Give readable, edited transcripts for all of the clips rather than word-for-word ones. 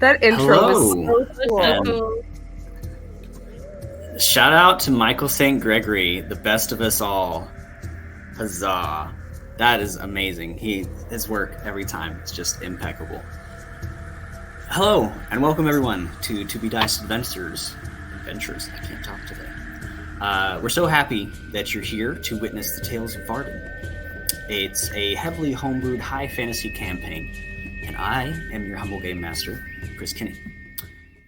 That intro was Hello. so cool. And shout out to Michael St. Gregory, the best of us all. Huzzah. That is amazing. His work every time is just impeccable. Hello, and welcome everyone to Be Dice Adventures. I can't talk today. We're so happy that you're here to witness the Tales of Vardin. It's a heavily homebrewed high fantasy campaign, and I am your humble game master, Chris Kinney.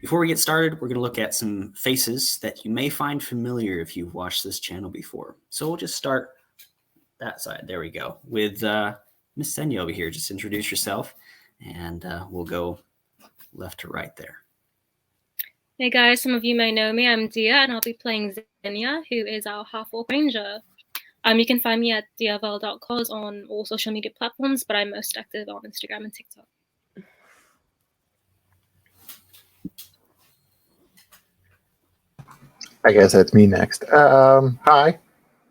Before we get started, we're going to look at some faces that you may find familiar if you've watched this channel before. So we'll just start that side. There we go. With Miss Senya over here. Just introduce yourself, and we'll go left to right there. Hey guys, some of you may know me. I'm Dia, and I'll be playing Xenia, who is our half-orc ranger. You can find me at diavel.cos on all social media platforms, but I'm most active on Instagram and TikTok. I guess that's me next. Hi,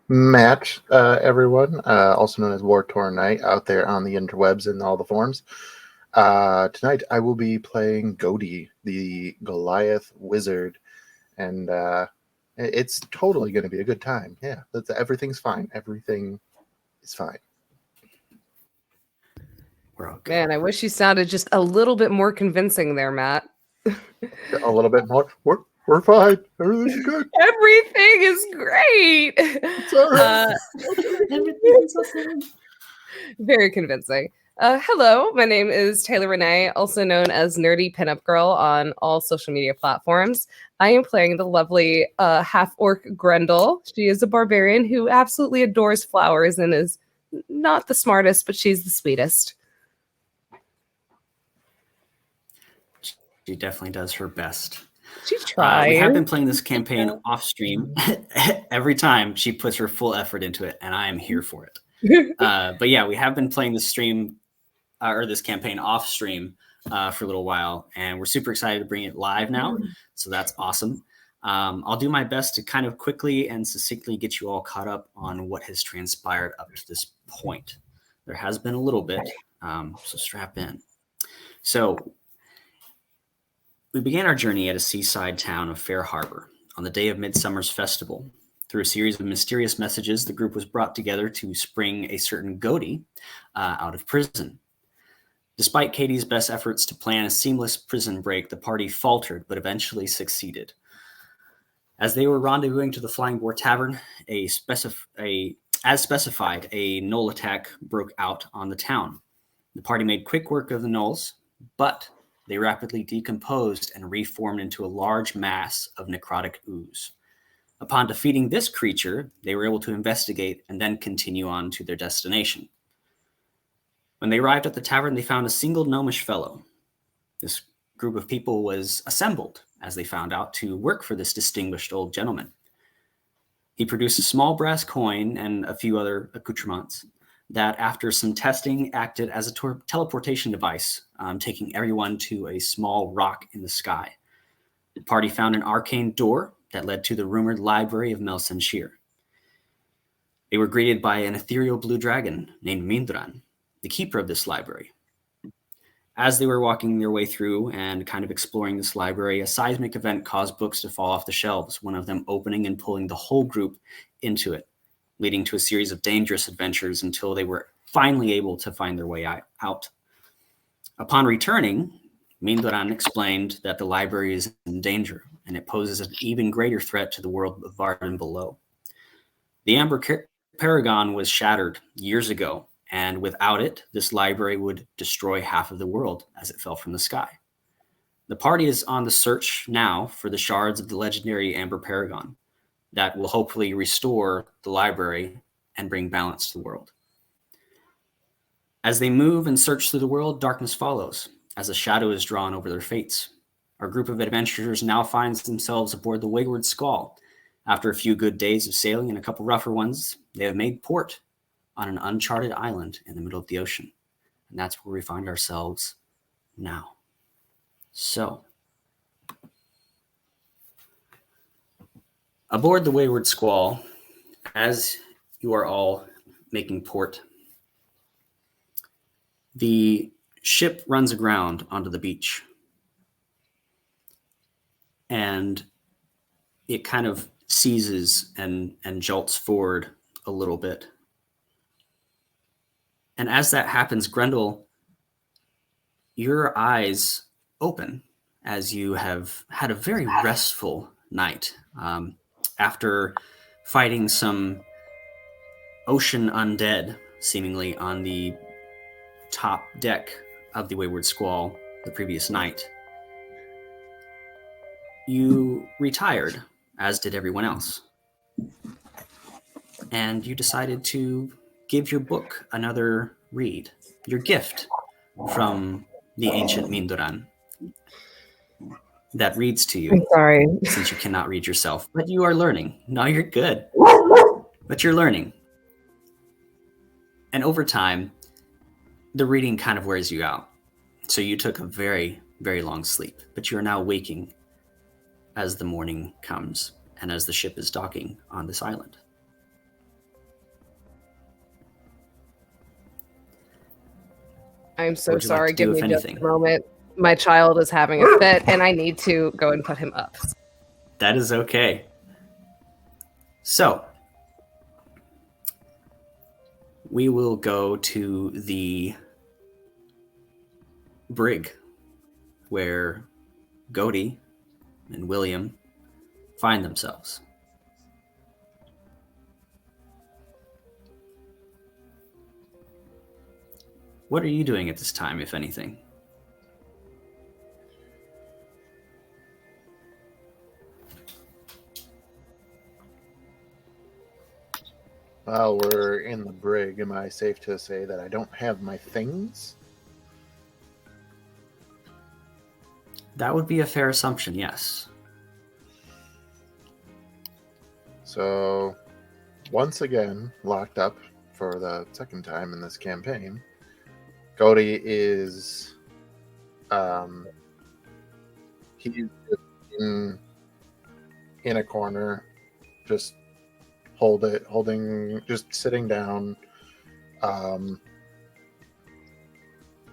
Matt, everyone, also known as War Torn Knight, out there on the interwebs and all the forums. Tonight I will be playing Godi, the Goliath wizard, and it's totally going to be a good time. Yeah, everything's fine. Everything is fine. Man, I wish you sounded just a little bit more convincing there, Matt. A little bit more. We're fine. Everything's good. Everything is great. It's all right. Everything's awesome. Very convincing. Hello, my name is Taylor Renee, also known as Nerdy Pinup Girl on all social media platforms. I am playing the lovely half-orc Grendel. She is a barbarian who absolutely adores flowers and is not the smartest, but she's the sweetest. She definitely does her best. She tries. We have been playing this campaign off stream. Every time she puts her full effort into it, and I am here for it. But yeah, we have been playing this campaign off stream for a little while, and we're super excited to bring it live now. So that's awesome. I'll do my best to kind of quickly and succinctly get you all caught up on what has transpired up to this point. There has been a little bit, so strap in. So we began our journey at a seaside town of Fair Harbor on the day of Midsummer's Festival. Through a series of mysterious messages, the group was brought together to spring a certain Godi out of prison. Despite Katie's best efforts to plan a seamless prison break, the party faltered, but eventually succeeded. As they were rendezvousing to the Flying Boar Tavern, as specified, a gnoll attack broke out on the town. The party made quick work of the gnolls, but they rapidly decomposed and reformed into a large mass of necrotic ooze. Upon defeating this creature, they were able to investigate and then continue on to their destination. When they arrived at the tavern, they found a single gnomish fellow. This group of people was assembled, as they found out, to work for this distinguished old gentleman. He produced a small brass coin and a few other accoutrements that, after some testing, acted as a teleportation device, taking everyone to a small rock in the sky. The party found an arcane door that led to the rumored library of Melsenshir. They were greeted by an ethereal blue dragon named Mindran, the keeper of this library. As they were walking their way through and kind of exploring this library, a seismic event caused books to fall off the shelves, one of them opening and pulling the whole group into it, leading to a series of dangerous adventures until they were finally able to find their way out. Upon returning, Mindran explained that the library is in danger, and it poses an even greater threat to the world of Vardin below. The Amber Paragon was shattered years ago, and without it, this library would destroy half of the world as it fell from the sky. The party is on the search now for the shards of the legendary Amber Paragon that will hopefully restore the library and bring balance to the world. As they move and search through the world, darkness follows, as a shadow is drawn over their fates. Our group of adventurers now finds themselves aboard the Wayward Squall. After a few good days of sailing and a couple rougher ones, they have made port on an uncharted island in the middle of the ocean. And that's where we find ourselves now. So, aboard the Wayward Squall, as you are all making port, the ship runs aground onto the beach. and it kind of seizes and jolts forward a little bit. And as that happens, Grendel, your eyes open as you have had a very restful night. After fighting some ocean undead, seemingly on the top deck of the Wayward Squall the previous night, you retired, as did everyone else. And you decided to give your book another read, your gift from the ancient Mindoran that reads to you. I'm sorry. Since you cannot read yourself, but you are learning. No, you're good. But you're learning. And over time, the reading kind of wears you out. So you took a very, very long sleep, but you are now waking as the morning comes and as the ship is docking on this island. I'm so What would you like sorry. to do, Give me if just anything? a moment. My child is having a fit, and I need to go and put him up. That is okay. So, we will go to the brig where Godey and William find themselves. What are you doing at this time, if anything? While we're in the brig, am I safe to say that I don't have my things? That would be a fair assumption, yes. So, once again, locked up for the second time in this campaign, Cody is, he's in a corner, just just sitting down,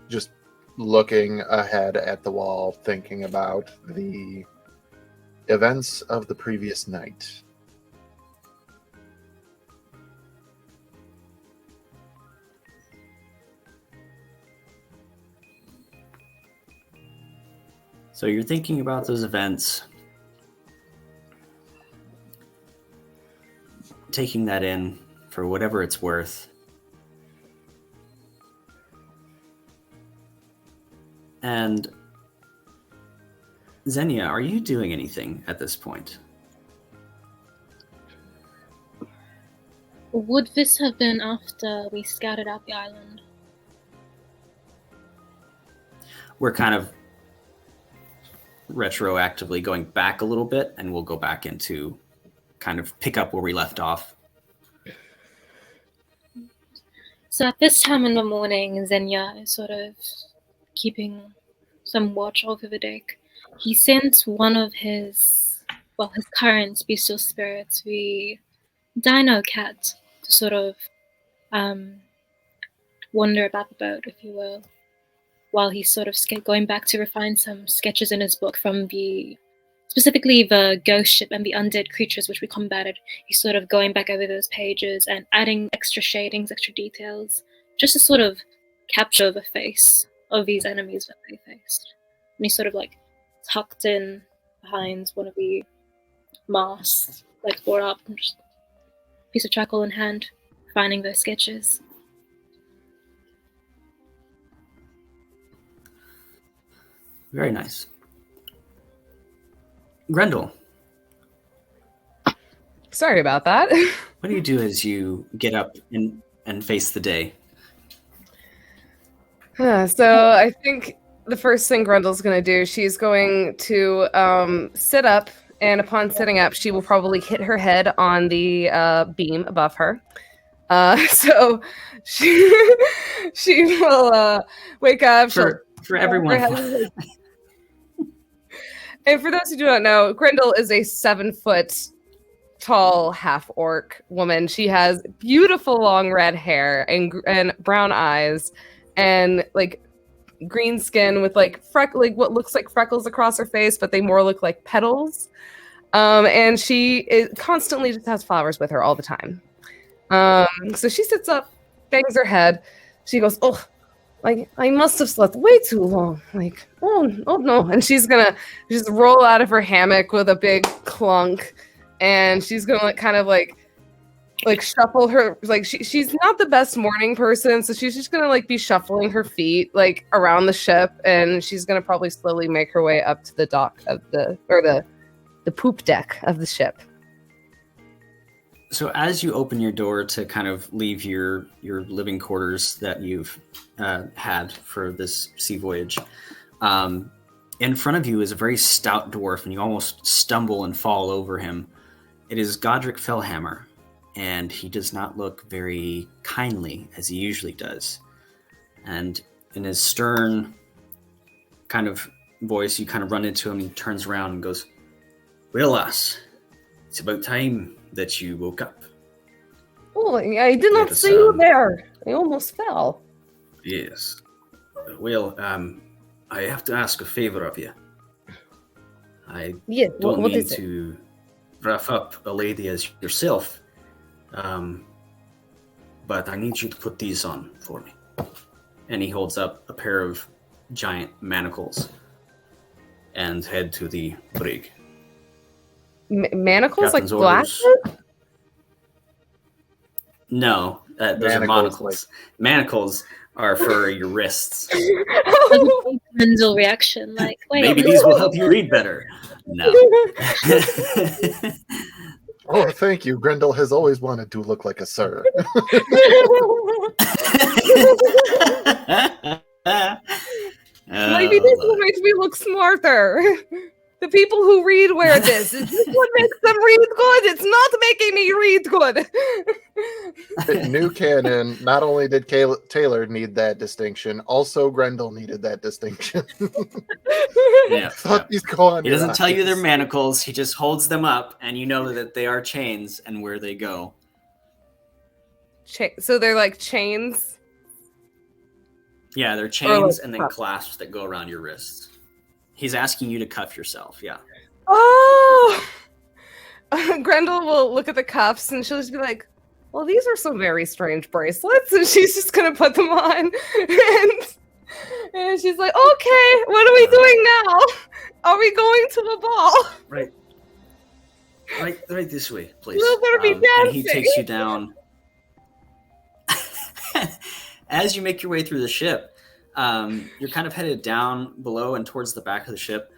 just looking ahead at the wall, thinking about the events of the previous night. So you're thinking about those events, taking that in for whatever it's worth. And Xenia, are you doing anything at this point? Would this have been after we scouted out the island? We're kind of retroactively going back a little bit, and we'll go back into kind of pick up where we left off. So at this time in the morning, Xenia is sort of keeping some watch over the deck. He sent one of his current bestial spirits, the Dino Cat, to sort of wander about the boat, if you will, while he's sort of going back to refine some sketches in his book from specifically the ghost ship and the undead creatures which we combated. He's sort of going back over those pages and adding extra shadings, extra details, just to sort of capture the face of these enemies that they faced. And he's sort of like tucked in behind one of the masts, like brought up, and just a piece of charcoal in hand, finding those sketches. Very nice. Grendel, Sorry about that. what do you do as you get up and face the day? So I think the first thing Grundle's going to do, she's going to sit up, and upon sitting up, she will probably hit her head on the beam above her. So she will wake up. For everyone. And for those who do not know, Grendel is a 7-foot tall half-orc woman. She has beautiful long red hair and brown eyes and like green skin with like what looks like freckles across her face, but they more look like petals. And she constantly just has flowers with her all the time. So she sits up, bangs her head. She goes, "Oh, I must have slept way too long. Like, oh no!" And she's gonna just roll out of her hammock with a big clunk, and she's gonna like shuffle her, like she's not the best morning person, so she's just gonna be shuffling her feet like around the ship, and she's gonna probably slowly make her way up to the dock of the poop deck of the ship. So as you open your door to kind of leave your living quarters that you've had for this sea voyage, in front of you is a very stout dwarf, and you almost stumble and fall over him. It is Godric Fellhammer, and he does not look very kindly as he usually does. And in his stern kind of voice, you kind of run into him, and he turns around and goes, "Well, lass, it's about time that you woke up." Oh, I did not see you there. I almost fell. Yes. Well, I have to ask a favor of you. I don't mean to rough up a lady as yourself, but I need you to put these on for me. And he holds up a pair of giant manacles and head to the brig. Manacles? Captain's like glasses? No, those are monocles. Manacles are for your wrists. Mental reaction, like, wait. Maybe these will help you read better. No. Oh, thank you. Grendel has always wanted to look like a sir. Maybe this will make me look smarter. The people who read wear this. Is this what makes them read good? It's not making me read good. New canon, not only did Taylor need that distinction, also Grendel needed that distinction. Yeah. These go on. He doesn't tell you they're manacles. He just holds them up, and you know that they are chains and where they go. So they're like chains? Yeah, they're chains and then clasps that go around your wrists. He's asking you to cuff yourself, yeah. Oh! Grendel will look at the cuffs and she'll just be like, "Well, these are some very strange bracelets." And she's just going to put them on. And she's like, "Okay, what are we doing now? Are we going to the ball?" Right this way, please. We'll better be dancing. And he takes you down. As you make your way through the ship, you're kind of headed down below and towards the back of the ship,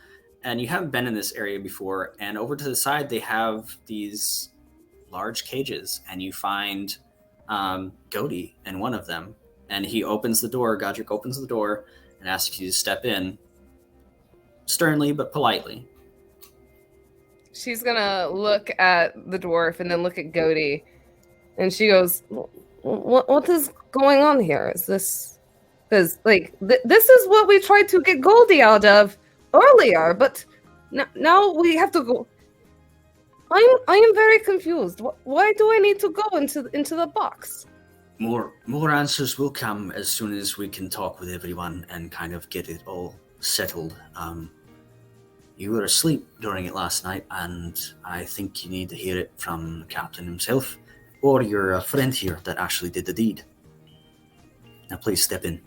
and you haven't been in this area before, and over to the side they have these large cages, and you find Gody in one of them, and he opens the door. Godric opens the door and asks you to step in, sternly but politely. She's gonna look at the dwarf and then look at Gody, and she goes, what is going on here? Is this... Because, this is what we tried to get Goldie out of earlier, but now we have to go. I am very confused. Why do I need to go into the box? More answers will come as soon as we can talk with everyone and kind of get it all settled. You were asleep during it last night, and I think you need to hear it from the captain himself, or your friend here that actually did the deed. Now please step in.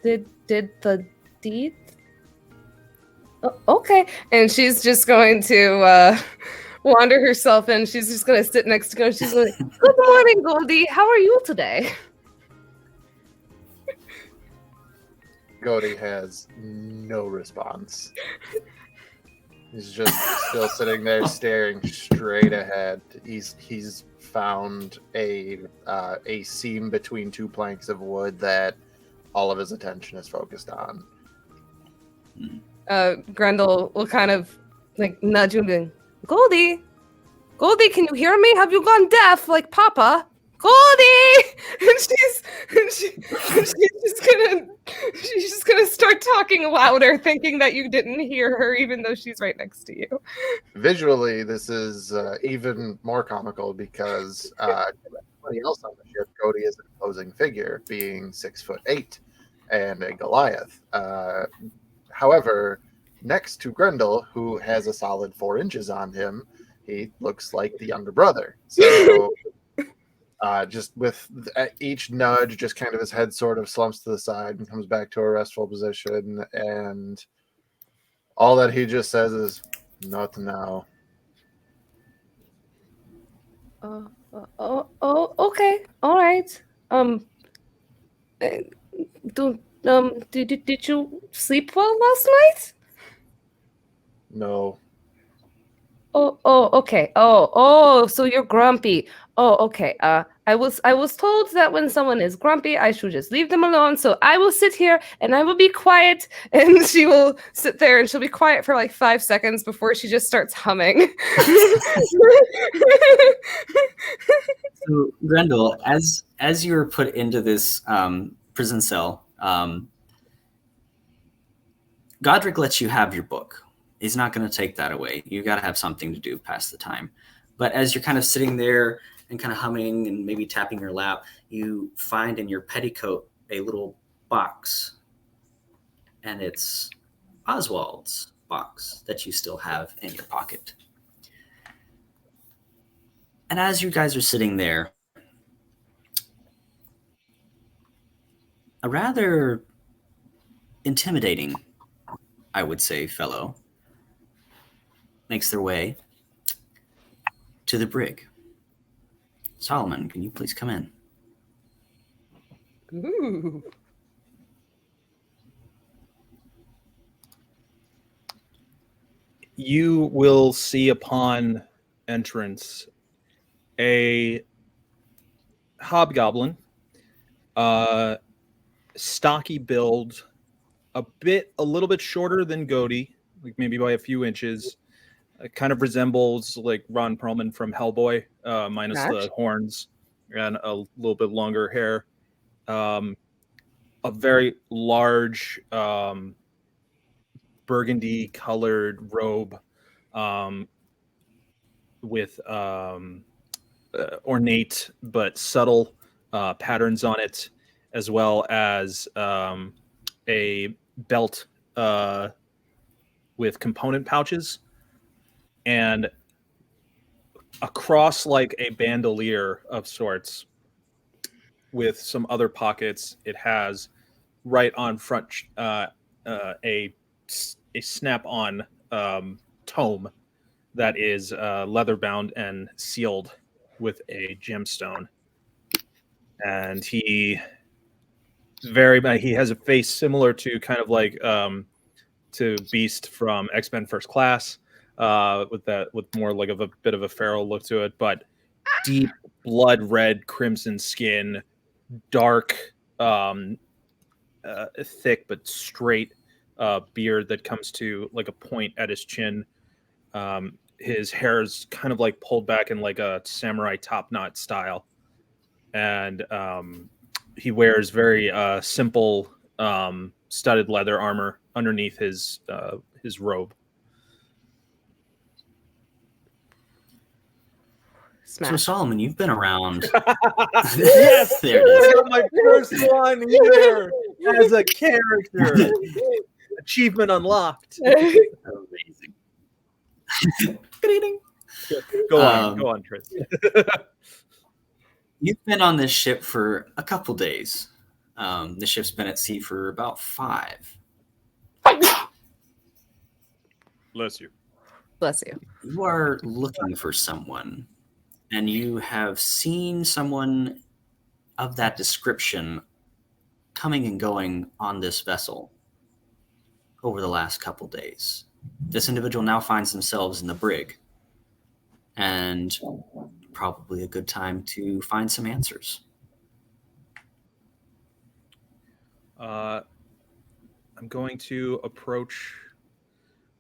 Did the deed? Okay. And she's just going to wander herself in. She's just going to sit next to go. She's like, "Good morning, Goldie. How are you today?" Gody has no response. He's just still sitting there staring straight ahead. He's found a seam between two planks of wood that all of his attention is focused on. Grendel will kind of nudge him and, Goldie, can you hear me? Have you gone deaf like Papa? Goldie! And she's just gonna start talking louder, thinking that you didn't hear her, even though she's right next to you. Visually, this is even more comical because everybody else on the ship, Gody is an imposing figure, being 6'8". and a Goliath. However, next to Grendel, who has a solid 4 inches on him, he looks like the younger brother. So just with each nudge, just kind of his head sort of slumps to the side and comes back to a restful position. And all that he just says is, not now. Okay, all right. Did you sleep well last night? No. Okay. Oh, so you're grumpy. Oh, okay. I was told that when someone is grumpy, I should just leave them alone. So I will sit here and I will be quiet. And she will sit there and she'll be quiet for like 5 seconds before she just starts humming. So, Grendel, as you were put into this prison cell, Godric lets you have your book. He's not going to take that away. You got to have something to do past the time. But as you're kind of sitting there and kind of humming and maybe tapping your lap, you find in your petticoat a little box. And it's Oswald's box that you still have in your pocket. And as you guys are sitting there, a rather intimidating, I would say, fellow makes their way to the brig. Solomon, can you please come in? Ooh. You will see upon entrance a hobgoblin, stocky build, a little bit shorter than Goaty, like maybe by a few inches. It kind of resembles like Ron Perlman from Hellboy, minus the horns and a little bit longer hair. A very large burgundy colored robe with ornate but subtle patterns on it, as well as a belt with component pouches, and across like a bandolier of sorts with some other pockets. It has right on front a snap-on tome that is leather bound and sealed with a gemstone. And he has a face similar to kind of like to Beast from X-Men First Class, with more like of a bit of a feral look to it, but deep blood red crimson skin, dark thick but straight beard that comes to like a point at his chin. His hair is kind of like pulled back in like a samurai top knot style, and he wears very simple studded leather armor underneath his robe. Smash. So Solomon, you've been around. Yes, there it is. got my first one here as a character. Achievement unlocked. Amazing. Good evening. Go on, Tris. You've been on this ship for a couple days. The ship's been at sea for about 5. Bless you. Bless you. You are looking for someone, and you have seen someone of that description coming and going on this vessel over the last couple days. This individual now finds themselves in the brig, and probably a good time to find some answers. I'm going to approach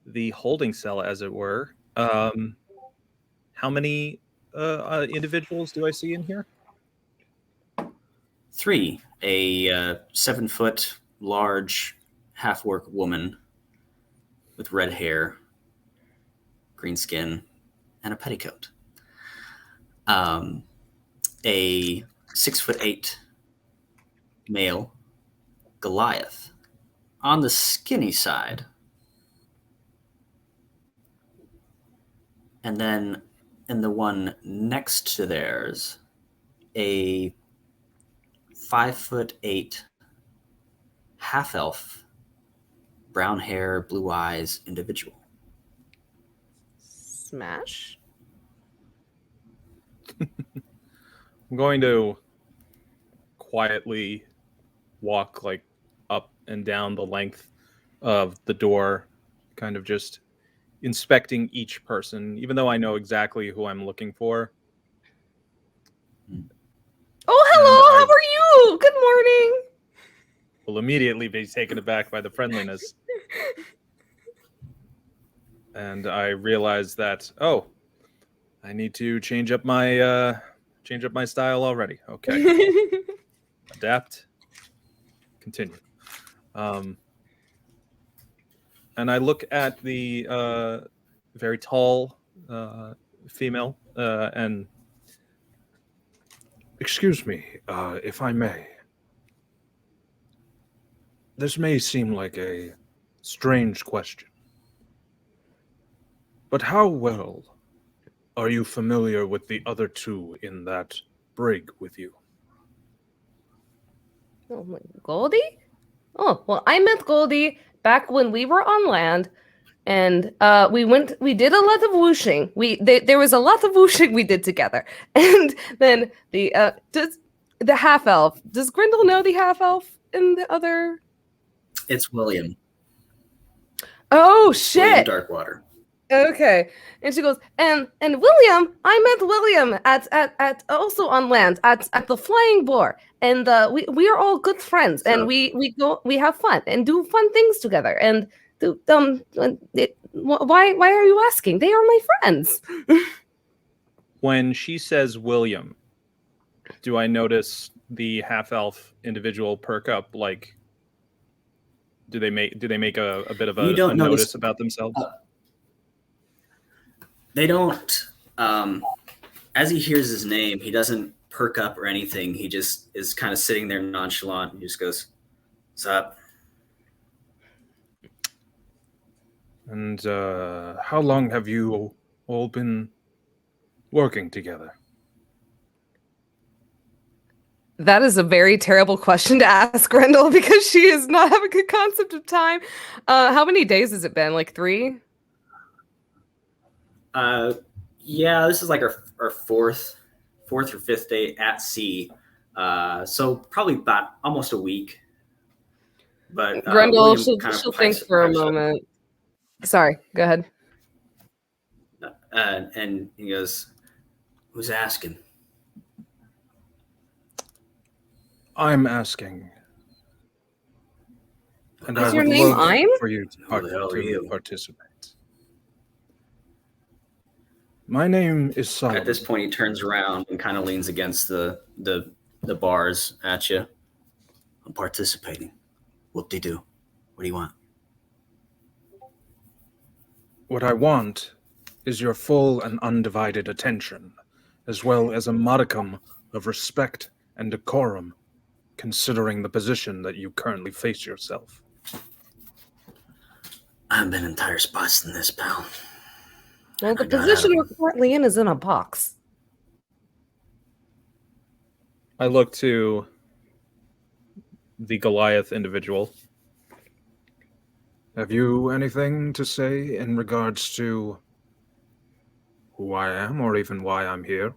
the holding cell, as it were. How many individuals do I see in here? 3, a 7-foot large half-orc woman with red hair, green skin, and a petticoat. A 6'8" male Goliath. On the skinny side. And then in the one next to theirs, a 5'8" half-elf, brown hair, blue eyes individual. Smash. I'm going to quietly walk like up and down the length of the door, kind of just inspecting each person, even though I know exactly who I'm looking for. Oh, hello. How are you? Good morning. Will immediately be taken aback by the friendliness. And I realize that, I need to change up my style already. Okay. Adapt. Continue. And I look at the very tall female and excuse me, if I may. This may seem like a strange question, but how well are you familiar with the other two in that brig with you? Oh, my Goldie? Oh, well, I met Goldie back when we were on land, and we did a lot of whooshing. There was a lot of whooshing we did together. And then the half elf. Does Grindel know the half elf in the other? It's William. Oh William shit. Darkwater. Okay. And she goes, and William, I met William at also on land at the Flying Boar, and we are all good friends, and we have fun and do fun things together. And why are you asking? They are my friends. When she says William, do I notice the half elf individual perk up? Like, do they make a bit of a notice about themselves? They don't. As he hears his name, he doesn't perk up or anything. He just is kind of sitting there nonchalant and he just goes, "What's up?" And how long have you all been working together? That is a very terrible question to ask Grendel, because she does not have a good concept of time. How many days has it been? Like 3? Yeah, this is like our fourth or fifth day at sea. So probably about almost a week. But Grendel, she'll think for a moment. Sorry, go ahead. And he goes, "Who's asking?" I'm asking. And Is I your would name love I'm? for you to Who the hell are you? participate. My name is Solomon. At this point, he turns around and kind of leans against the bars at you. "I'm participating. Whoop-de-doo. What do you want?" What I want is your full and undivided attention, as well as a modicum of respect and decorum, considering the position that you currently face yourself. I've been in tighter spots than this, pal. Well, the position we're currently in is in a box. I look to the Goliath individual. Have you anything to say in regards to who I am, or even why I'm here?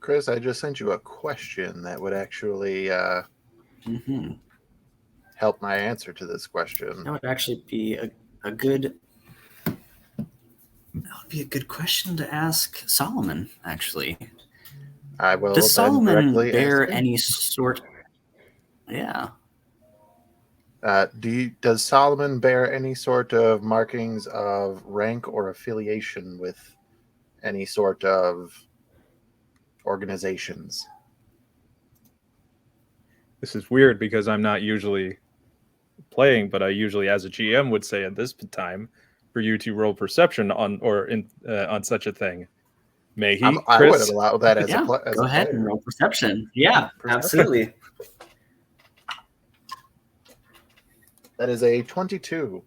Chris, I just sent you a question that would actually help my answer to this question. That would actually be a good. That would be a good question to ask Solomon. Actually, I will. Does Solomon bear ask him. any sort? Yeah. Does Solomon bear any sort of markings of rank or affiliation with any sort of organizations? This is weird because I'm not usually playing, but I usually, as a GM, would say at this time for you to roll perception on such a thing. May he, I would Chris? allow that as Yeah, as go a ahead player. and roll perception. Yeah, Perception. absolutely. That is a 22.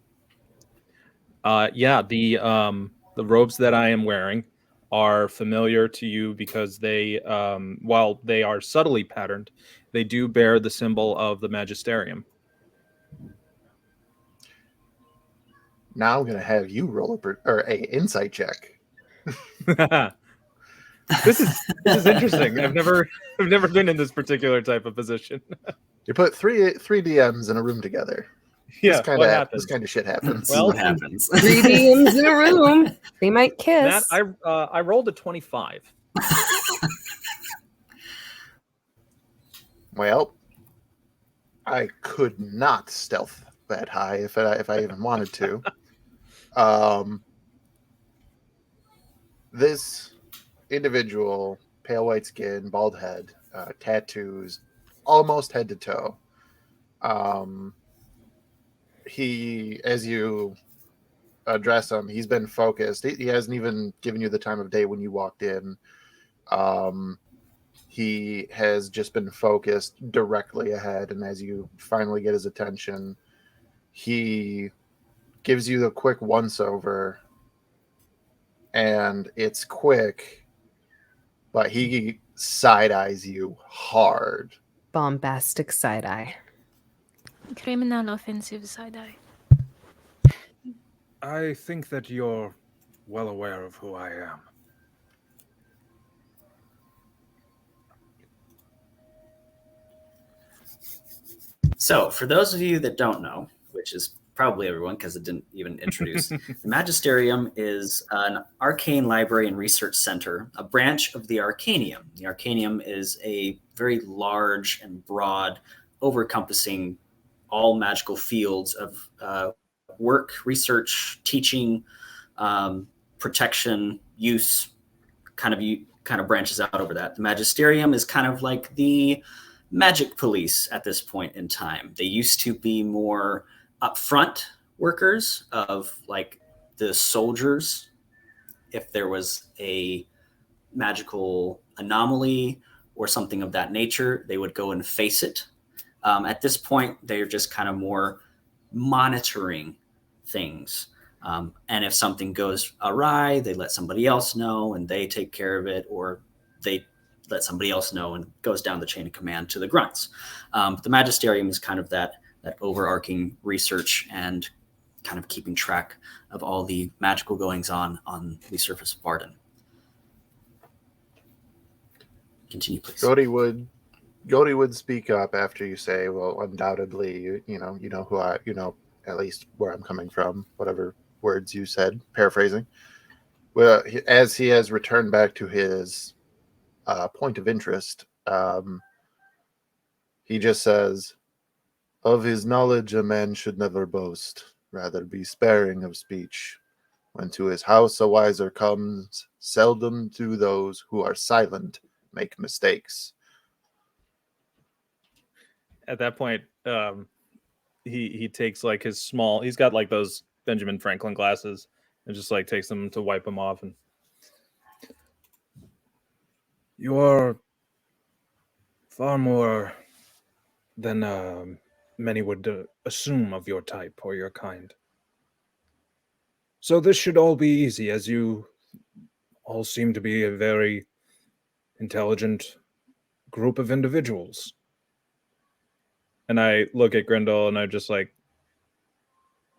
Yeah, the robes that I am wearing are familiar to you because they, while they are subtly patterned, they do bear the symbol of the magisterium. Now I'm gonna have you roll a insight check. This is interesting. I've never been in this particular type of position. You put three DMs in a room together. Yeah, what happens? This kind of shit happens. See Well, what happens. 3 DMs in a room. They might Matt, kiss. I rolled a 25. Well, I could not stealth that high if I even wanted to. This individual, pale white skin, bald head, tattoos, almost head to toe. He, as you address him, he's been focused. He hasn't even given you the time of day when you walked in. He has just been focused directly ahead, and as you finally get his attention, he gives you the quick once-over, and it's quick, but he side-eyes you hard. Bombastic side eye. Criminal offensive side eye. I think that you're well aware of who I am. So, for those of you that don't know, which is probably everyone because it didn't even introduce, the Magisterium is an arcane library and research center, a branch of the Arcanium. The Arcanium is a very large and broad, over-encompassing all magical fields of work, research, teaching, protection, use, kind of branches out over that. The Magisterium is kind of like the magic police at this point in time. They used to be more upfront workers of like the soldiers. If there was a magical anomaly or something of that nature, they would go and face it. At this point, they're just kind of more monitoring things. And if something goes awry, they let somebody else know and they take care of it, or they let somebody else know and goes down the chain of command to the grunts. But the Magisterium is kind of that overarching research and kind of keeping track of all the magical goings on the surface of Vardin. Continue, please. Gody would speak up after you say, well, undoubtedly, you know who I, at least where I'm coming from, whatever words you said, paraphrasing. Well, as he has returned back to his point of interest, he just says, of his knowledge a man should never boast, rather be sparing of speech. When to his house a wiser comes, seldom do those who are silent make mistakes. At that point, he takes like his small, he's got like those Benjamin Franklin glasses and just like takes them to wipe them off. And you are far more than many would assume of your type or your kind. So this should all be easy, as you all seem to be a very intelligent group of individuals. And I look at Grendel and I just like,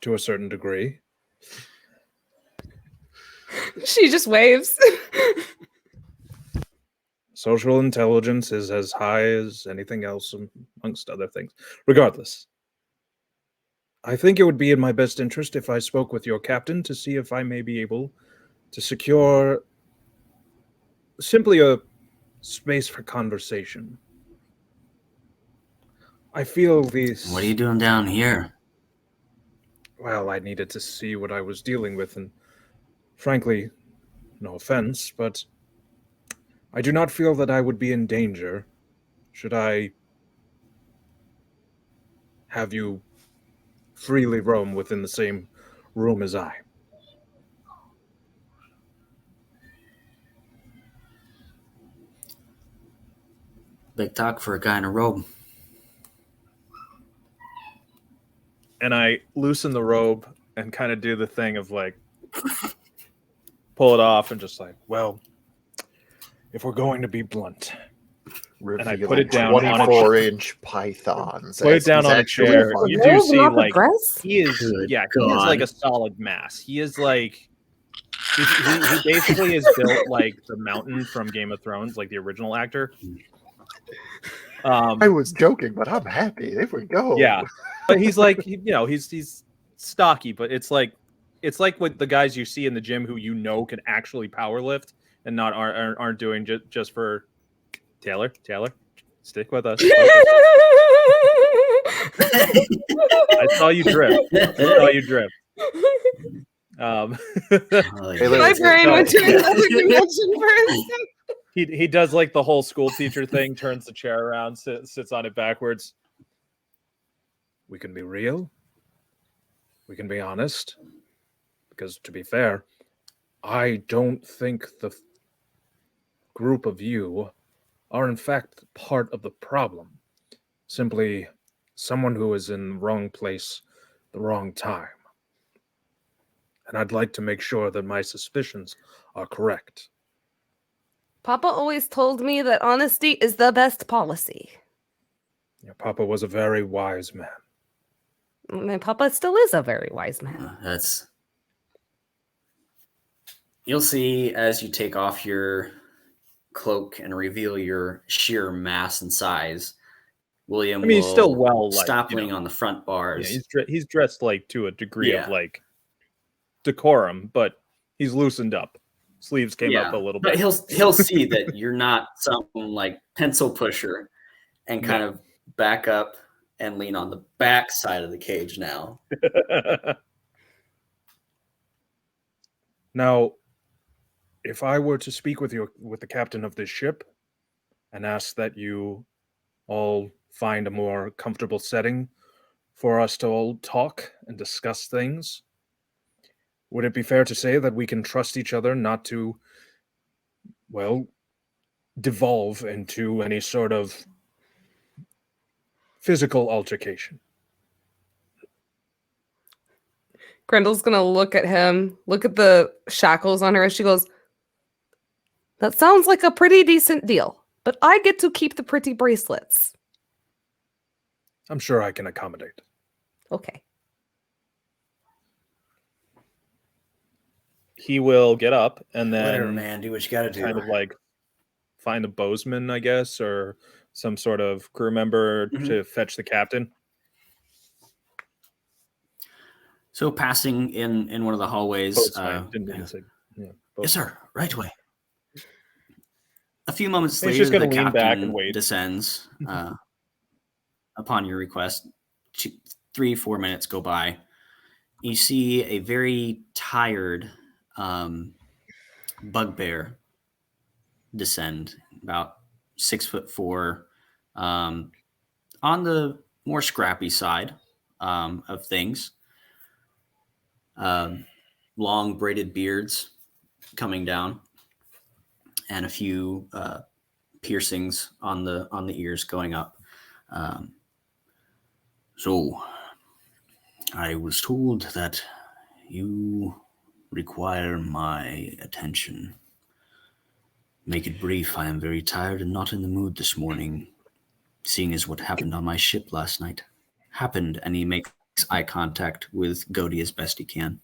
to a certain degree. She just waves. Social intelligence is as high as anything else, amongst other things. Regardless, I think it would be in my best interest if I spoke with your captain to see if I may be able to secure simply a space for conversation. I feel these... What are you doing down here? Well, I needed to see what I was dealing with, and frankly, no offense, but I do not feel that I would be in danger should I have you freely roam within the same room as I. Big talk for a guy in a robe. And I loosen the robe and kind of do the thing of like pull it off and just like, well, if we're going to be blunt, and I put it down on a 24-inch pythons. put it down on a chair. Fun. You do No, see not the like breast? he is, Good he is like God. a solid mass. He is like he basically is built like the mountain from Game of Thrones, like the original actor. I was joking, but I'm happy. There we go. Yeah, but he's like he's stocky, but it's like what the guys you see in the gym who can actually power lift and not aren't doing just for Taylor. Stick with us. I saw you drift. Oh, My brain went to another dimension for a second. He does like the whole school teacher thing, turns the chair around, sits on it backwards. We can be real. We can be honest. Because to be fair, I don't think the group of you are in fact part of the problem. Simply someone who is in the wrong place, the wrong time. And I'd like to make sure that my suspicions are correct. Papa always told me that honesty is the best policy. Your Papa was a very wise man. My Papa still is a very wise man. You'll see as you take off your cloak and reveal your sheer mass and size. William he's still well stop leaning on the front bars. Yeah, he's dressed like to a degree of like decorum, but he's loosened up. Sleeves came up a little bit. But he'll see that you're not some like pencil pusher and kind of back up and lean on the back side of the cage now. Now, if I were to speak with the captain of this ship and ask that you all find a more comfortable setting for us to all talk and discuss things, would it be fair to say that we can trust each other not to, devolve into any sort of physical altercation? Grendel's gonna look at him, look at the shackles on her as she goes, that sounds like a pretty decent deal, but I get to keep the pretty bracelets. I'm sure I can accommodate. Okay. He will get up and then Whatever, man, do what you gotta do. Kind of like find a bowsman, I guess, or some sort of crew member to fetch the captain. So passing in one of the hallways. Yes, sir. Right away. A few moments later, just the lean back and wait. Descends upon your request. 3-4 minutes go by. You see a very tired bugbear descend, about 6'4", on the more scrappy side of things. Long braided beards coming down, and a few piercings on the ears going up. So I was told that you require my attention. Make it brief. I am very tired and not in the mood this morning, seeing as what happened on my ship last night happened. And he makes eye contact with Godey as best he can.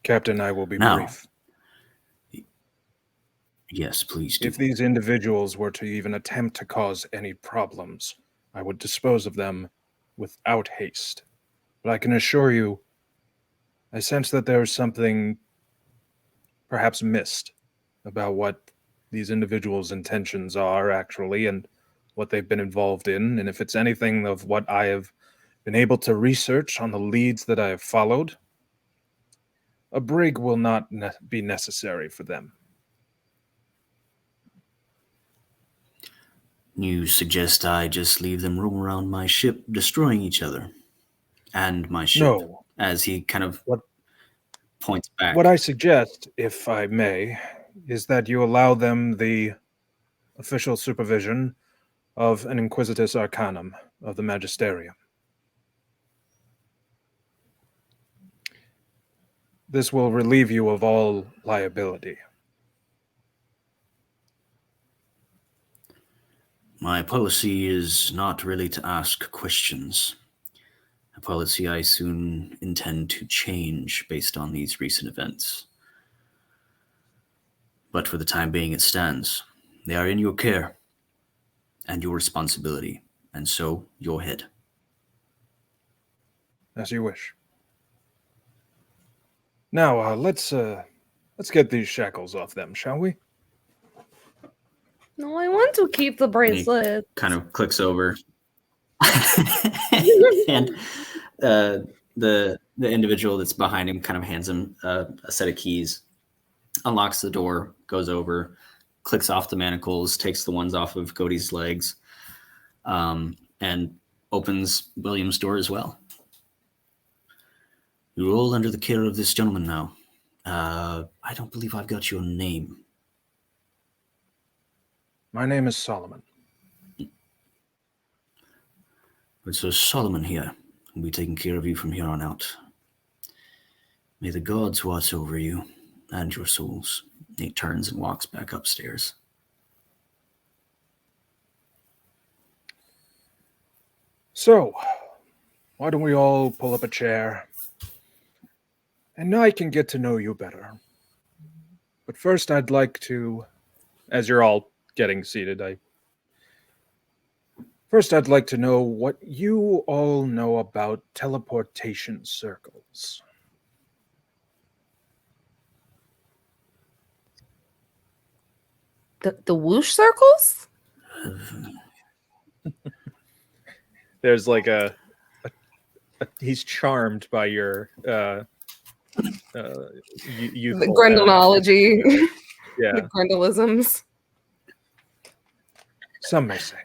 Captain, I will be brief. Yes, please do. If these individuals were to even attempt to cause any problems, I would dispose of them without haste. But I can assure you, I sense that there's something perhaps missed about what these individuals' intentions are actually and what they've been involved in. And if it's anything of what I have been able to research on the leads that I have followed, a brig will not be necessary for them. You suggest I just leave them roam around my ship, destroying each other and my ship? No. As he kind of points back. What I suggest, if I may, is that you allow them the official supervision of an Inquisitus Arcanum of the Magisterium. This will relieve you of all liability. My policy is not really to ask questions. A policy I soon intend to change based on these recent events. But for the time being, it stands. They are in your care and your responsibility, and so your head. As you wish. Now, let's get these shackles off them, shall we? No, I want to keep the bracelet. Kind of clicks over. And the individual that's behind him kind of hands him a set of keys, unlocks the door, goes over, clicks off the manacles, takes the ones off of Cody's legs, and opens William's door as well. You're all under the care of this gentleman now. I don't believe I've got your name. My name is Solomon. But so Solomon here will be taking care of you from here on out. May the gods watch over you and your souls. He turns and walks back upstairs. So, why don't we all pull up a chair? And now I can get to know you better. But first I'd like to, as you're all getting seated, I'd like to know what you all know about teleportation circles. The whoosh circles? There's like a he's charmed by your The Grendelology. Yeah. The Grendelisms. Some may say.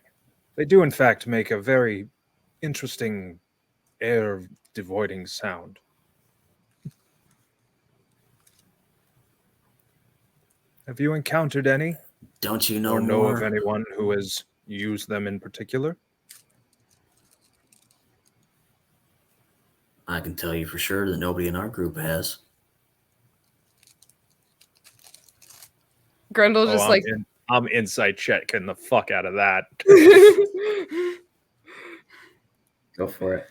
They do, in fact, make a very interesting air-devoiding sound. Have you encountered any? Don't you know or know more? of anyone who has used them in particular? I can tell you for sure that nobody in our group has. Grendel just like... I'm inside checking the fuck out of that. Go for it.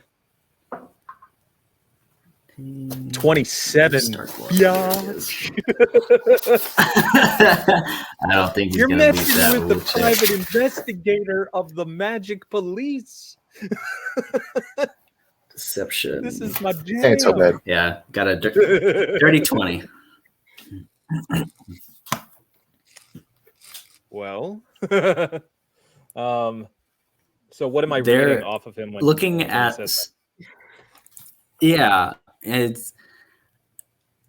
27. Yeah. I don't think he's You're gonna beat messing that with the rule check. private investigator of the magic police. Deception. This is my jam. Ain't so bad. Yeah, got a dirty 20. Well, so what am I They're reading off of him? When looking when he at, says yeah, it's,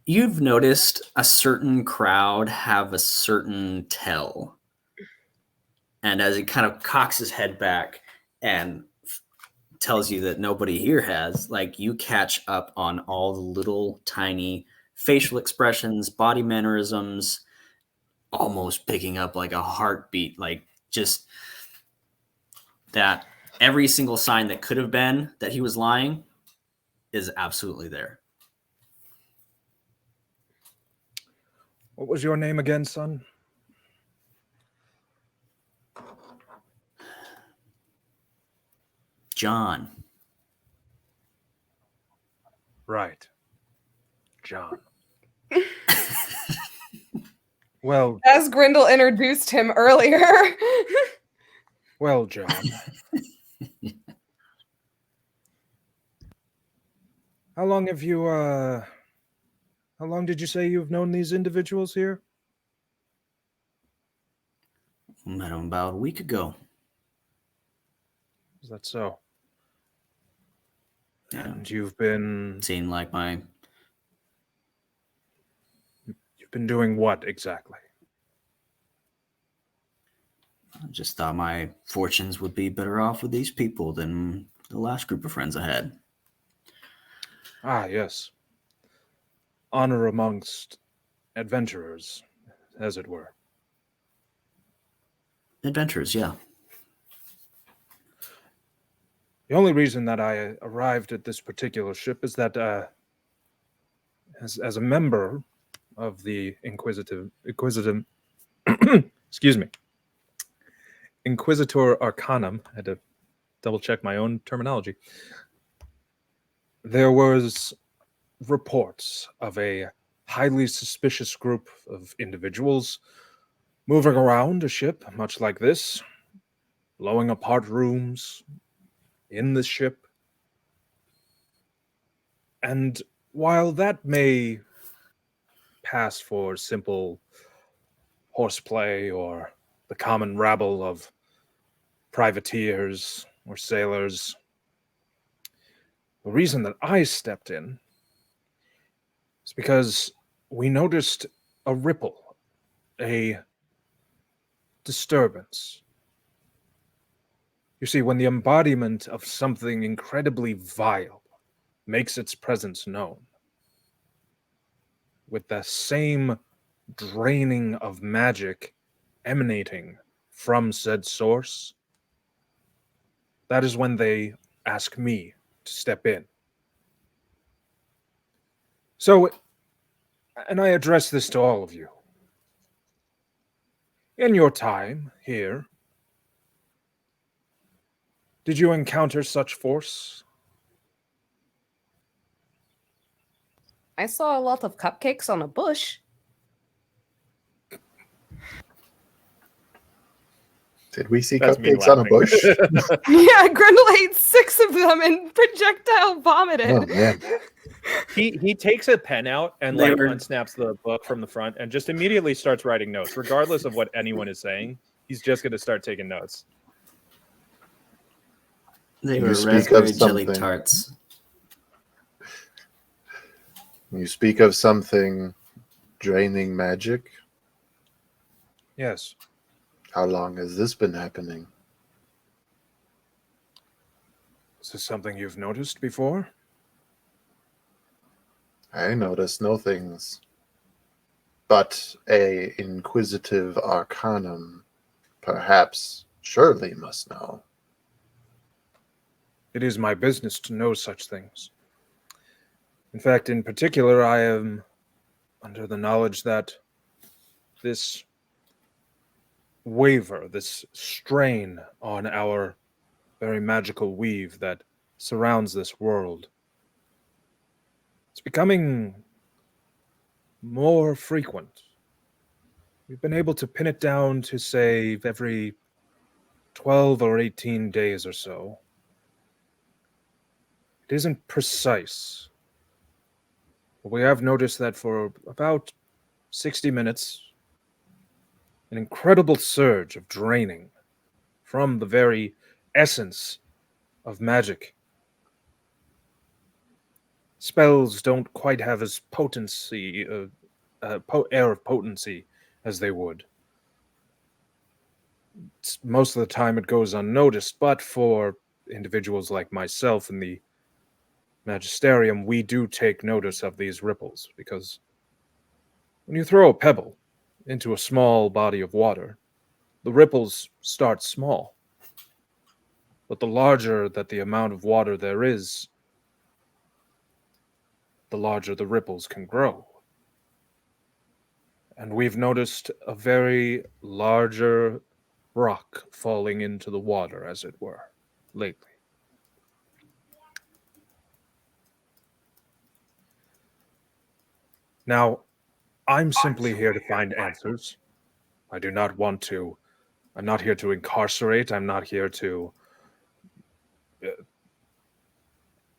you've noticed a certain crowd have a certain tell. And as he kind of cocks his head back and tells you that nobody here has, like, you catch up on all the little tiny facial expressions, body mannerisms, almost picking up like a heartbeat, like just that every single sign that could have been that he was lying is absolutely there. What was your name again, son? John. Right. John. Well, As Grendel introduced him earlier. well, John. How long have you, how long did you say you've known these individuals here? Met him about a week ago. Is that so? Yeah. And you've been doing what exactly? I just thought my fortunes would be better off with these people than the last group of friends I had. Ah, yes. Honor amongst adventurers, as it were. adventurers, yeah. The only reason that I arrived at this particular ship is that as a member of the Inquisitive excuse me, Inquisitor Arcanum, I had to double check my own terminology. There was reports of a highly suspicious group of individuals moving around a ship much like this, blowing apart rooms in the ship. And while that may pass for simple horseplay or the common rabble of privateers or sailors, the reason that I stepped in is because we noticed a ripple, a disturbance. You see, when the embodiment of something incredibly vile makes its presence known, with the same draining of magic emanating from said source, that is when they ask me to step in. So, and I address this to all of you. In your time here, did you encounter such force? I saw a lot of cupcakes on a bush. Did we see That's me cupcakes on a bush? Yeah, Grendel ate 6 of them and projectile vomited. Oh, man. He takes a pen out and They like were- unsnaps the book from the front and just immediately starts writing notes, regardless of what anyone is saying. He's just going to start taking notes. They You were speak of raspberry jelly something. tarts. You speak of something draining magic. Yes. How long has this been happening? Is this something you've noticed before? I notice no things. But a inquisitive arcanum, perhaps, surely must know. It is my business to know such things. In fact, in particular, I am under the knowledge that this waver, this strain on our very magical weave that surrounds this world, it's becoming more frequent. We've been able to pin it down to, say, every 12 or 18 days or so. It isn't precise, but we have noticed that for about 60 minutes, an incredible surge of draining from the very essence of magic. Spells don't quite have as air of potency as they would. Most of the time it goes unnoticed, but for individuals like myself in the Magisterium, we do take notice of these ripples, because when you throw a pebble into a small body of water, the ripples start small. But the larger that the amount of water there is, the larger the ripples can grow. And we've noticed a very larger rock falling into the water, as it were, lately. Now, I'm simply here to find answers. I do not want to. I'm not here to incarcerate. I'm not here to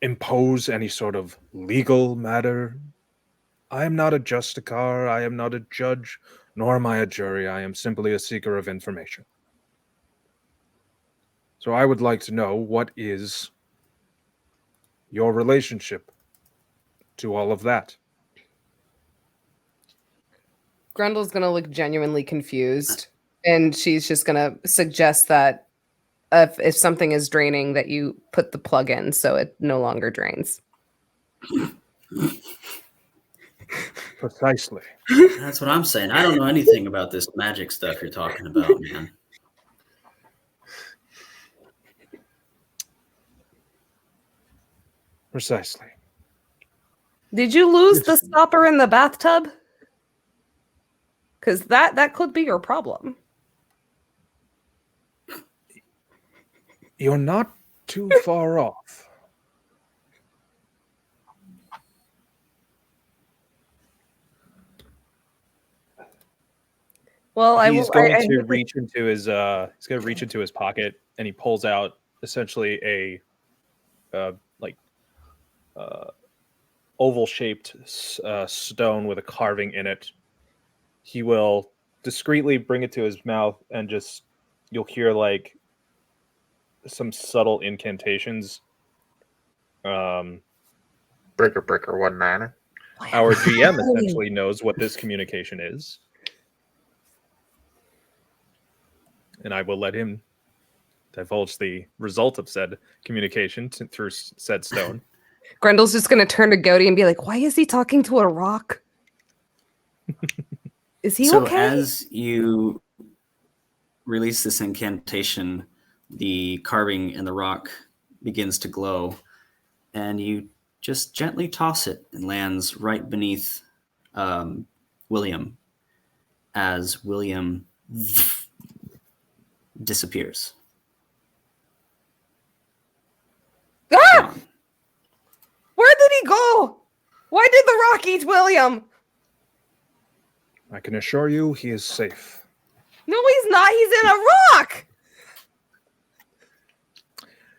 impose any sort of legal matter. I am not a justicar. I am not a judge, nor am I a jury. I am simply a seeker of information. So I would like to know, what is your relationship to all of that? Grendel's gonna look genuinely confused, and she's just gonna suggest that if something is draining, that you put the plug in so it no longer drains. Precisely. That's what I'm saying. I don't know anything about this magic stuff you're talking about, man. Precisely. Did you lose Yes. the stopper in the bathtub? Because that could be your problem. You're not too far off. Well, He's going to reach into his pocket, and he pulls out essentially a oval-shaped stone with a carving in it. He will discreetly bring it to his mouth, and just you'll hear like some subtle incantations. Breaker 19. Our GM essentially knows what this communication is, and I will let him divulge the result of said communication through said stone. Grendel's just going to turn to Goaty and be like, why is he talking to a rock? Is he So okay? as you release this incantation, the carving in the rock begins to glow, and you just gently toss it and lands right beneath William as William disappears. Ah! Gone. Where did he go? Why did the rock eat William? I can assure you he is safe. No, he's not. He's in a rock.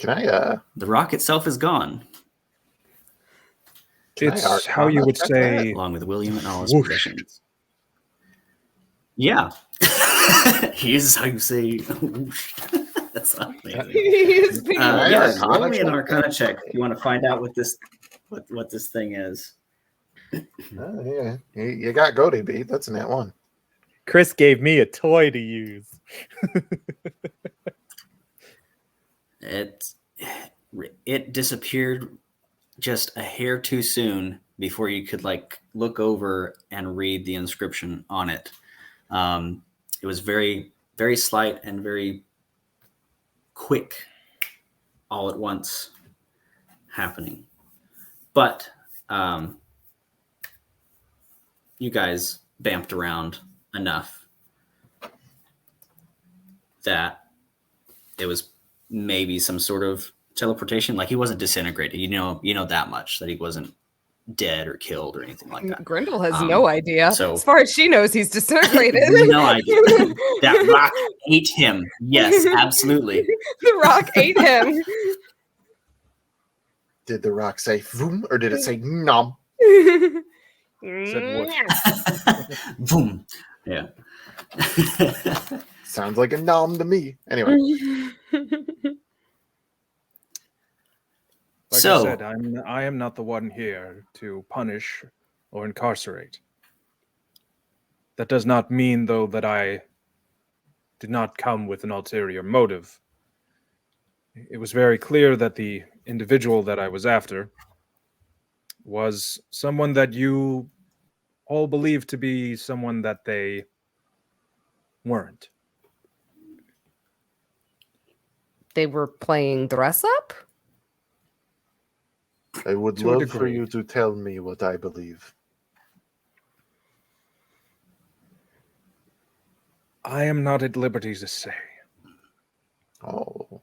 Can I The rock itself is gone, It's how you would say along with William and all his whoosh. possessions. Yeah. Here's how you say whoosh. That's amazing. He's being Yeah, Arcana roll me an check? Arcana check if you want to find out what this thing is. yeah, you got Goaty beat. That's a net one. Chris gave me a toy to use. It disappeared just a hair too soon before you could like look over and read the inscription on it. It was very, very slight and very quick all at once happening. But you guys vamped around enough that it was maybe some sort of teleportation. Like he wasn't disintegrated. You know that much, that he wasn't dead or killed or anything like that. Grendel has no idea. so- As far as she knows, he's disintegrated. No idea. That rock ate him. Yes, absolutely. The rock ate him. Did the rock say vroom or did it say nom? Said Boom. Yeah. Sounds like a nom to me. Anyway, Like So- I said, I am not the one here to punish or incarcerate. That does not mean, though, that I did not come with an ulterior motive. It was very clear that the individual that I was after was someone that you all believed to be someone that they weren't. They were playing dress up? I would To a love for degree. you to tell me what I believe. I am not at liberty to say. Oh.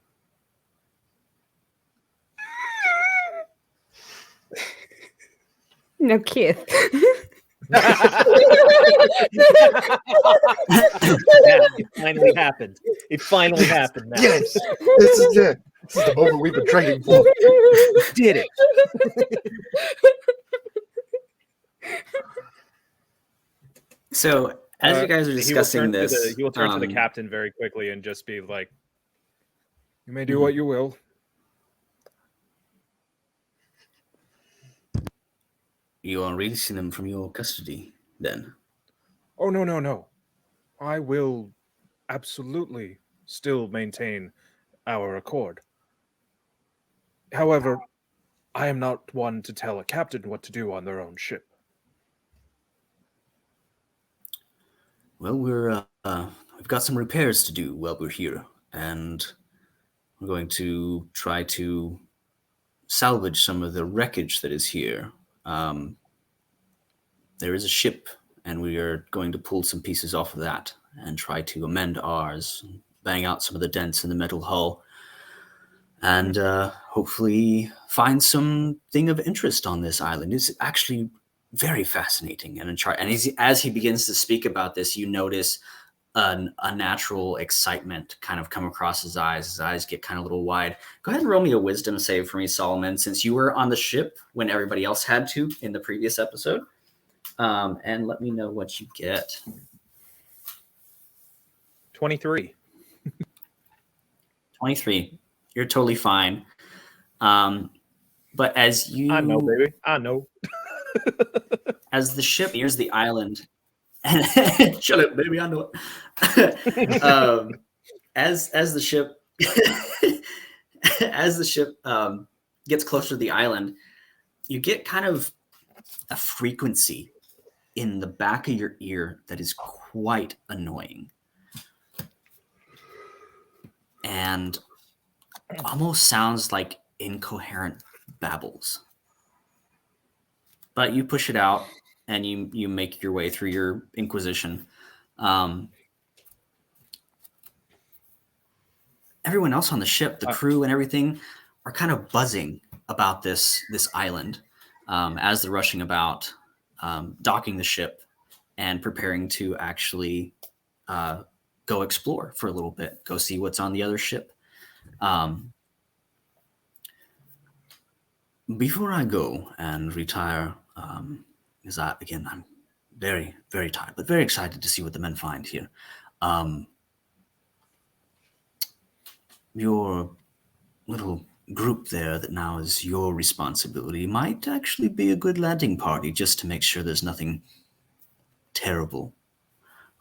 No kiss. Yeah, it finally happened. It finally happened now. Yes, this is it. This is the moment we've been trading for. Did it. So as you guys are discussing this, He will turn to the captain very quickly and just be like, "You may do what you will." you are releasing them from your custody, then. Oh, no. I will absolutely still maintain our accord. However, I am not one to tell a captain what to do on their own ship. Well, we've got some repairs to do while we're here, and we're going to try to salvage some of the wreckage that is here. There is a ship, and we are going to pull some pieces off of that and try to amend ours, bang out some of the dents in the metal hull, and hopefully find something of interest on this island. It's actually very fascinating. And as he begins to speak about this, you notice a natural excitement kind of come across his eyes. His eyes get kind of a little wide. Go ahead and roll me a wisdom save for me, Solomon, since you were on the ship when everybody else had to in the previous episode. And let me know what you get. 23. 23. You're totally fine. But as you... I know, baby. I know. As the ship nears the island... Shut up, baby. I know it. As the ship... as the ship gets closer to the island, you get kind of a frequency in the back of your ear that is quite annoying. And almost sounds like incoherent babbles. But you push it out and you make your way through your Inquisition. Everyone else on the ship, the crew and everything, are kind of buzzing about this island as they're rushing about, docking the ship and preparing to actually go explore for a little bit, go see what's on the other ship. Before I go and retire, because I'm very, very tired, but very excited to see what the men find here. Your little group there that now is your responsibility might actually be a good landing party, just to make sure there's nothing terrible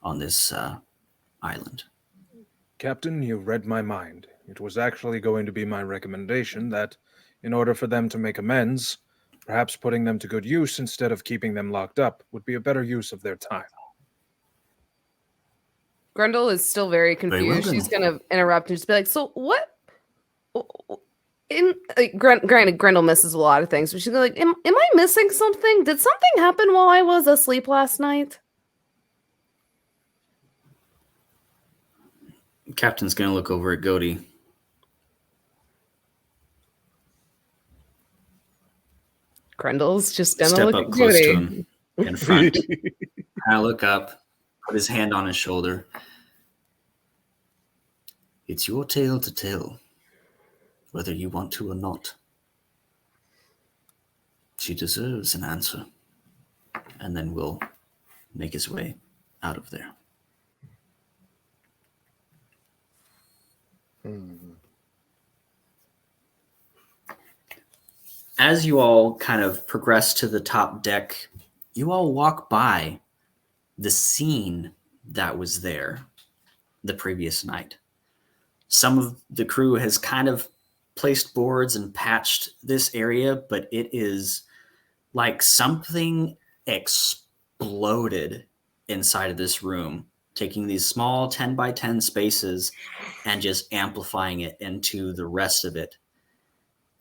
on this island. Captain, you read my mind. It was actually going to be my recommendation that, in order for them to make amends, perhaps putting them to good use instead of keeping them locked up would be a better use of their time. Grendel is still very confused. Very well, She's going to interrupt and just be like, so what? Granted, Grendel misses a lot of things, but she's like, am I missing something? Did something happen while I was asleep last night? Captain's going to look over at Goaty. Grendel's just going to Step look up at close to Goody. him in front. I look up, put his hand on his shoulder. It's your tale to tell, whether you want to or not. She deserves an answer. And then we'll make his way out of there. As you all kind of progress to the top deck, you all walk by the scene that was there the previous night. Some of the crew has kind of placed boards and patched this area, but it is like something exploded inside of this room, taking these small 10 by 10 spaces and just amplifying it into the rest of it.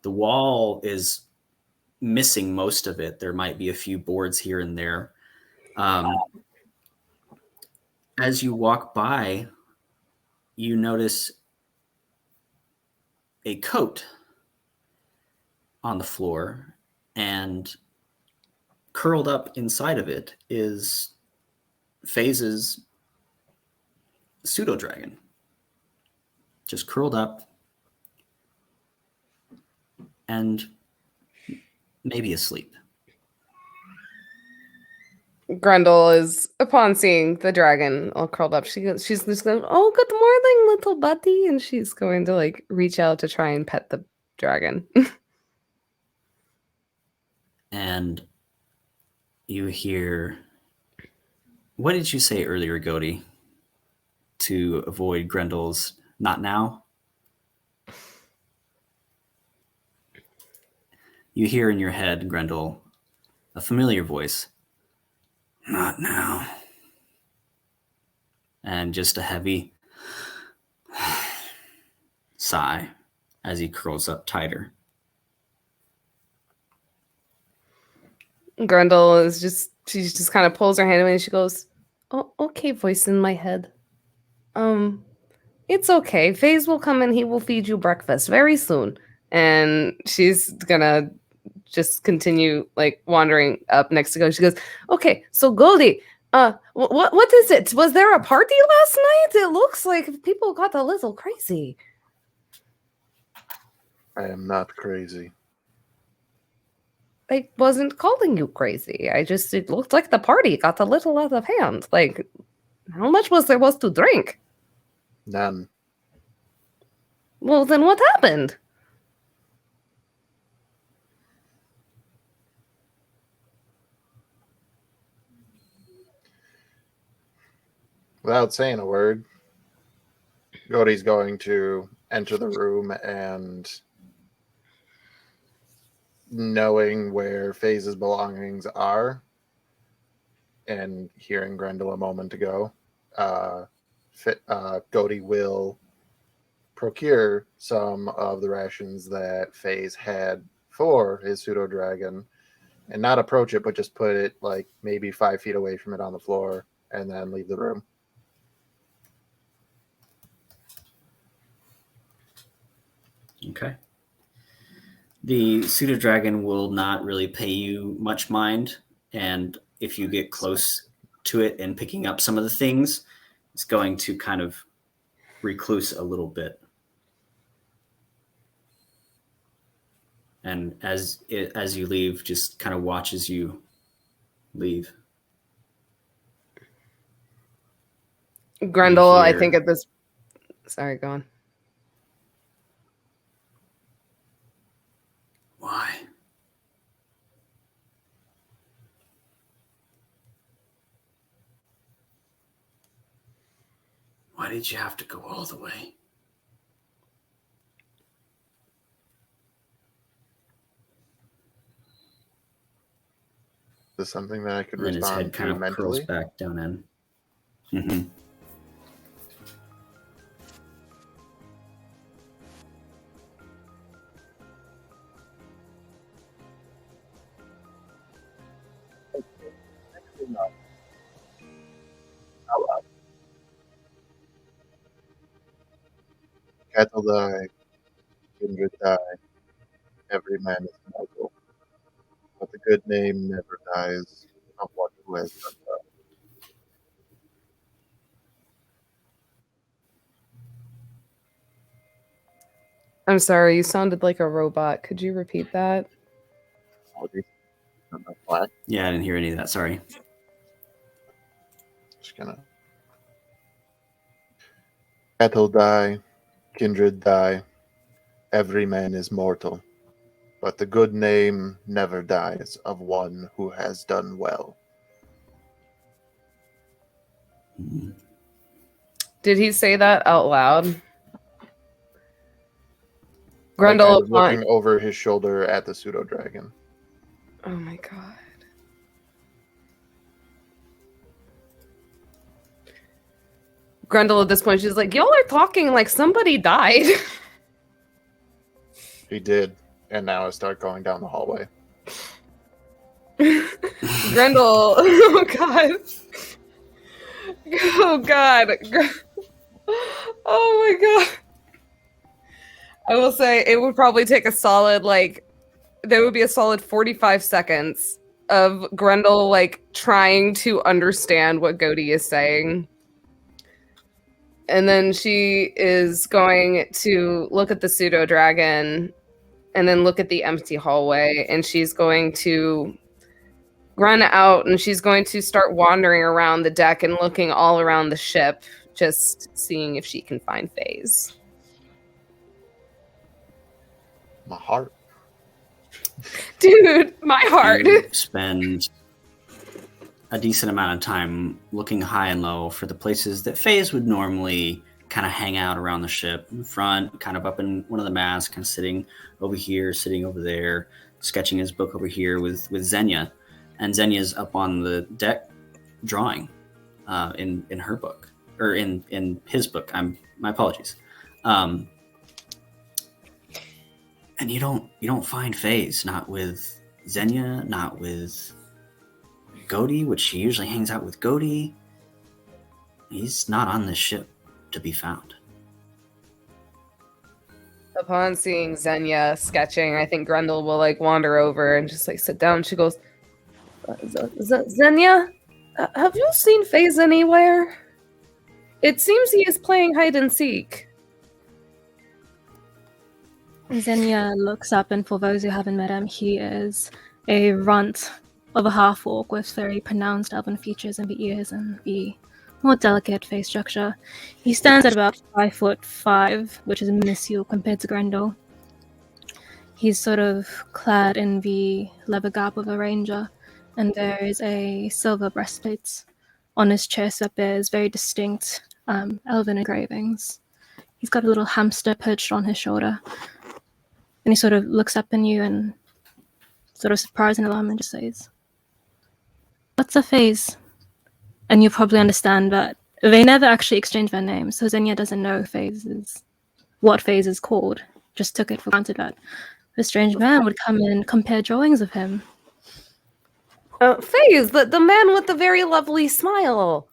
The wall is missing most of it. There might be a few boards here and there. As you walk by, you notice a coat on the floor, and curled up inside of it is FaZe's pseudo dragon. Just curled up and maybe asleep. Grendel is, upon seeing the dragon all curled up, she's just going, oh, good morning, little buddy. And she's going to like reach out to try and pet the dragon. And you hear, what did you say earlier, Goaty, to avoid Grendel's not now? You hear in your head, Grendel, a familiar voice. Not now. And just a heavy sigh as he curls up tighter. Grendel is she just kind of pulls her hand away and she goes, "Oh, okay, voice in my head. It's okay. Faze will come and he will feed you breakfast very soon." And she's gonna just continue like wandering up next to go. She goes, "Okay, so Goldie, what is it? Was there a party last night? It looks like people got a little crazy." I am not crazy. I wasn't calling you crazy. It looked like the party got a little out of hand. Like, how much there was to drink? None. Well, then what happened? Without saying a word, Cody's going to enter the room and, knowing where Faze's belongings are and hearing Grendel a moment ago, Cody will procure some of the rations that Faze had for his pseudo dragon and not approach it, but just put it like maybe 5 feet away from it on the floor and then leave the room. Okay. The pseudo dragon will not really pay you much mind, and if you get close to it and picking up some of the things, it's going to kind of recluse a little bit. And as you leave, just kind of watches you leave. Grendel, I think at this... Sorry, go on. Why? Why did you have to go all the way? Is this something that I could And then his respond head kind to of mentally? curls back down in. Mm-hmm. Cattle die, kindred die, every man is mortal. But the good name never dies of one who has done well. I'm sorry, you sounded like a robot. Could you repeat that? Black. Yeah, I didn't hear any of that. Sorry. Just gonna. Cattle die, kindred die, every man is mortal. But the good name never dies of one who has done well. Did he say that out loud? Like, Grendel, kind of looking over his shoulder at the pseudo dragon. Oh my god. Grendel at this point, she's like, y'all are talking like somebody died. He did, and now I start going down the hallway. Grendel, oh god. Oh god. Oh my god. I will say it would probably take a solid, like, there would be a solid 45 seconds of Grendel, like, trying to understand what Godi is saying. And then she is going to look at the pseudo dragon and then look at the empty hallway, and she's going to run out and she's going to start wandering around the deck and looking all around the ship, just seeing if she can find Faze. My heart. Dude, my heart. You spend a decent amount of time looking high and low for the places that Faze would normally kind of hang out around the ship. In front, kind of up in one of the masts, kind of sitting over here, sitting over there, sketching his book over here with Xenia. And Xenia's up on the deck drawing in her book, or in his book. My apologies. And you don't find Faze, not with Xenia, not with Godi, which she usually hangs out with Godi, he's not on this ship to be found. Upon seeing Xenia sketching, I think Grendel will like wander over and just like sit down. She goes, Xenia, have you seen Faze anywhere? It seems he is playing hide and seek. Xenia looks up, and for those who haven't met him, he is a runt of a half-orc with very pronounced elven features in the ears and the more delicate face structure. He stands at about 5'5", which is minuscule compared to Grendel. He's sort of clad in the leather garb of a ranger, and there is a silver breastplate on his chest that bears very distinct elven engravings. He's got a little hamster perched on his shoulder, and he sort of looks up at you and sort of surprised and alarmed and just says, "What's a phase?" And you probably understand that they never actually exchanged their names, so Xenia doesn't know what phase is called. Just took it for granted that the strange man would come and compare drawings of him. Faze, the man with the very lovely smile.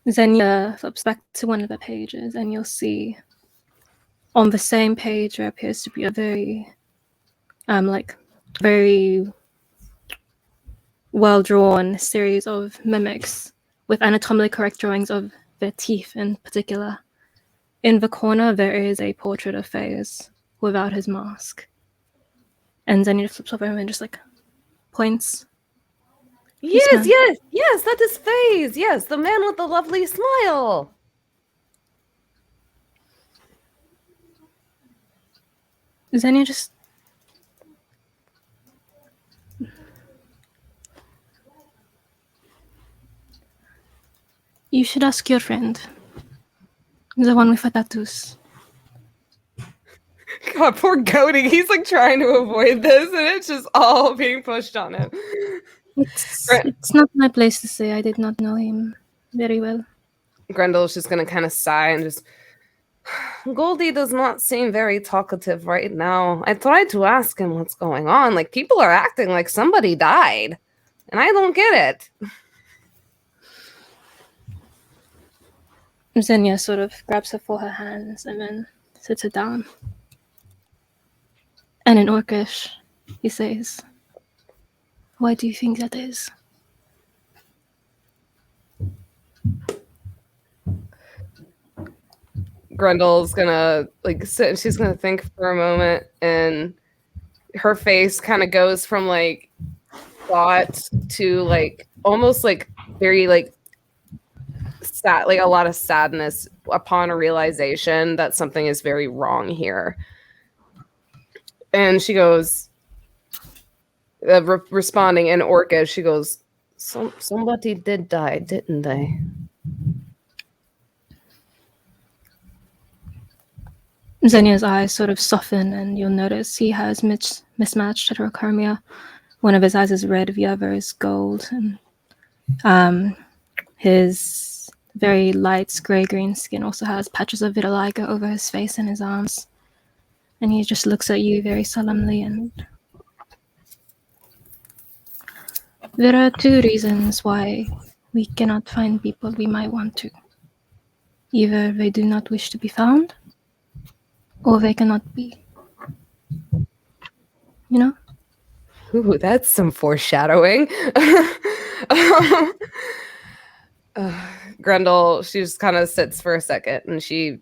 Xenia flips back to one of the pages, and you'll see on the same page there appears to be a very well-drawn series of mimics with anatomically correct drawings of their teeth in particular. In the corner, there is a portrait of Faze without his mask. And Xenia flips over him and just like points. Yes, that is Faze. Yes, the man with the lovely smile. Xenia just... You should ask your friend. The one with the tattoos. God, poor Godi. He's like trying to avoid this, and it's just all being pushed on him. It's not my place to say. I did not know him very well. Grendel's just gonna kind of sigh and just... Goldie does not seem very talkative right now. I tried to ask him what's going on. Like, people are acting like somebody died, and I don't get it. Xenia sort of grabs her for her hands and then sits her down. And in Orcish, he says, "Why do you think that is?" Grendel's gonna like sit and she's gonna think for a moment, and her face kind of goes from like thought to like almost like very like sad, like a lot of sadness upon a realization that something is very wrong here. And she goes, responding in Orcish, she goes, somebody did die, didn't they? Xenia's eyes sort of soften, and you'll notice he has mismatched heterochromia. One of his eyes is red, the other is gold, and his very light gray-green skin also has patches of vitiligo over his face and his arms. And he just looks at you very solemnly, and there are two reasons why we cannot find people we might want to. Either they do not wish to be found, or they cannot be. You know? Ooh, that's some foreshadowing. Grendel, she just kind of sits for a second, and she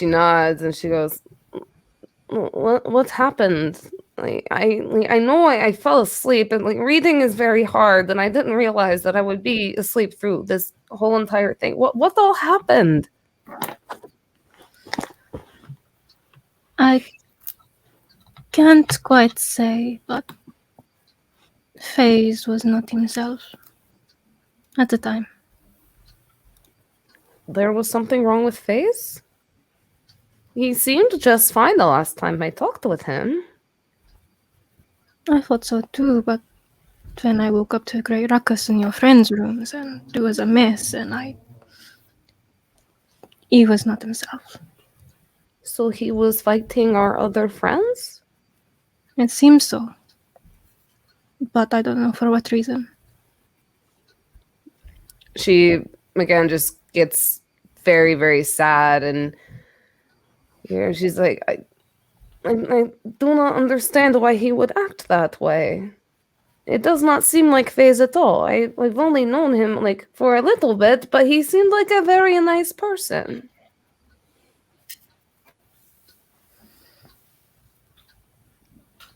nods, and she goes, "What's happened? Like, I know I fell asleep, and like reading is very hard, and I didn't realize that I would be asleep through this whole entire thing. What all happened?" I can't quite say, but Faze was not himself at the time. There was something wrong with Faze? He seemed just fine the last time I talked with him. I thought so too, but then I woke up to a great ruckus in your friends' rooms, and there was a mess, and he was not himself. So he was fighting our other friends? It seems so. But I don't know for what reason. She, again, just gets very, very sad, and she's like, I do not understand why he would act that way. It does not seem like FaZe at all. I've only known him, like, for a little bit, but he seemed like a very nice person.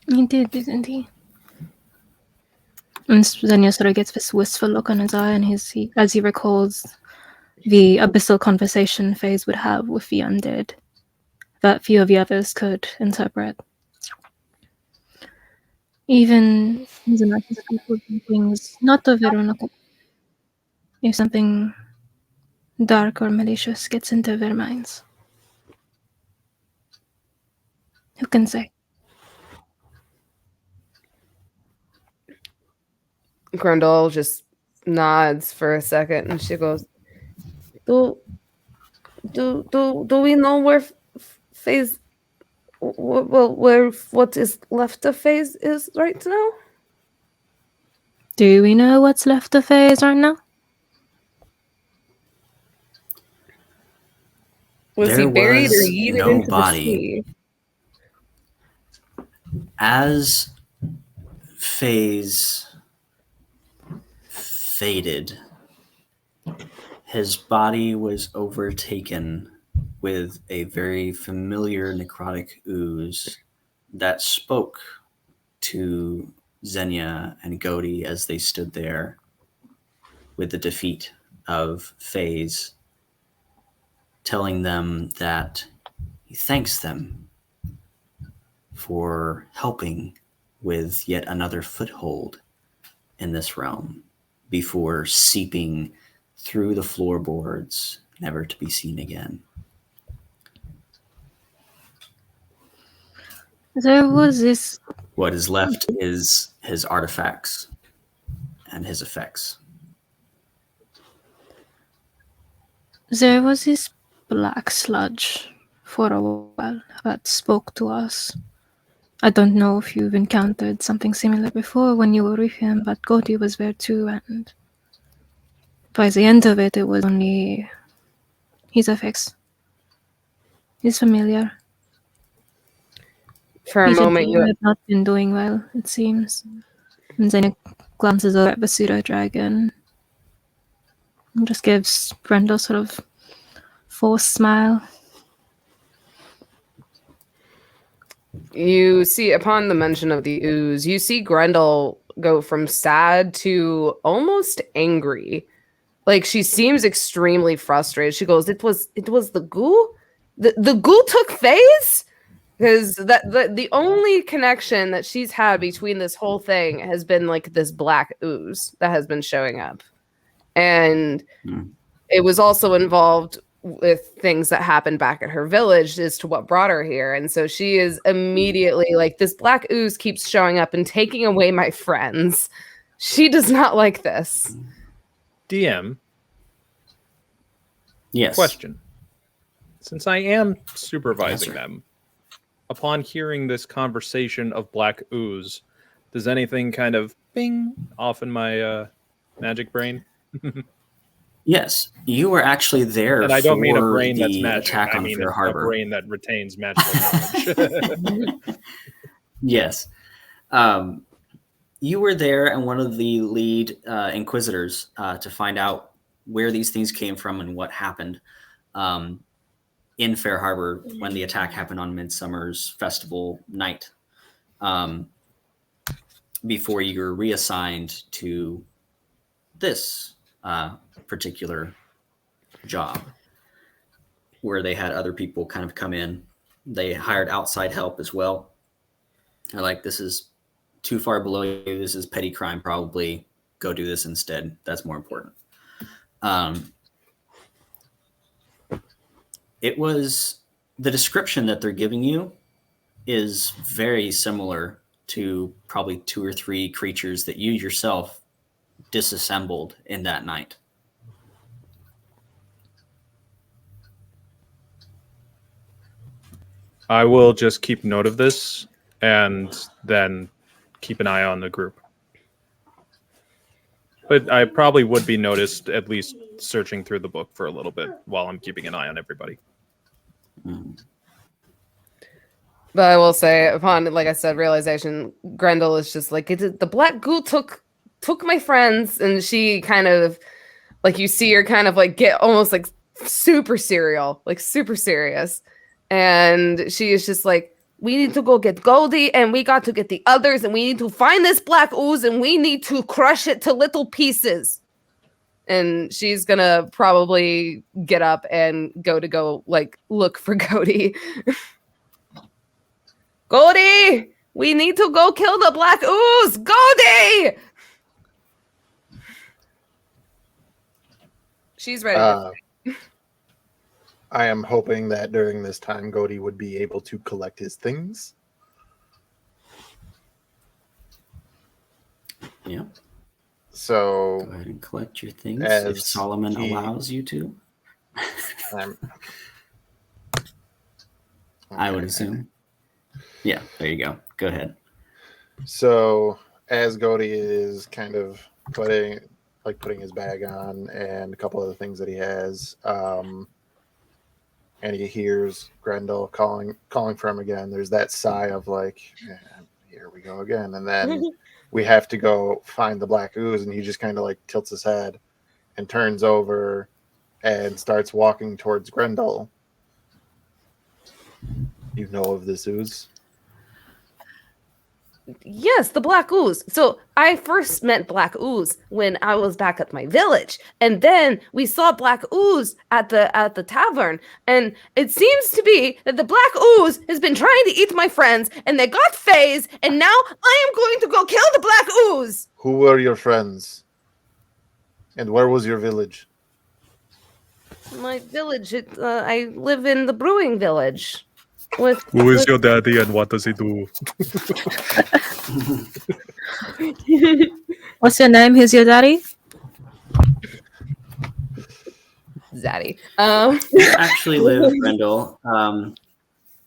He did, didn't he? And Xenia sort of gets this wistful look on his eye, and as he recalls the abyssal conversation FaZe would have with the undead that few of the others could interpret. Even as an artist, things not of Veronica. If something dark or malicious gets into their minds, who can say? Grundle just nods for a second, and she goes, Do we know where FaZe, well, where what is left of FaZe is right now? Do we know what's left of FaZe right now? Was he buried or yeeted no into body. the sea? As FaZe faded, his body was overtaken with a very familiar necrotic ooze that spoke to Xenia and Godi as they stood there with the defeat of FaZe, telling them that he thanks them for helping with yet another foothold in this realm before seeping through the floorboards, never to be seen again. There was this. What is left is his artifacts and his effects. There was this black sludge for a while that spoke to us. I don't know if you've encountered something similar before when you were with him, but Godi was there too, and by the end of it, it was only his effects. He's familiar. For a moment, you have not been doing well, it seems. And then it glances over at the pseudo dragon and just gives Brenda sort of forced smile. You see, upon the mention of the ooze, you see Grendel go from sad to almost angry. Like, she seems extremely frustrated. She goes, It was the goo? The goo took FaZe? Because the only connection that she's had between this whole thing has been like this black ooze that has been showing up. And it was also involved with things that happened back at her village as to what brought her here. And so she is immediately like, this black ooze keeps showing up and taking away my friends. She does not like this. DM. Yes. Question. Since I am supervising them, upon hearing this conversation of black ooze, does anything kind of bing off in my magic brain? Yes, you were actually there. And I don't mean a brain the that's magic. attack I on mean Fair a Harbor. brain that retains magical knowledge. Yes. You were there and one of the lead inquisitors to find out where these things came from and what happened in Fair Harbor when the attack happened on Midsummer's festival night, before you were reassigned to this particular job, where they had other people kind of come in. They hired outside help as well. They're like, this is too far below you. This is petty crime. Probably go do this instead. That's more important. It was the description that they're giving you is very similar to probably 2 or 3 creatures that you yourself disassembled in that night. I will just keep note of this and then keep an eye on the group. But I probably would be noticed at least searching through the book for a little bit while I'm keeping an eye on everybody. But I will say, upon, like I said, realization, Grendel is just like, the black ghoul took my friends, and she kind of, like, you see her kind of like get almost like super serial, like super serious. And she is just like, we need to go get Goldie, and we got to get the others, and we need to find this black ooze, and we need to crush it to little pieces. And she's gonna probably get up and go like look for Goldie. Goldie, we need to go kill the black ooze. Goldie. She's ready. I am hoping that during this time, Goldie would be able to collect his things. Yeah. So go ahead and collect your things if Solomon allows you to. I would assume. Yeah, there you go. Go ahead. So as Goldie is kind of putting his bag on and a couple other things that he has, and he hears Grendel calling for him again. There's that sigh of like, here we go again. And then we have to go find the black ooze, and he just kind of like tilts his head and turns over and starts walking towards Grendel. You know of this ooze? Yes, the black ooze. So I first met black ooze when I was back at my village, and then we saw black ooze at the tavern. And it seems to be that the black ooze has been trying to eat my friends, and they got phased. And now I am going to go kill the black ooze. Who were your friends? And where was your village? My village. I live in the brewing village. Who is your daddy and what does he do? What's your name? Who's your daddy? Zaddy. You actually live, Grendel.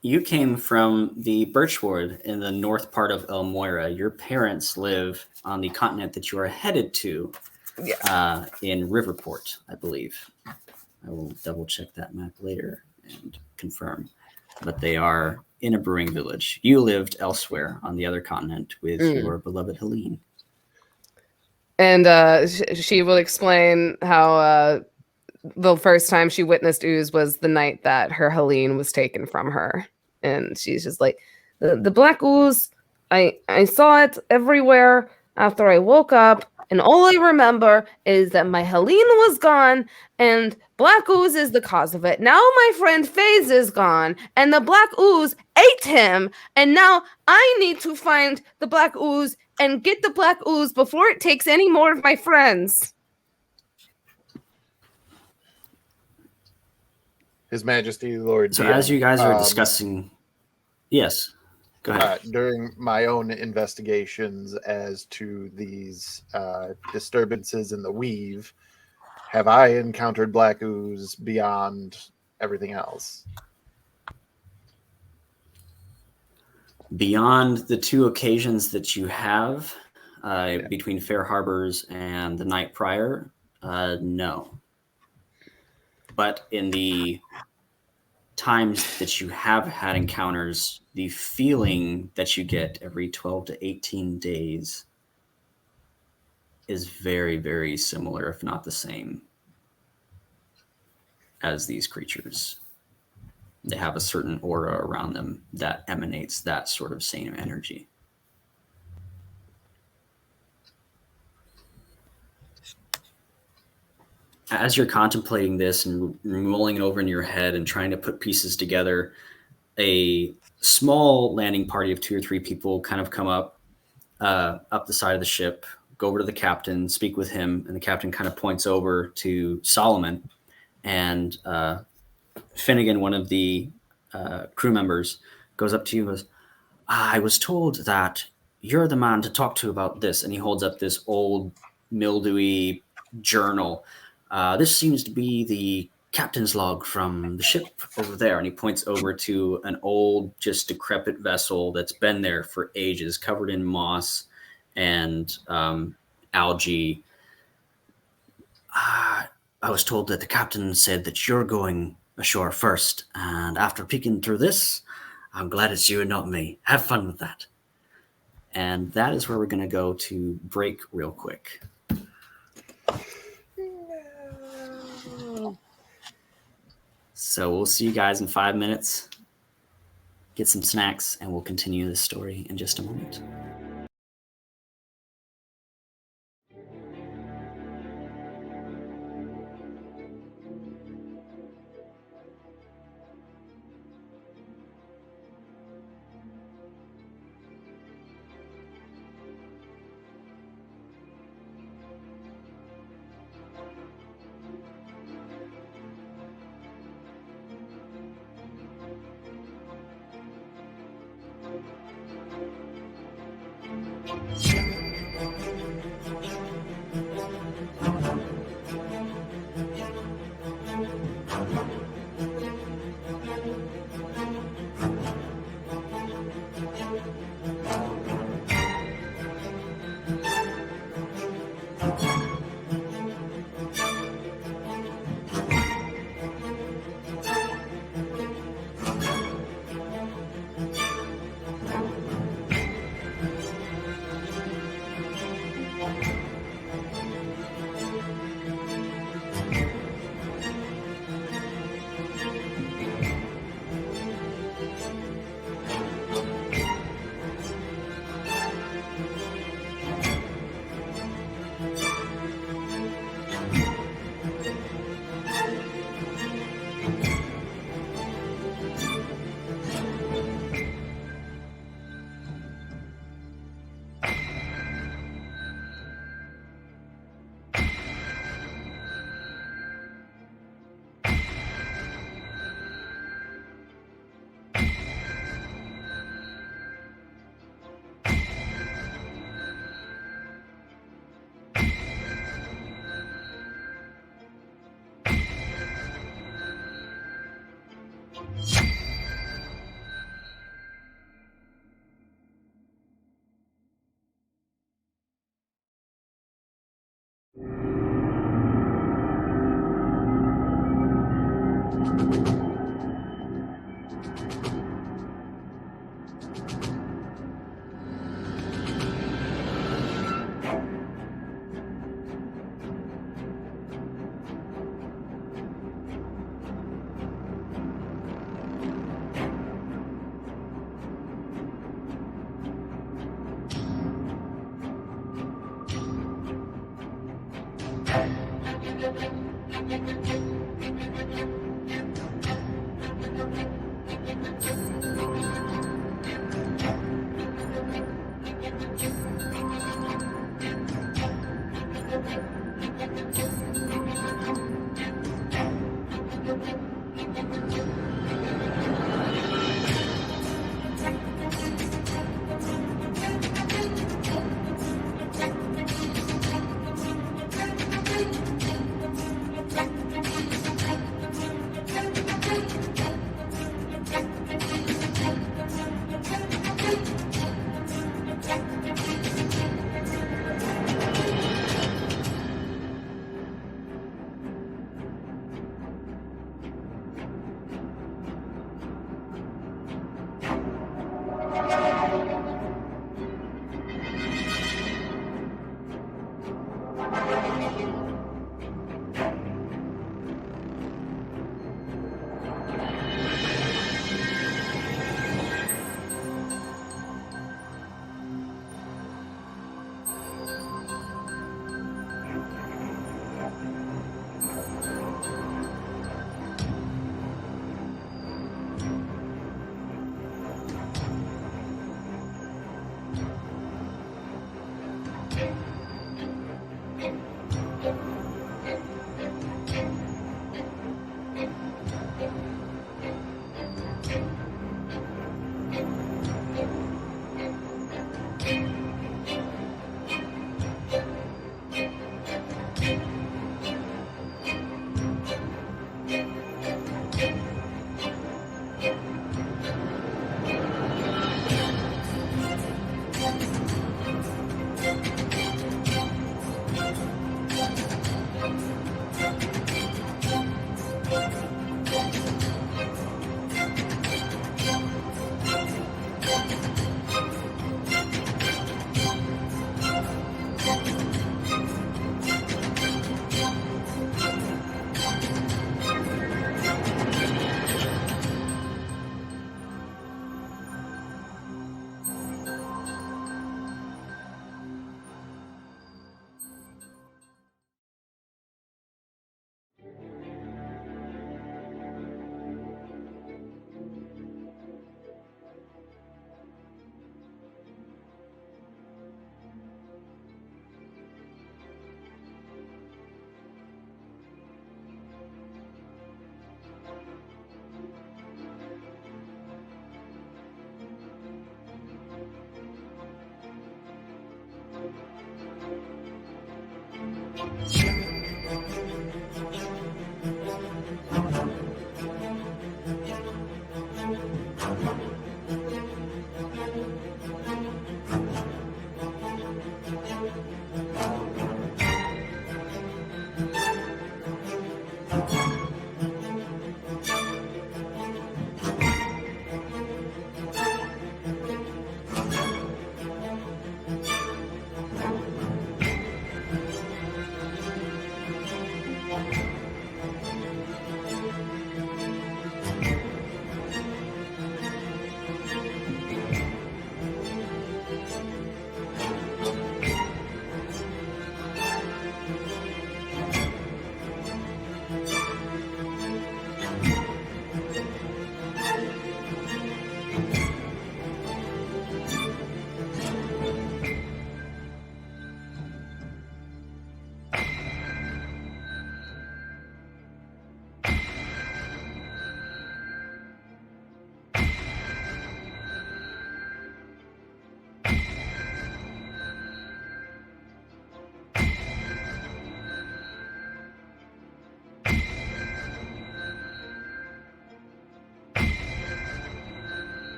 You came from the Birchwood in the north part of El Moira. Your parents live on the continent that you are headed to, in Riverport, I believe. I will double check that map later and confirm. But they are in a brewing village. You lived elsewhere on the other continent with your beloved Helene. And she will explain how the first time she witnessed ooze was the night that her Helene was taken from her. And she's just like, the black ooze, I saw it everywhere after I woke up. And all I remember is that my Helene was gone, and black ooze is the cause of it. Now my friend FaZe is gone, and the black ooze ate him, and now I need to find the black ooze and get the black ooze before it takes any more of my friends. His Majesty Lord. So Dia, as you guys are discussing, yes. Go ahead. During my own investigations as to these disturbances in the weave, have I encountered black ooze beyond everything else? Beyond the two occasions that you have between Fair Harbors and the night prior, no. But in the times that you have had encounters, the feeling that you get every 12 to 18 days is very, very similar, if not the same, as these creatures. They have a certain aura around them that emanates that sort of same energy. As you're contemplating this and mulling it over in your head and trying to put pieces together, a small landing party of 2 or 3 people kind of come up the side of the ship, go over to the captain, speak with him, and the captain kind of points over to Solomon. And Finnegan, one of the crew members, goes up to you and goes, I was told that you're the man to talk to about this. And he holds up this old mildewy journal. This seems to be the captain's log from the ship over there. And he points over to an old, just decrepit vessel that's been there for ages, covered in moss and algae. I was told that the captain said that you're going ashore first. And after peeking through this, I'm glad it's you and not me. Have fun with that. And that is where we're going to go to break real quick. So we'll see you guys in 5 minutes. Get some snacks, and we'll continue this story in just a moment.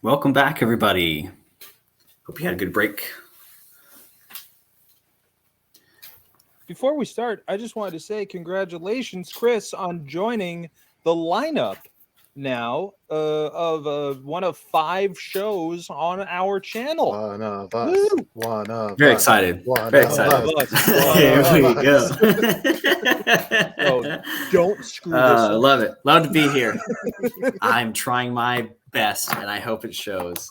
Welcome back, everybody. Hope you had a good break. Before we start, I just wanted to say congratulations, Chris, on joining the lineup now of one of 5 shows on our channel. One of us. Woo! One of Very us. excited. One Very of excited. us. Here One we of go. us. So don't screw this up. Love it. Love to be here. I'm trying my best, and I hope it shows.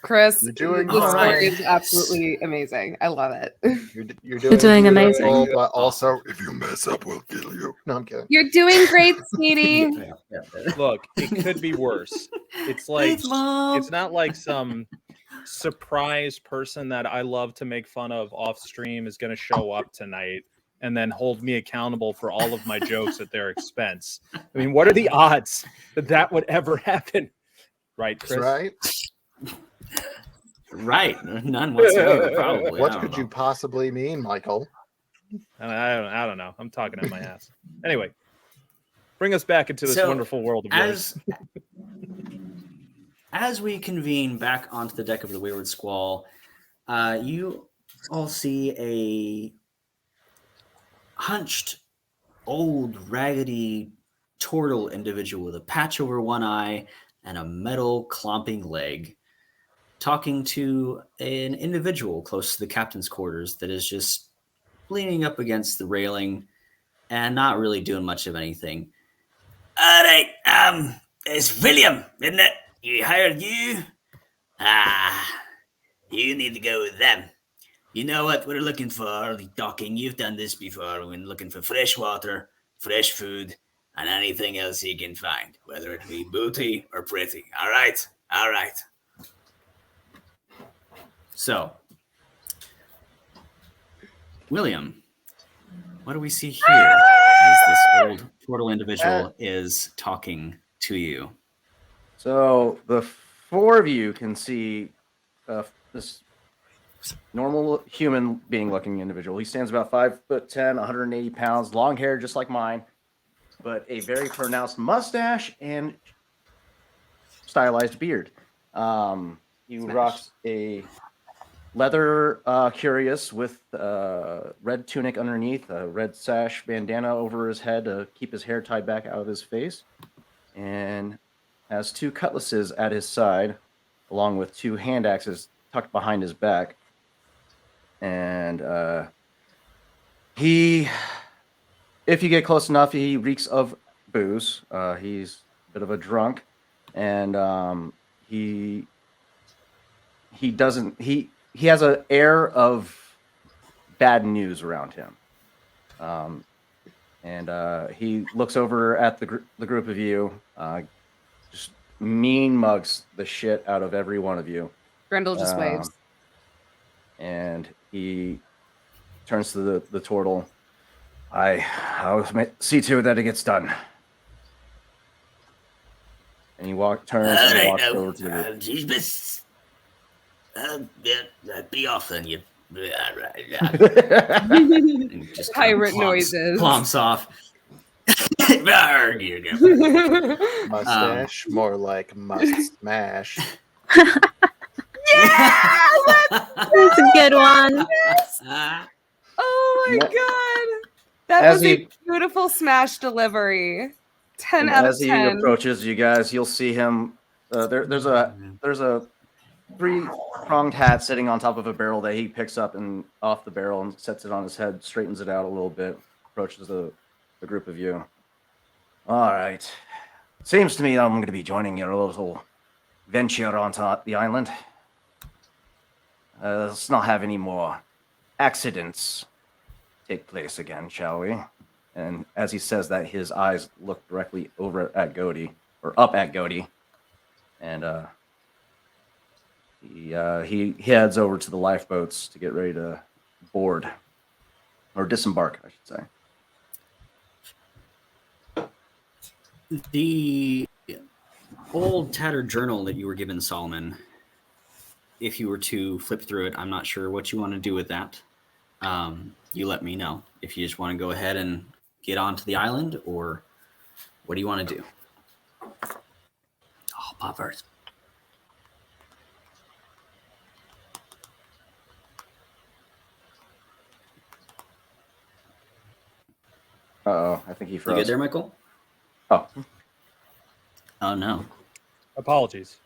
Chris, You're doing the all story right. is absolutely amazing. I love it. You're You're doing amazing. beautiful, but also, if you mess up, we'll kill you. No, I'm kidding. You're doing great, sweetie. Look, it could be worse. It's like Thanks, Mom. it's not like some surprise person that I love to make fun of off stream is going to show up tonight and then hold me accountable for all of my jokes at their expense. I mean, what are the odds that that would ever happen? Right, Chris? Right? Right. None whatsoever, probably. What I don't could know. you possibly mean, Michael? I don't know. I'm talking out my ass. Anyway, bring us back into this So, wonderful world of yours. As we convene back onto the deck of the Wayward Squall, you all see a hunched, old, raggedy turtle individual with a patch over one eye and a metal clomping leg, talking to an individual close to the captain's quarters that is just leaning up against the railing and not really doing much of anything. All right, it's William, isn't it? You hired you? You need to go with them. You know what we're looking for, docking. You've done this before. We're looking for fresh water, fresh food, and anything else you can find, whether it be booty or pretty. All right? All right. So, William, what do we see here as this old portal individual is talking to you? So the four of you can see this normal human being looking individual. He stands about 5'10", 180 pounds, long hair just like mine, but a very pronounced mustache and stylized beard. He rocks a leather cuirass with red tunic underneath, a red sash bandana over his head to keep his hair tied back out of his face, and has two cutlasses at his side, along with two hand axes tucked behind his back. And if you get close enough, he reeks of booze. He's a bit of a drunk, and he has an air of bad news around him. And he looks over at the group of you, just mean mugs the shit out of every one of you. Grendel just waves. And he turns to the turtle. I'll see to it that it gets done. And he turns and walks over to the group. Be off then, you. Just Pirate noises. Plumps off. Mustache, more like must smash. That's a good one. Oh my god. That was a beautiful smash delivery. 10 out of 10. As he approaches you guys, you'll see him. There's a three-pronged hat sitting on top of a barrel that he picks up and off the barrel and sets it on his head, straightens it out a little bit, approaches the group of you. All right. Seems to me I'm going to be joining your little venture onto the island. Let's not have any more accidents take place again, shall we? And as he says that, his eyes look directly over at Gody, or up at Gody, and he heads over to the lifeboats to get ready to board, or disembark, I should say. The old tattered journal that you were given, Solomon, if you were to flip through it, I'm not sure what you want to do with that. You let me know if you just want to go ahead and get onto the island, or what do you want to do? Oh, pop first. Uh-oh, I think he froze. You good there, Michael? Oh no. Apologies.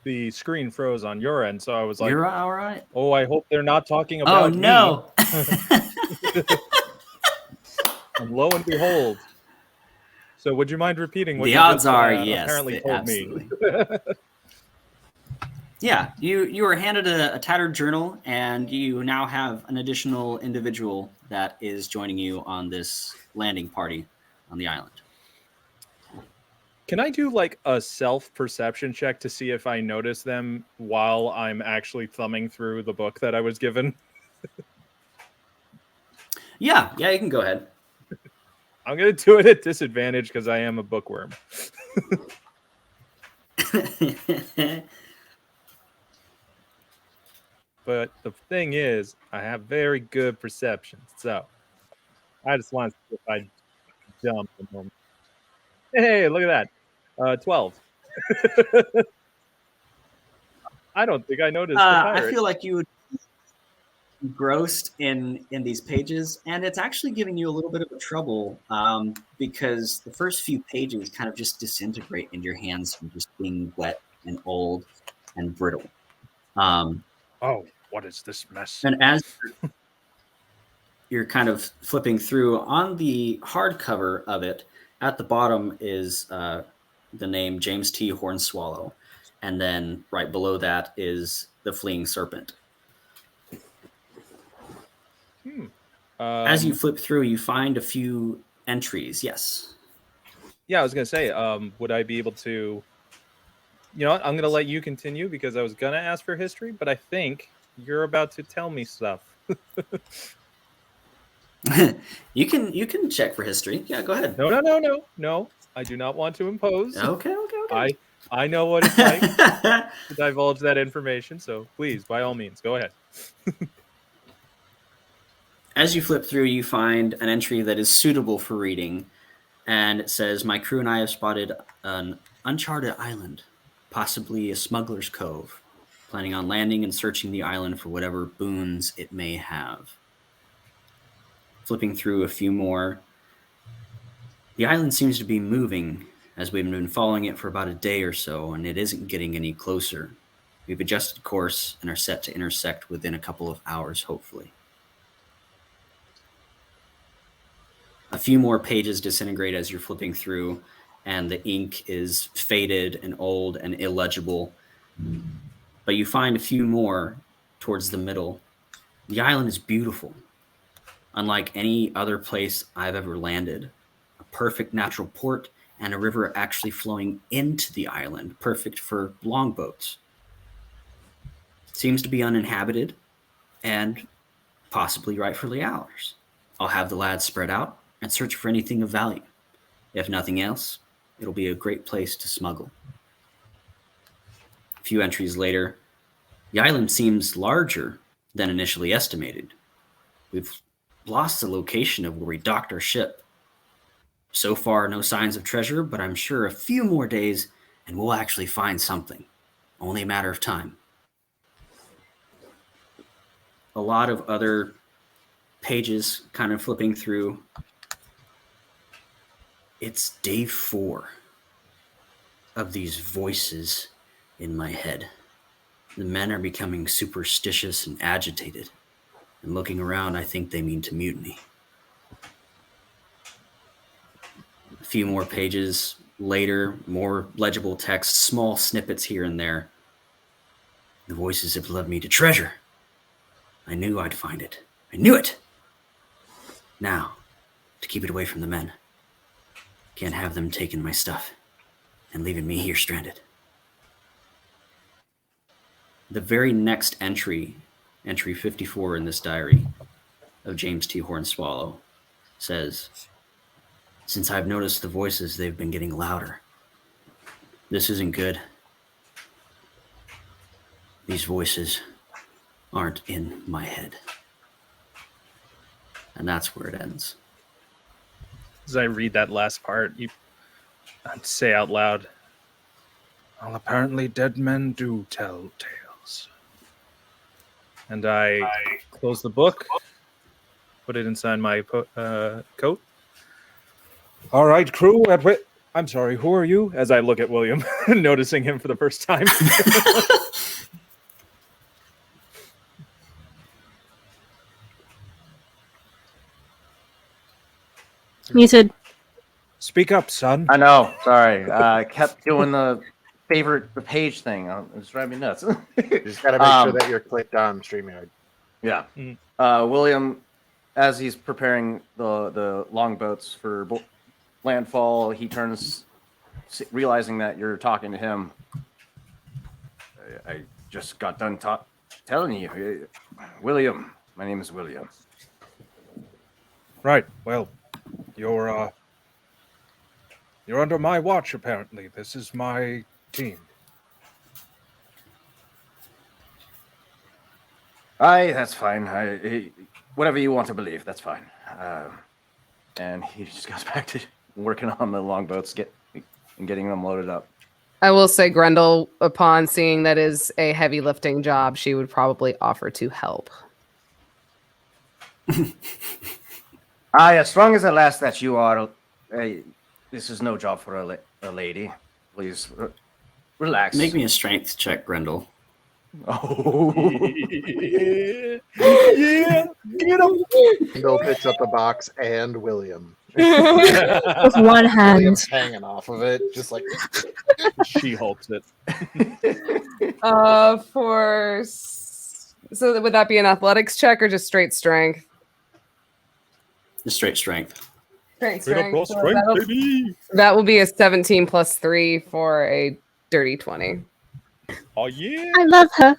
The screen froze on your end, so I was like, "You're all right." Oh, I hope they're not talking about me. Oh no! And lo and behold. So, would you mind repeating what the you odds just, are? Yes, apparently told absolutely. me. Yeah, you were handed a tattered journal, and you now have an additional individual that is joining you on this landing party on the island. Can I do like a self-perception check to see if I notice them while I'm actually thumbing through the book that I was given? Yeah, you can go ahead. I'm going to do it at disadvantage because I am a bookworm. But the thing is, I have very good perception, so I just want to see if I jump a moment. Hey, look at that. 12. I don't think I noticed the pirate. I feel like you would be engrossed in these pages, and it's actually giving you a little bit of trouble because the first few pages kind of just disintegrate in your hands from just being wet and old and brittle. Oh, what is this mess? And as you're kind of flipping through, on the hardcover of it, at the bottom is the name James T. Hornswallow. And then right below that is the Fleeing Serpent. As you flip through, you find a few entries. Yes. Yeah, I was gonna say, would I be able to? You know what? I'm gonna let you continue because I was gonna ask for history, but I think you're about to tell me stuff. You can check for history. Yeah, go ahead. No. I do not want to impose. Okay. I know what it's like to divulge that information, so please, by all means, go ahead. As you flip through, you find an entry that is suitable for reading, and it says, "My crew and I have spotted an uncharted island, possibly a smuggler's cove. Planning on landing and searching the island for whatever boons it may have." Flipping through a few more, the island seems to be moving as we've been following it for about a day or so, and it isn't getting any closer. We've adjusted course and are set to intersect within a couple of hours, hopefully. A few more pages disintegrate as you're flipping through, and the ink is faded and old and illegible. But you find a few more towards the middle. The island is beautiful, unlike any other place I've ever landed. A perfect natural port and a river actually flowing into the island, perfect for longboats. Seems to be uninhabited and possibly rightfully ours. I'll have the lads spread out and search for anything of value. If nothing else, it'll be a great place to smuggle. A few entries later, the island seems larger than initially estimated. We've lost the location of where we docked our ship. So far, no signs of treasure, but I'm sure a few more days and we'll actually find something. Only a matter of time. A lot of other pages kind of flipping through. It's day 4 of these voices in my head. The men are becoming superstitious and agitated. And looking around, I think they mean to mutiny. A few more pages later, more legible text, small snippets here and there. The voices have led me to treasure. I knew I'd find it. I knew it! Now, to keep it away from the men. Can't have them taking my stuff and leaving me here stranded. The very next entry 54 in this diary of James T. Hornswallow, says, "Since I've noticed the voices, they've been getting louder. This isn't good. These voices aren't in my head." And that's where it ends. As I read that last part, I'd say out loud, "Well, apparently dead men do tell tales." And I close the book, put it inside my coat. All right, crew. I'm sorry, who are you? As I look at William, noticing him for the first time. Muted. Speak up, son. I know. Sorry. I kept doing the page thing. It's driving me nuts. You just got to make sure that you're clicked on StreamYard. Yeah. Mm-hmm. William, as he's preparing the longboats for landfall, he turns, realizing that you're talking to him. I just got done telling you, William. My name is William. Right. Well, you're under my watch, apparently. This is my team. Aye, that's fine. Whatever you want to believe, that's fine. And he just goes back to working on the longboats, getting them loaded up. I will say, Grendel, upon seeing that is a heavy lifting job, she would probably offer to help. Aye, as strong as the last that you are, this is no job for a lady. Please, relax. Make me a strength check, Grendel. Oh. Yeah. Get him. Bill picks up the box and William. With one hand. William's hanging off of it, just like. She hulks it. So would that be an athletics check or just straight strength? Just straight strength. Strength, Straight up raw So strength, baby. that will be a 17 plus 3 for a dirty 20. Oh yeah. I love her.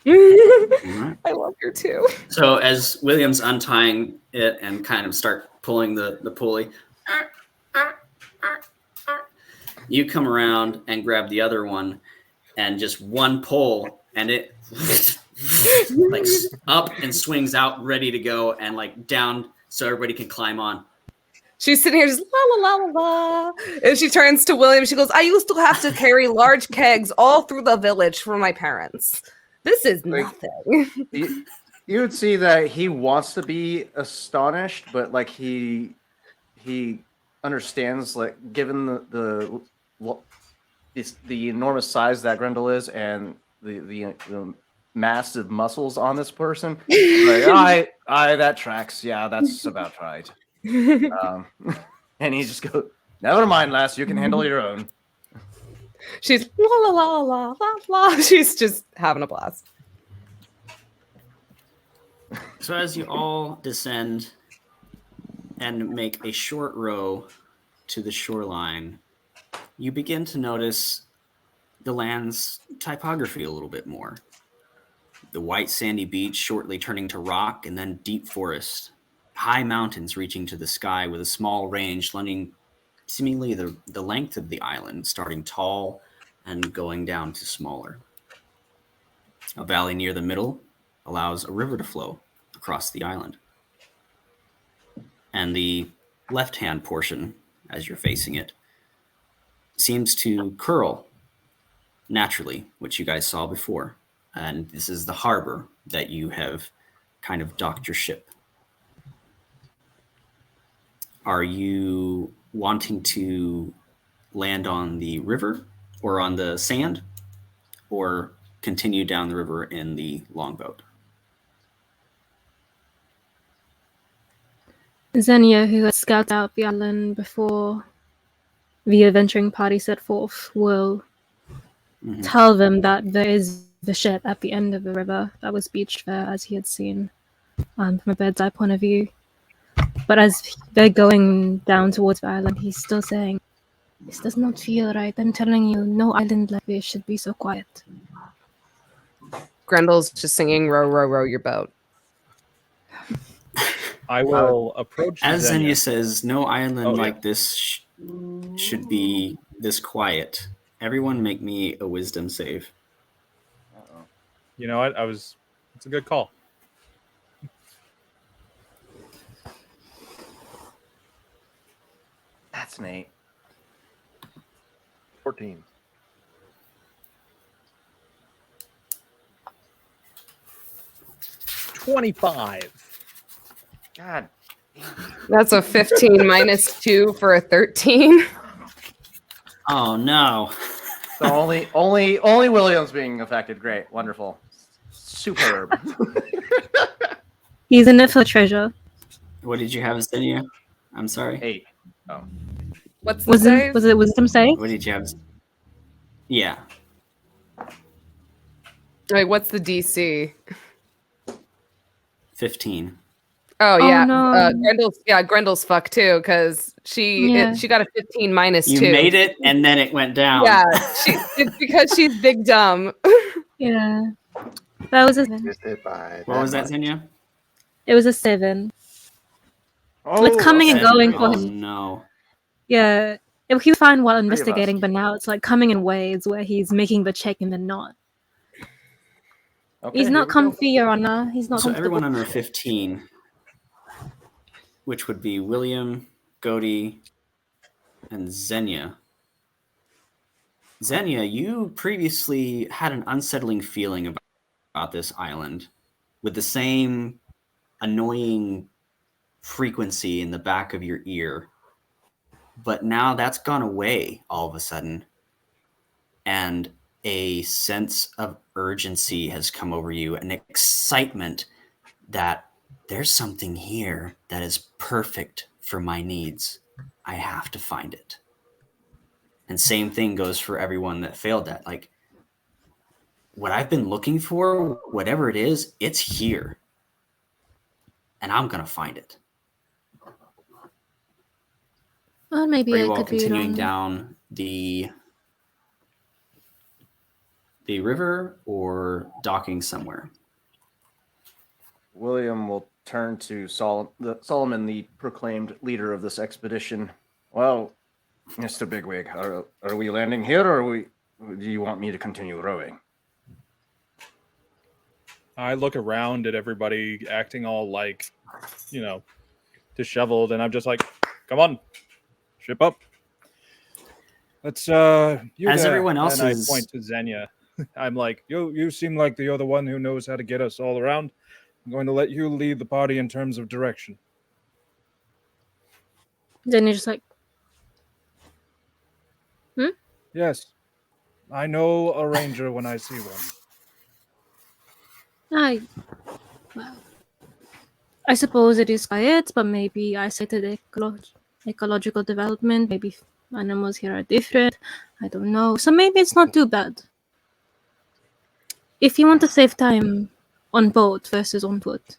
Alright. I love her too. So as William's untying it and kind of start pulling the pulley, you come around and grab the other one, and just one pull, and it like up and swings out, ready to go, and like down so everybody can climb on. She's sitting here just la la la la la. And she turns to William. She goes, I used to have to carry large kegs all through the village for my parents. This is nothing. You would see that he wants to be astonished, but like he understands, like given the enormous size that Grendel is and the massive muscles on this person. Like, I that tracks. Yeah, that's about right. And he just goes, never mind, lass. You can handle your own. She's la la la la la la. She's just having a blast. So as you all descend and make a short row to the shoreline, you begin to notice the land's typography a little bit more. The white sandy beach shortly turning to rock, and then deep forest, high mountains reaching to the sky with a small range running seemingly the length of the island, starting tall and going down to smaller. A valley near the middle allows a river to flow across the island. And the left-hand portion, as you're facing it, seems to curl naturally, which you guys saw before. And this is the harbor that you have kind of docked your ship. Are you wanting to land on the river or on the sand, or continue down the river in the longboat? Xenia, who had scouted out the island before the adventuring party set forth, will tell them that there is the ship at the end of the river that was beached there, as he had seen from a bird's eye point of view. But as they're going down towards the island, he's still saying, this does not feel right. I'm telling you, no island like this should be so quiet. Grendel's just singing row, row, row your boat. I will approach As Xenia. Xenia says, no island yeah. like this should be this quiet. Everyone make me a wisdom save. You know what? It's a good call. That's Nate. 14. 25. God. That's a 15 minus 2 for a 13. Oh no. So only William's being affected. Great. Wonderful. Superb. He's in it for treasure. What did you have, Xenia? I'm sorry. 8. Oh. What's the Was save? it wisdom save? What did you have? Yeah. Wait, what's the DC? 15. Oh Oh, yeah, no. Grendel's fuck too, because she got a 15 minus You 2. made it, and then it went down. Yeah, it's because she's big dumb. Yeah. That was a 7. Missed it by What was that, much. Xenia? It was a 7. Oh, It's coming and okay. going for Oh him. no. Yeah. He was fine while of us. investigating, but now it's like coming in waves where he's making the check and then not. Okay, He's here not we go. comfy, Your Honor. He's not So comfortable. everyone under 15, which would be William, Gody, and Xenia. Xenia, you previously had an unsettling feeling about this island, with the same annoying frequency in the back of your ear. But now that's gone away all of a sudden. And a sense of urgency has come over you, an excitement that there's something here that is perfect for my needs. I have to find it. And same thing goes for everyone that failed that. Like, what I've been looking for, whatever it is, it's here. And I'm going to find it. Well, maybe Are I you all could be continuing wrong. down the river or docking somewhere? William will turn to Solomon, the proclaimed leader of this expedition. Well, Mr. Bigwig, are we landing here, or do you want me to continue rowing? I look around at everybody acting all like, disheveled, and I'm just like, come on, ship up. Let's you As there. everyone else and is- I point to Xenia. I'm like, you seem like you're the one who knows how to get us all around. I'm going to let you lead the party in terms of direction. Then you're just like, Yes, I know a ranger when I see one. I suppose it is quiet, but maybe isolated ecological development. Maybe animals here are different. I don't know. So maybe it's not too bad. If you want to save time on boat versus on foot,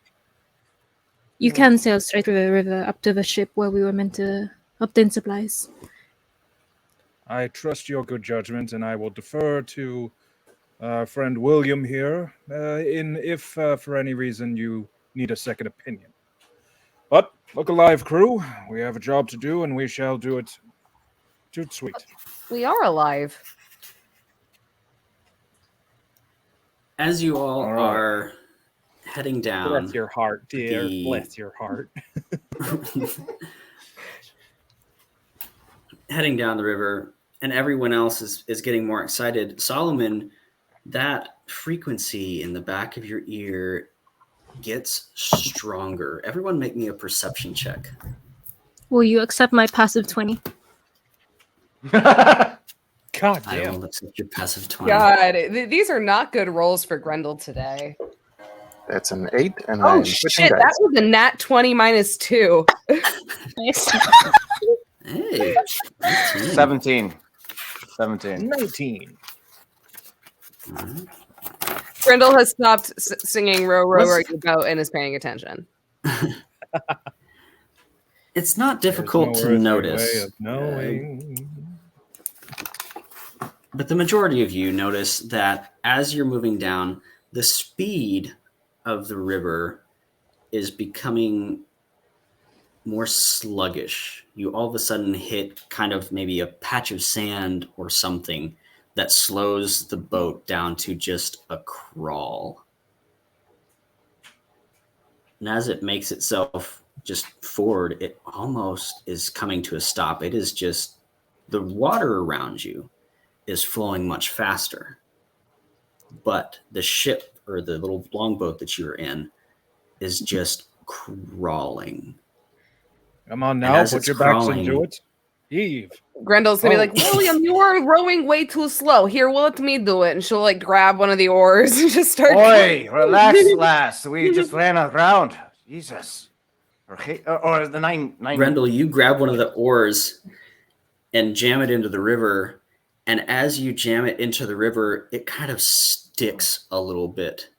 you can sail straight through the river up to the ship where we were meant to obtain supplies. I trust your good judgment, and I will defer to friend William here if for any reason you need a second opinion. But look alive, crew. We have a job to do, and we shall do it. Toot sweet. We are alive. As you all right. are heading down, Bless your heart, dear. the- Bless your heart. heading down the river, and everyone else is getting more excited. Solomon, that frequency in the back of your ear gets stronger. Everyone make me a perception check. Will you accept my passive 20? God I damn. will accept your passive 20. God, these are not good rolls for Grendel today. That's an 8, and Oh I'm switching shit, dice. that was a nat 20 minus 2. Nice. Hey, 19. 17. 17. 19. Mhm. Grendel has stopped singing Row, Row, What's- Row Your Boat and is paying attention. It's not There's difficult no to earthly notice. way of knowing. But the majority of you notice that as you're moving down, the speed of the river is becoming more sluggish. You all of a sudden hit kind of maybe a patch of sand or something that slows the boat down to just a crawl. And as it makes itself just forward, it almost is coming to a stop. It is just the water around you is flowing much faster. But the ship or the little longboat that you're in is just crawling. Come on And now, as put it's your backs crawling- into it. Heave. Grendel's gonna be Oh. like, William, you are rowing way too slow. Here, let me do it. And she'll like grab one of the oars and just start. Oi, relax, lass. We just ran around. Jesus. Or the nine. Grendel, you grab one of the oars and jam it into the river. And as you jam it into the river, it kind of sticks a little bit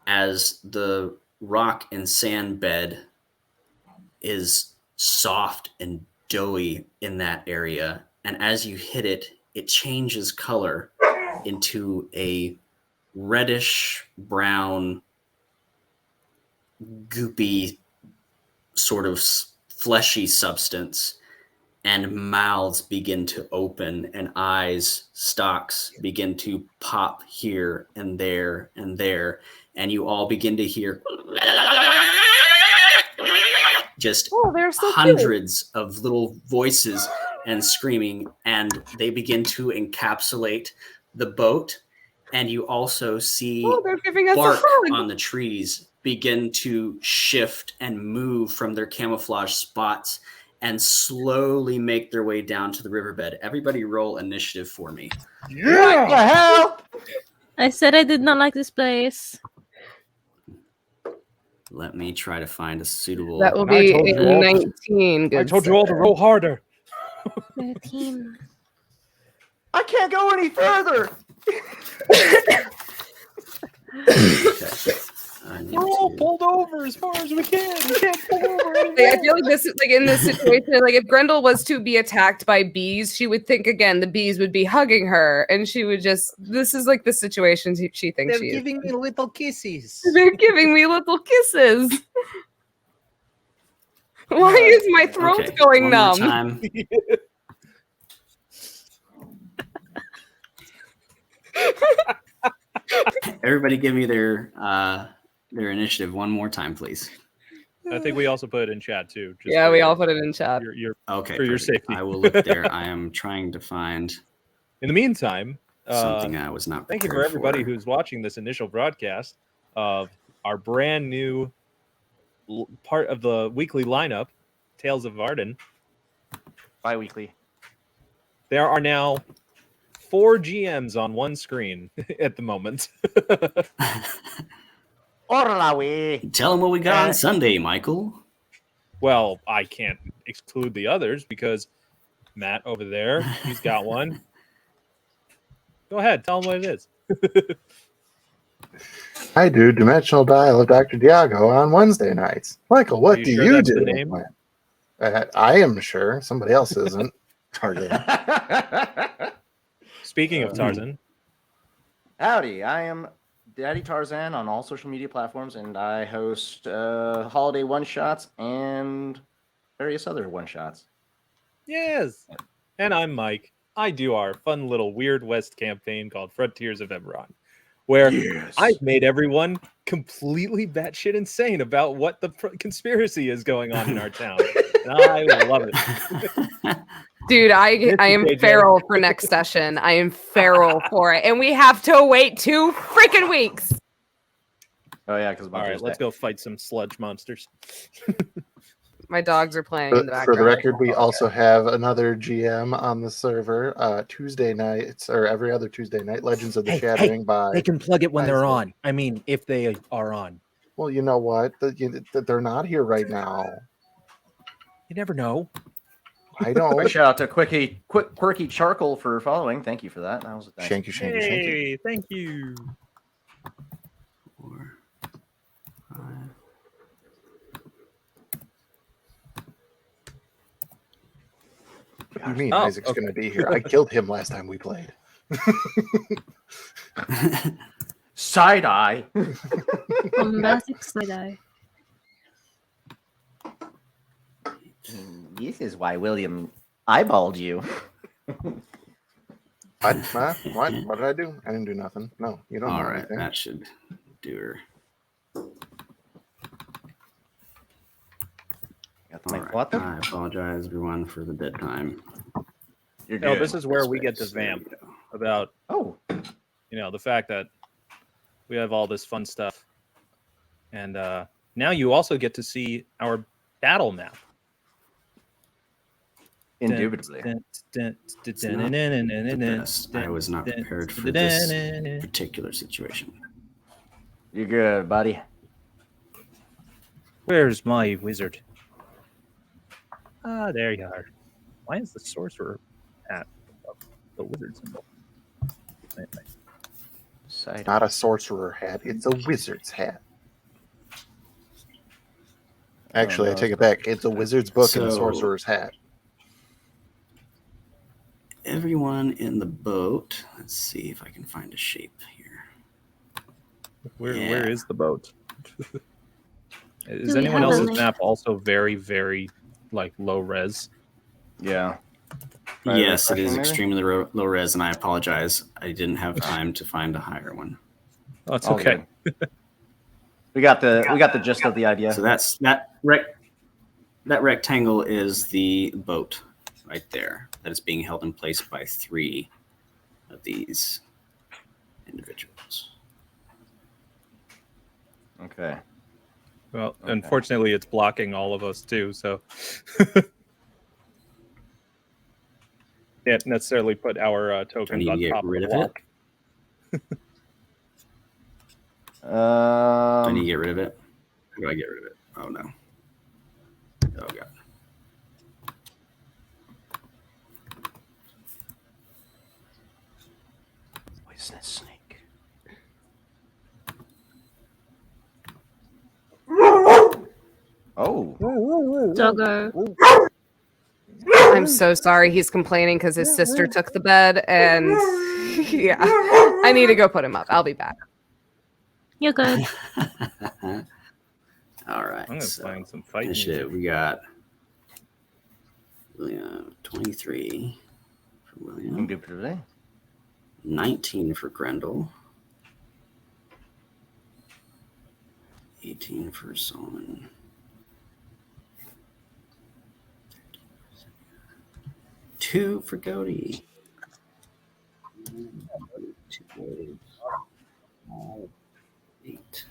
as the rock and sand bed is soft and doughy in that area. And as you hit it, it changes color into a reddish brown, goopy, sort of fleshy substance. And mouths begin to open and eyes stalks begin to pop here and there and there. And you all begin to hear just Oh, they're so cute. hundreds of little voices and screaming, and they begin to encapsulate the boat. And you also see Oh, they're giving us a bark hug. on the trees begin to shift and move from their camouflage spots and slowly make their way down to the riverbed. Everybody roll initiative for me. What the hell? I said I did not like this place. Let me try to find a suitable... That will And I be told a you all to- 19. Good I told you all to sir. roll harder. 13. I can't go any further. Okay. I need Roll all pulled over as far as we can. We can't pull over anymore. Like, I feel like this is like in this situation, like if Grendel was to be attacked by bees, she would think again the bees would be hugging her, and she would just. This is like the situation she thinks They're she is. giving me little kisses. They're giving me little kisses. Why is my throat Okay, going one more numb? time. Everybody, give me their initiative one more time, please. I think we also put it in chat too. Just Yeah, for we all put it in chat. your Okay, for your perfect. safety. I will look there. I am trying to find In the meantime, something I was not. thank you for prepared everybody who's watching this initial broadcast of our brand new part of the weekly lineup, Tales of Vardin. Bi-weekly. There are now 4 GMs on one screen at the moment. Orla we. Tell them what we got on Sunday, Michael. Well, I can't exclude the others because Matt over there, he's got one. Go ahead, tell him what it is. I do Dimensional Dial of Dr. Diago on Wednesday nights. Michael, what do sure you that's do? the name? I am sure. Somebody else isn't. Tarzan. Speaking of Tarzan, Howdy, I am Daddy Tarzan on all social media platforms, and I host holiday one-shots and various other one-shots. yes. And I'm Mike. I do our fun little Weird West campaign called Frontiers of Eberron, where I've made everyone completely batshit insane about what the conspiracy is going on in our town. And I love it. Dude, I am JJ. feral for next session. I am feral for it. And we have to wait 2 freaking weeks. Oh yeah, because All right, let's go fight some sludge monsters. My dogs are playing in the For background. the record, we also have another GM on the server Tuesday nights, or every other Tuesday night, Legends of the Shattering by... They can plug it when they're Isaac. on. I mean, if they are on. Well, you know what? They're not here right now. You never know. I don't. Quick shout out to Quirky Charcoal for following. Thank you for that. That was a thank you. Shanky. Hey, thank you. 4, 5. What do you mean Oh, Isaac's going to be here? I killed him last time we played. Side eye. Bombastic side-eye. This is why William eyeballed you. What? Huh? What? What did I do? I didn't do nothing. No, you don't All know right, anything. that should do her. Got All my right. what? I apologize, everyone, for the dead time. You're No, good. this is where we get to vamp about Oh, the fact that we have all this fun stuff, and now you also get to see our battle map. indubitably. It's not the best. I was not prepared for this particular situation. You're good, buddy. Where's my wizard? Ah, there you are. Why is the sorcerer hat above the wizard symbol? Anyway. Side Not a sorcerer hat. It's a wizard's hat. Actually, I take it back. It's a wizard's book and a So- sorcerer's hat. Everyone in the boat. Let's see if I can find a shape here. Where is the boat? Is Do we anyone have a else's link? map also very, very like low res? Yeah. Try Yes, it refreshing, is maybe? extremely low res, and I apologize. I didn't have time to find a higher one. Oh, it's All okay. good. We got the gist of the idea. So that rectangle is the boat right there that is being held in place by 3 of these individuals. Okay. Well, Okay. unfortunately, it's blocking all of us too. So can't necessarily put our tokens need to on get top of rid the of it? block. Do I need to Um, get rid of it? How do I get rid of it? Oh no. Oh god. poisonous snake. Oh. Doggo. I'm so sorry. He's complaining because his sister took the bed, and yeah, I need to go put him up. I'll be back. You're good. All right. I'm gonna So find some fight music. initiative, we got William 23 for William, Good for today. 19 for Grendel, 18 for Solomon, 2 for Cody. 2, 8.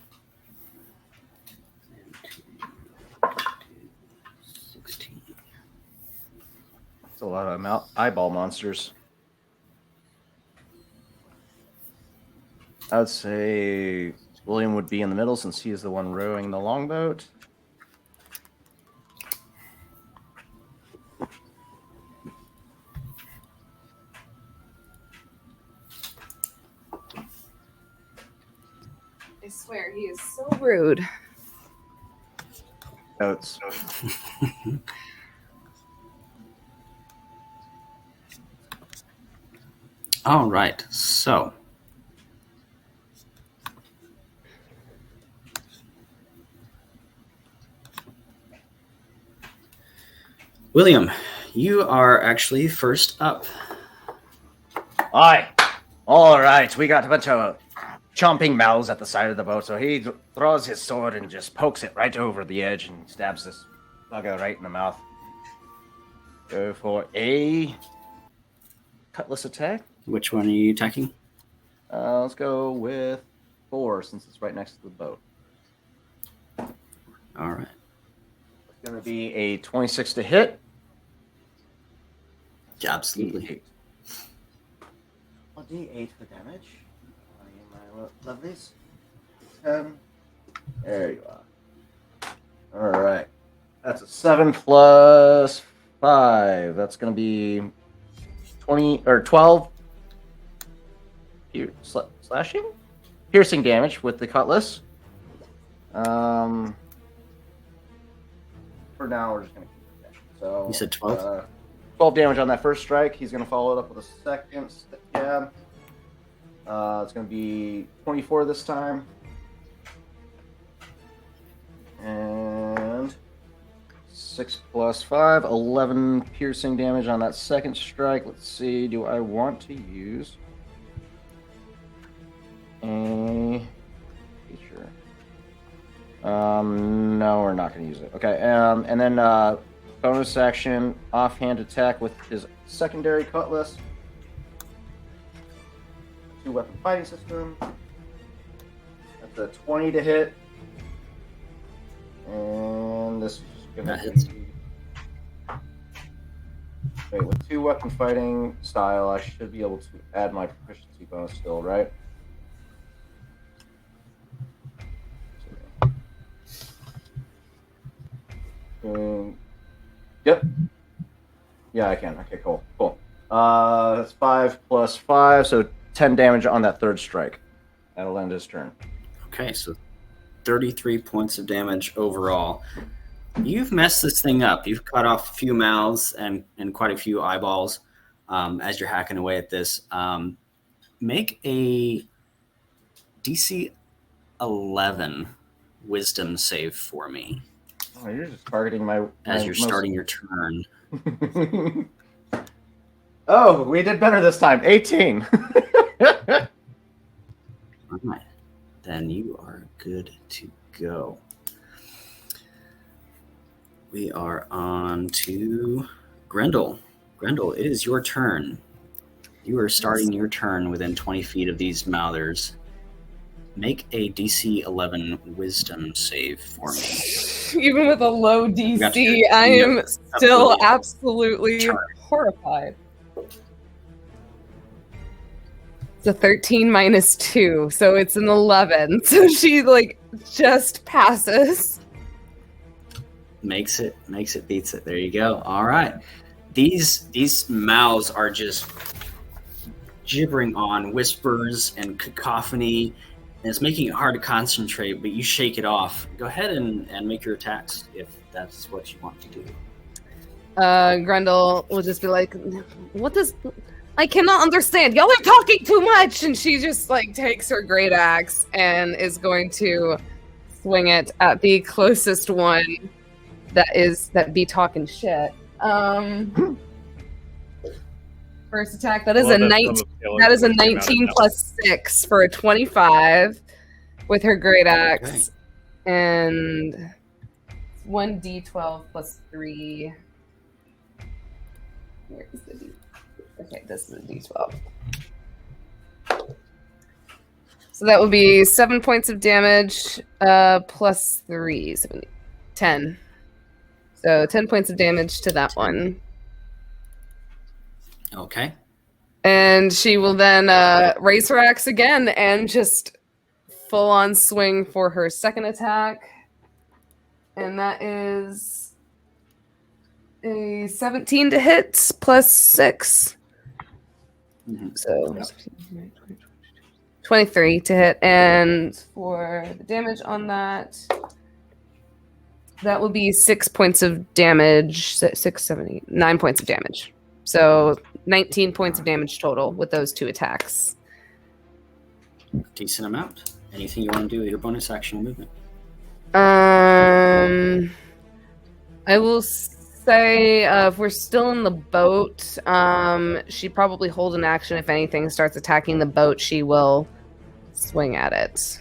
16. That's a lot of eyeball monsters. I would say William would be in the middle since he is the one rowing the longboat. I swear, he is so rude. Notes. All right, so William, you are actually first up. Aye. All right, we got a bunch of chomping mouths at the side of the boat, so he throws his sword and just pokes it right over the edge and stabs this bugger right in the mouth. Go for a cutlass attack. Which one are you attacking? Let's go with 4 since it's right next to the boat. All right. It's going to be a 26 to hit. Absolutely. D8 for damage. My lovelies. 10. There you are. All right. That's a 7 plus 5. That's going to be 20 or 12 slashing? Piercing damage with the cutlass. For now, we're just going to keep it. So You said 12? 12 damage on that first strike. He's going to follow it up with a second stab. It's going to be 24 this time. And 6 plus 5, 11 piercing damage on that second strike. Let's see, do I want to use a feature? No, we're not going to use it. Okay, and then bonus action, offhand attack with his secondary cutlass. 2-weapon fighting system. That's a 20 to hit. And this is gonna That hits. be... Wait, with 2-weapon fighting style, I should be able to add my proficiency bonus still, right? Yep. Yeah, I can. Okay, cool. That's 5 plus 5, so 10 damage on that third strike. That'll end his turn. Okay, so 33 points of damage overall. You've messed this thing up. You've cut off a few mouths and quite a few eyeballs as you're hacking away at this. Make a DC 11 wisdom save for me. Oh, you're just targeting my as you're starting your turn. Oh, we did better this time. 18. All right. Then you are good to go. We are on to Grendel. Grendel, it is your turn. You are starting your turn within 20 feet of these mouthers. Make a DC 11 wisdom save for me. Even with a low DC, I am still absolutely horrified. It's a 13 minus 2, so it's an 11. So she just passes. Makes it, beats it. There you go. All right. These mouths are just gibbering on, whispers and cacophony, And it's making it hard to concentrate, but you shake it off. Go ahead and make your attacks if that's what you want to do. Grendel will just be like, what does... I cannot understand. Y'all are talking too much! And she just, like, takes her great axe and is going to swing it at the closest one that be talking shit. First attack, that is a 19 plus 6 for a 25 with her great axe. Okay. And 1d12 plus 3. Where is the d? Okay, this is a d12. So that would be 7 points of damage plus 3, 10. So 10 points of damage to that one. Okay. And she will then raise her axe again and just full on swing for her second attack. And that is a 17 to hit plus 6. Mm-hmm. So 23 to hit. And for the damage on that, that will be 6 points of damage. 6, 7, 8, 9 points of damage. So 19 points of damage total with those 2 attacks. Decent amount. Anything you want to do with your bonus action movement? I will say if we're still in the boat, she probably hold an action. If anything starts attacking the boat, she will swing at it.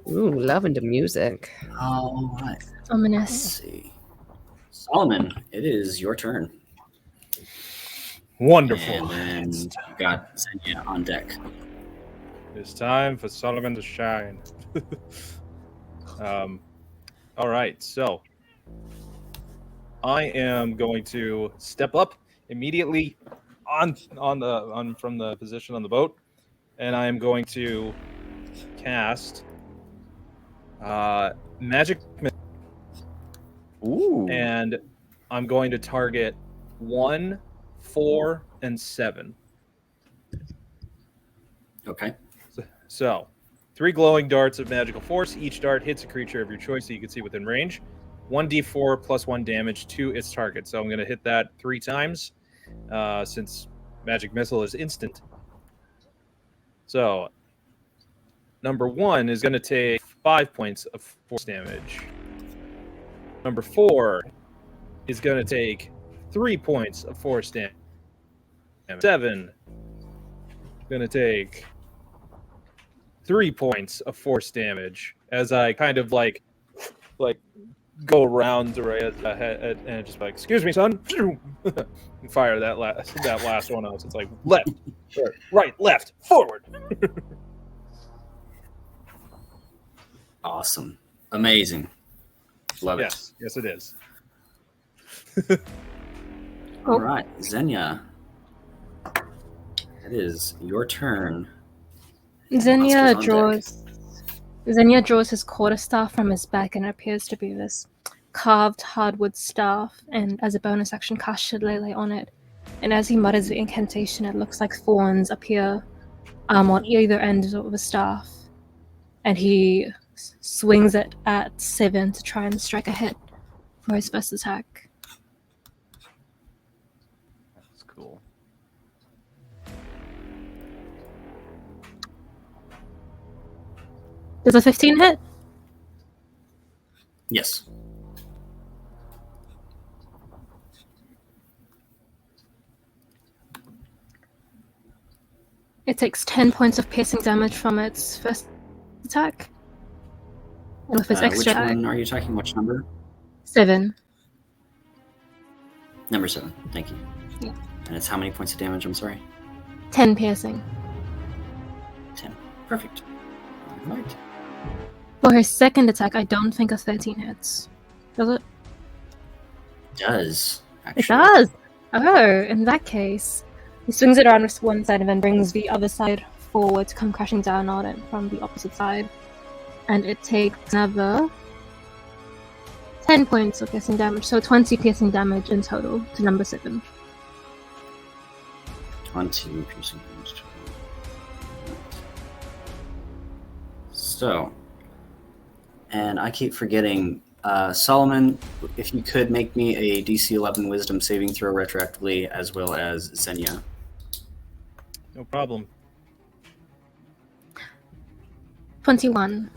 Ooh, loving the music. All right. Ominous. Let's see. Solomon, it is your turn. Wonderful. And then you got Xenia on deck. It's time for Solomon to shine. All right, so I am going to step up immediately from the position on the boat, and I am going to cast magic. Ooh. And I'm going to target 1, 4, and 7. Okay. So 3 glowing darts of magical force. Each dart hits a creature of your choice that you can see within range. 1d4 plus 1 damage to its target. So I'm going to hit that 3 times since magic missile is instant. So number 1 is going to take 5 points of force damage. Number 4 is going to take 3 points of force damage. 7 going to take 3 points of force damage as I kind of like go around and just like, excuse me, son, and fire that last one out. It's like left, right, left, forward. Awesome. Amazing. Love it. Yes, it is. All right, Xenia. It is your turn. Xenia draws his quarterstaff from his back, and it appears to be this carved hardwood staff, and as a bonus action, cast Shillelagh on it. And as he mutters the incantation, it looks like thorns appear on either end of the staff, and he swings it at 7 to try and strike a hit for his first attack. That's cool. Does a 15 hit? Yes. It takes 10 points of piercing damage from its first attack. And with its extra which one are you talking? Which number? 7. Number 7. Thank you. Yeah. And it's how many points of damage? I'm sorry. 10 piercing. 10. Perfect. All right. For his second attack, I don't think a 13 hits. Does it? Does. Actually. It does! Oh, in that case, he swings it around with one side and then brings the other side forward to come crashing down on it from the opposite side. And it takes another 10 points of piercing damage, so 20 piercing damage in total to number 7. 20 piercing damage total. So, and I keep forgetting, Solomon, if you could make me a DC 11 Wisdom saving throw retroactively, as well as Xenia. No problem. 21.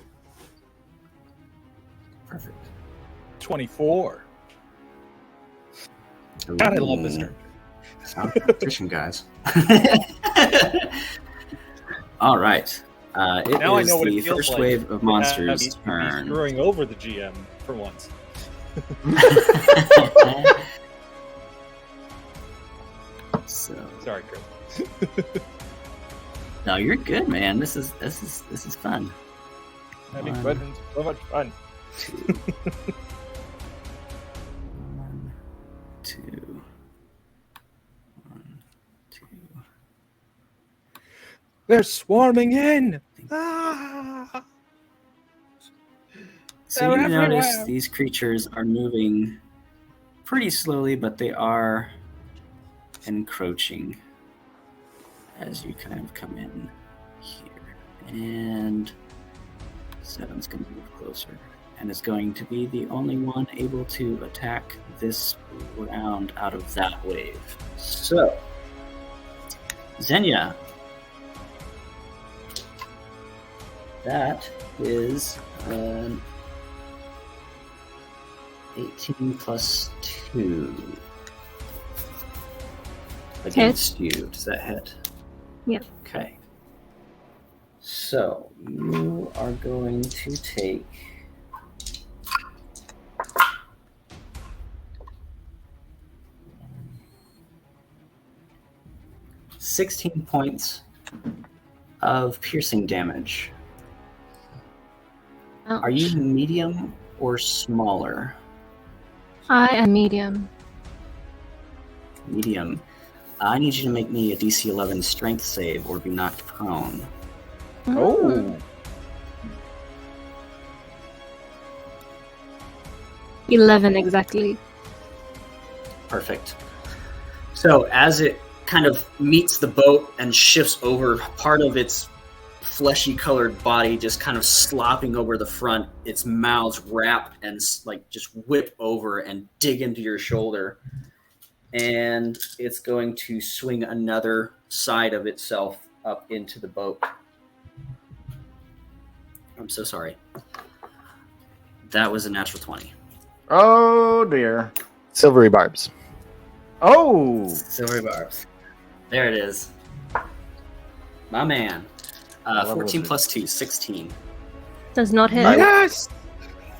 Perfect. 24. God, I love this turn. Sound competition, guys. All right. It Now I is know what the it feels first like wave of monsters' to be turn. screwing over the GM for once. So, Sorry, Chris. no, you're good, man. This is fun. Having One. fun. So much fun. 2. 1, 2. 1, 2. They're swarming in. Ah! So They're you notice everywhere. these creatures are moving pretty slowly, but they are encroaching as you kind of come in here. And 7's going to move closer. And is going to be the only one able to attack this round out of that wave. So, Xenia. That is 18 plus 2 against you. Does that hit? Yeah. Okay. So you are going to take 16 points of piercing damage. Ouch. Are you medium or smaller? I am medium. Medium. I need you to make me a DC 11 strength save or be knocked prone. Oh. 11 exactly. Perfect. So as it kind of meets the boat and shifts over, part of its fleshy colored body just kind of slopping over the front, its mouths wrap and like just whip over and dig into your shoulder. And it's going to swing another side of itself up into the boat. I'm so sorry. That was a natural 20. Oh dear. Silvery barbs. Oh. Silvery barbs. There it is. My man. 14 plus 2, 16. Does not hit. Yes!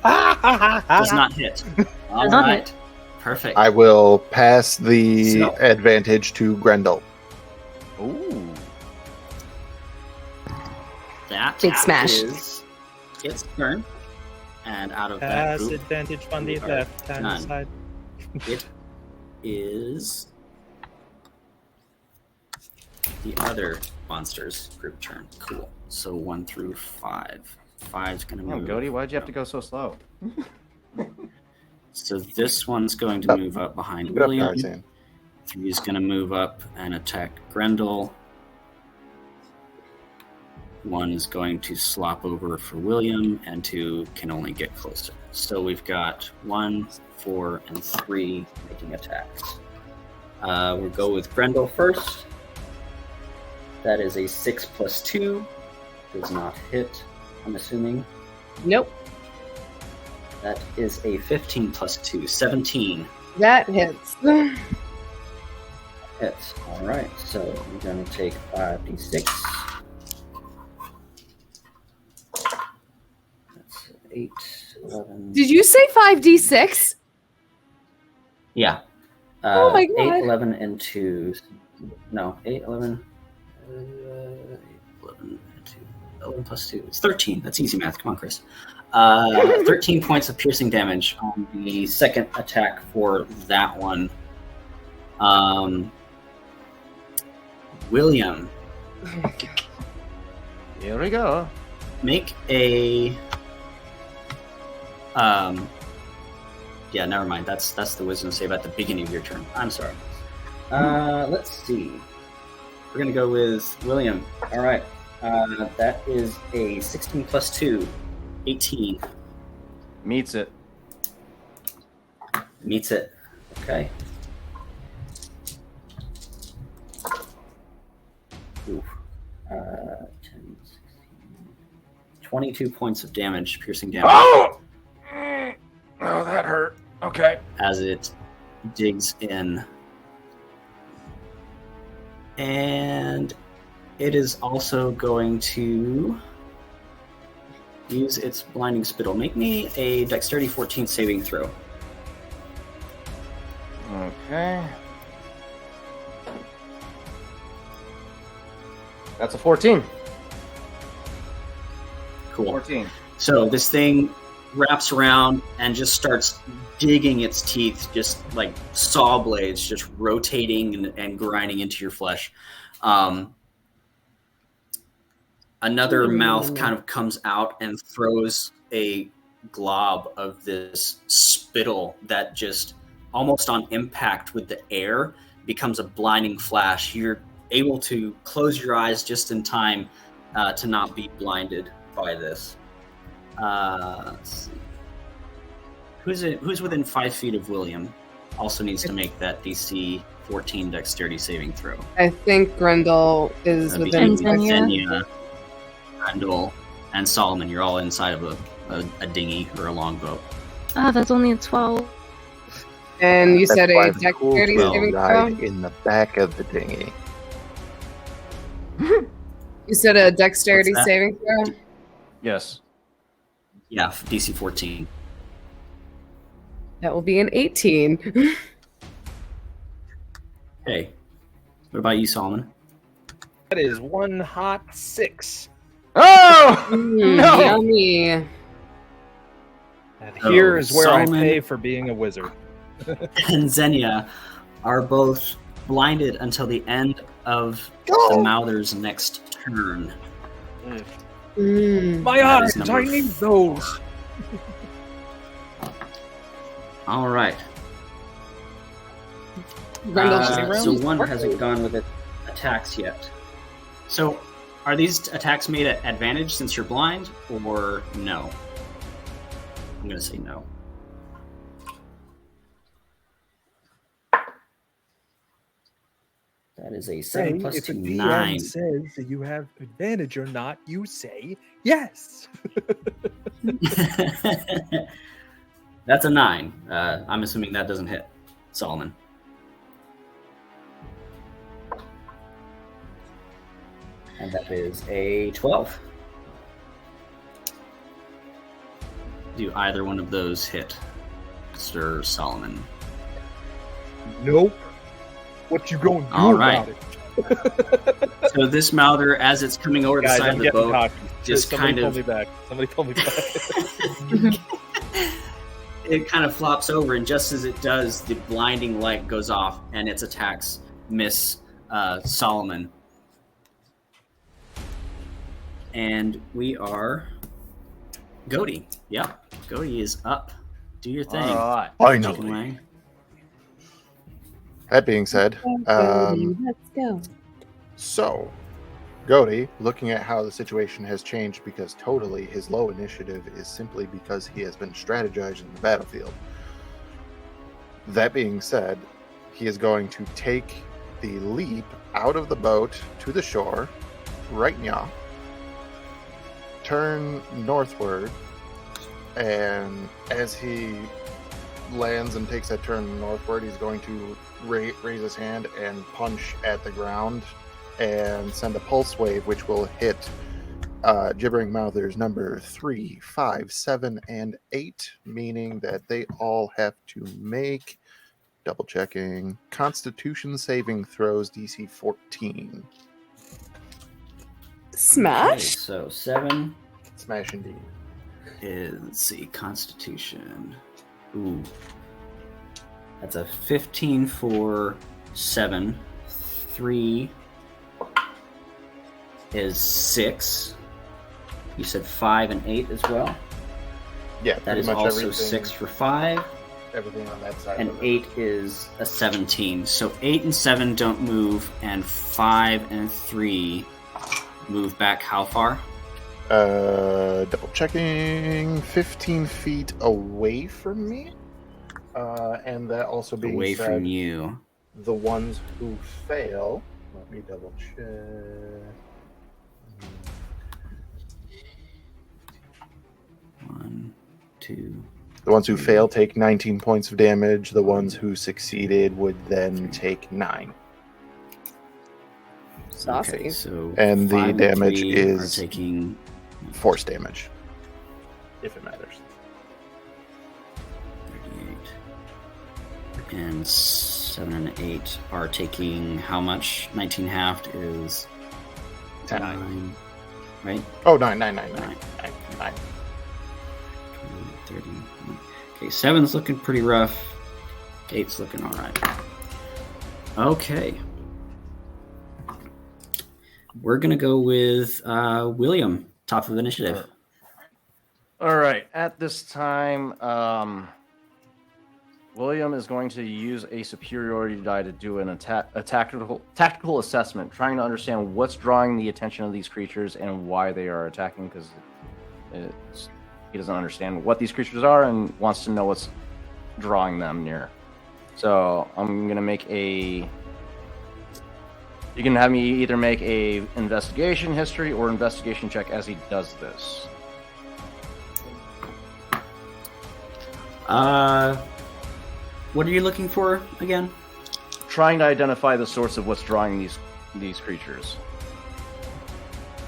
Does not hit. All Does not right. hit. Perfect. I will pass the So- advantage to Grendel. Ooh. That Big smash. is its turn. And out of that Pass group, advantage on the we are left-hand done. side. it is the other monsters group turn. Cool. So 1 through 5. 5's going to Oh, move. Goaty, why'd you have to go so slow? So this one's going to move up behind Good up, William. Tarzan. 3 is going to move up and attack Grendel. 1 is going to slop over for William, and 2 can only get closer. So we've got 1, 4, and 3 making attacks. We'll go with Grendel first. That is a 6 plus 2. Does not hit, I'm assuming. Nope. That is a 15 plus 2, 17. That hits. Hits. All right, so I'm going to take 5d6. That's 8, 11. Did you say 5d6? Yeah. Oh my 8, God. 11, and 2. No, 8, 11. 8, 11, and 2. 11 plus 2. It's 13. That's easy math. Come on, Chris. 13 points of piercing damage on the second attack for that one. William, Here we go. make a Yeah, never mind. That's the wisdom save at the beginning of your turn. I'm sorry. Let's see. We're going to go with William. All right. That is a 16 plus 2, 18. Meets it. Meets it. Okay. Ooh. 10, 16, 22 points of damage, piercing damage. Oh! Oh, that hurt. Okay. As it digs in. And it is also going to use its blinding spittle. Make me a dexterity 14 saving throw. Okay. That's a 14. Cool. 14. So this thing wraps around and just starts digging its teeth, just like saw blades, just rotating and grinding into your flesh. Another mouth kind of comes out and throws a glob of this spittle that just almost on impact with the air becomes a blinding flash. You're able to close your eyes just in time to not be blinded by this. Let's see. Who's within 5 feet of William also needs to make that DC 14 dexterity saving throw. I think Grendel is That'd be within. Xenia. Grendel, and Solomon. You're all inside of a dinghy or a longboat. Ah, that's only a 12. And you That's said why a the dexterity cool saving died throw? in the back of the dinghy. You said a dexterity What's that? saving throw? Yes. Yeah, DC 14. That will be an 18. Hey, what about you, Solomon? That is one hot 6. Oh! No! Yummy. And here Oh, is where Solomon. I pay for being a wizard. And Xenia are both blinded until the end of the Mouther's next turn. Mm. My That is eyes, number I need those. All right. Grendel's just So one hasn't gone with its attacks yet. So are these attacks made at advantage since you're blind, or no? I'm going to say no. That is a 7 plus if 2, a DM 9. says that you have advantage or not, you say yes. That's a 9. I'm assuming that doesn't hit Solomon. And that is a 12. Do either one of those hit Sir Solomon? Nope. What you going to do All about right. it? So this Mouther, as it's coming over the Guys, side I'm of the getting boat, cocky. just Somebody kind pull of me back. Somebody pull me back. it kind of flops over, and just as it does, the blinding light goes off, and its attacks miss Solomon. And we are Goaty. Yeah, Goaty is up. Do your thing. All right. Chicken Finally. wing. That being said, let's go. so Goaty, looking at how the situation has changed, because totally his low initiative is simply because he has been strategizing the battlefield. That being said, he is going to take the leap out of the boat to the shore, right now, turn northward, and as he lands and takes that turn northward, he's going to raise his hand and punch at the ground and send a pulse wave, which will hit Gibbering Mouthers number 3, 5, 7, and 8, meaning that they all have to make, double checking, Constitution saving throws DC 14. Okay, Smash? so 7 Smash indeed. is, let's see, Constitution. Ooh. That's a 15 for 7. 3 is 6. You said 5 and 8 as well? Yeah, That pretty is much also everything. 6 for 5. everything on that side. And of it. 8 is a 17. So 8 and 7 don't move, and 5 and 3 move back how far? Double checking. 15 feet away from me. And that also being Away said, from you. the ones who fail. Let me double check. 1, 2. The ones who fail take 19 points of damage. The ones who succeeded would then take 9. Saucy. Okay, so And the 5 damage 3 is- are taking Force damage. If it matters. 38. And 7 and 8 are taking how much? 19 halved is 9, right? Oh, 9. 9. 20, 30. Okay, 7's looking pretty rough. 8's looking all right. Okay. We're going to go with William, top of initiative. All right. At this time, William is going to use a superiority die to do a tactical assessment, trying to understand what's drawing the attention of these creatures and why they are attacking, because he doesn't understand what these creatures are and wants to know what's drawing them near. So I'm going to make a... You can have me either make a investigation history or investigation check as he does this. What are you looking for again? Trying to identify the source of what's drawing these creatures.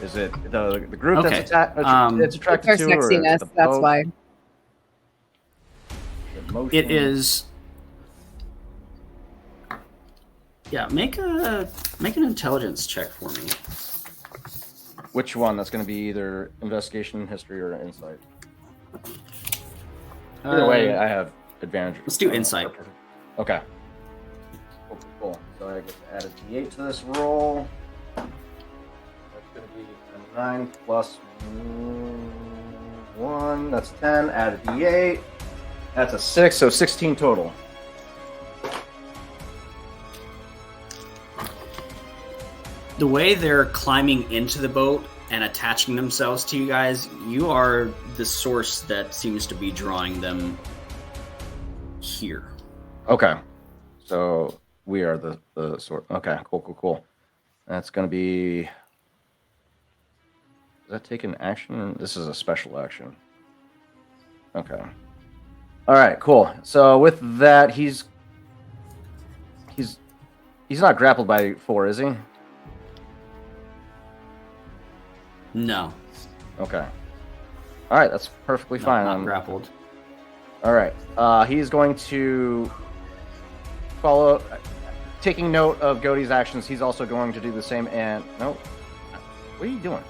Is it the group Okay. that's attracted Our to, or is sexiness, it the that's boat? why. The motion? It is. Yeah, make an intelligence check for me. Which one? That's going to be either investigation, history, or insight. Either way, I have advantage. Let's do insight. Okay. Cool. So I get to add a d8 to this roll. That's going to be a 9 plus 1. That's 10. Add a d8. That's a 6, so 16 total. The way they're climbing into the boat and attaching themselves to you guys, you are the source that seems to be drawing them here. Okay. So we are the sort. Okay, cool. That's going to be... Does that take an action? This is a special action. Okay. All right, cool. So with that, he's not grappled by 4, is he? No. Okay. All right, that's perfectly No, fine. not grappled. All right. He's going to follow, taking note of Godey's actions. He's also going to do the same. And no, what are you doing?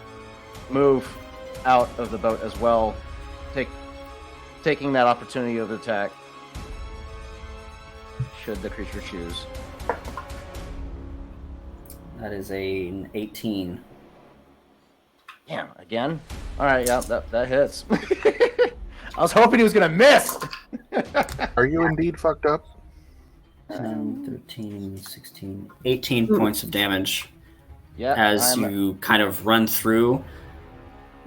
Move out of the boat as well, taking that opportunity of attack. Should the creature choose. That is an 18. Damn, again? All right, yeah, that hits. I was hoping he was going to miss. Are you indeed fucked up? 10, 13, 16, 18 points of damage Yeah, as you kind of run through,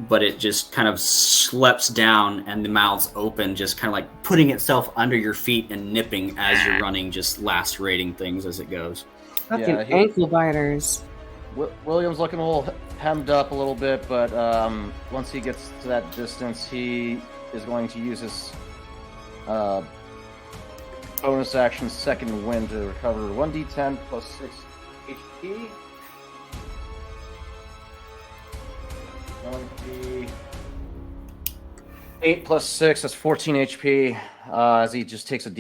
but it just kind of slips down and the mouth's open, just kind of like putting itself under your feet and nipping as you're running, just lacerating things as it goes. Fucking ankle biters. William's looking a little hemmed up a little bit, but once he gets to that distance, he is going to use his bonus action second wind to recover 1d10 plus 6 HP. 8 plus 6, that's 14 HP. As he just takes in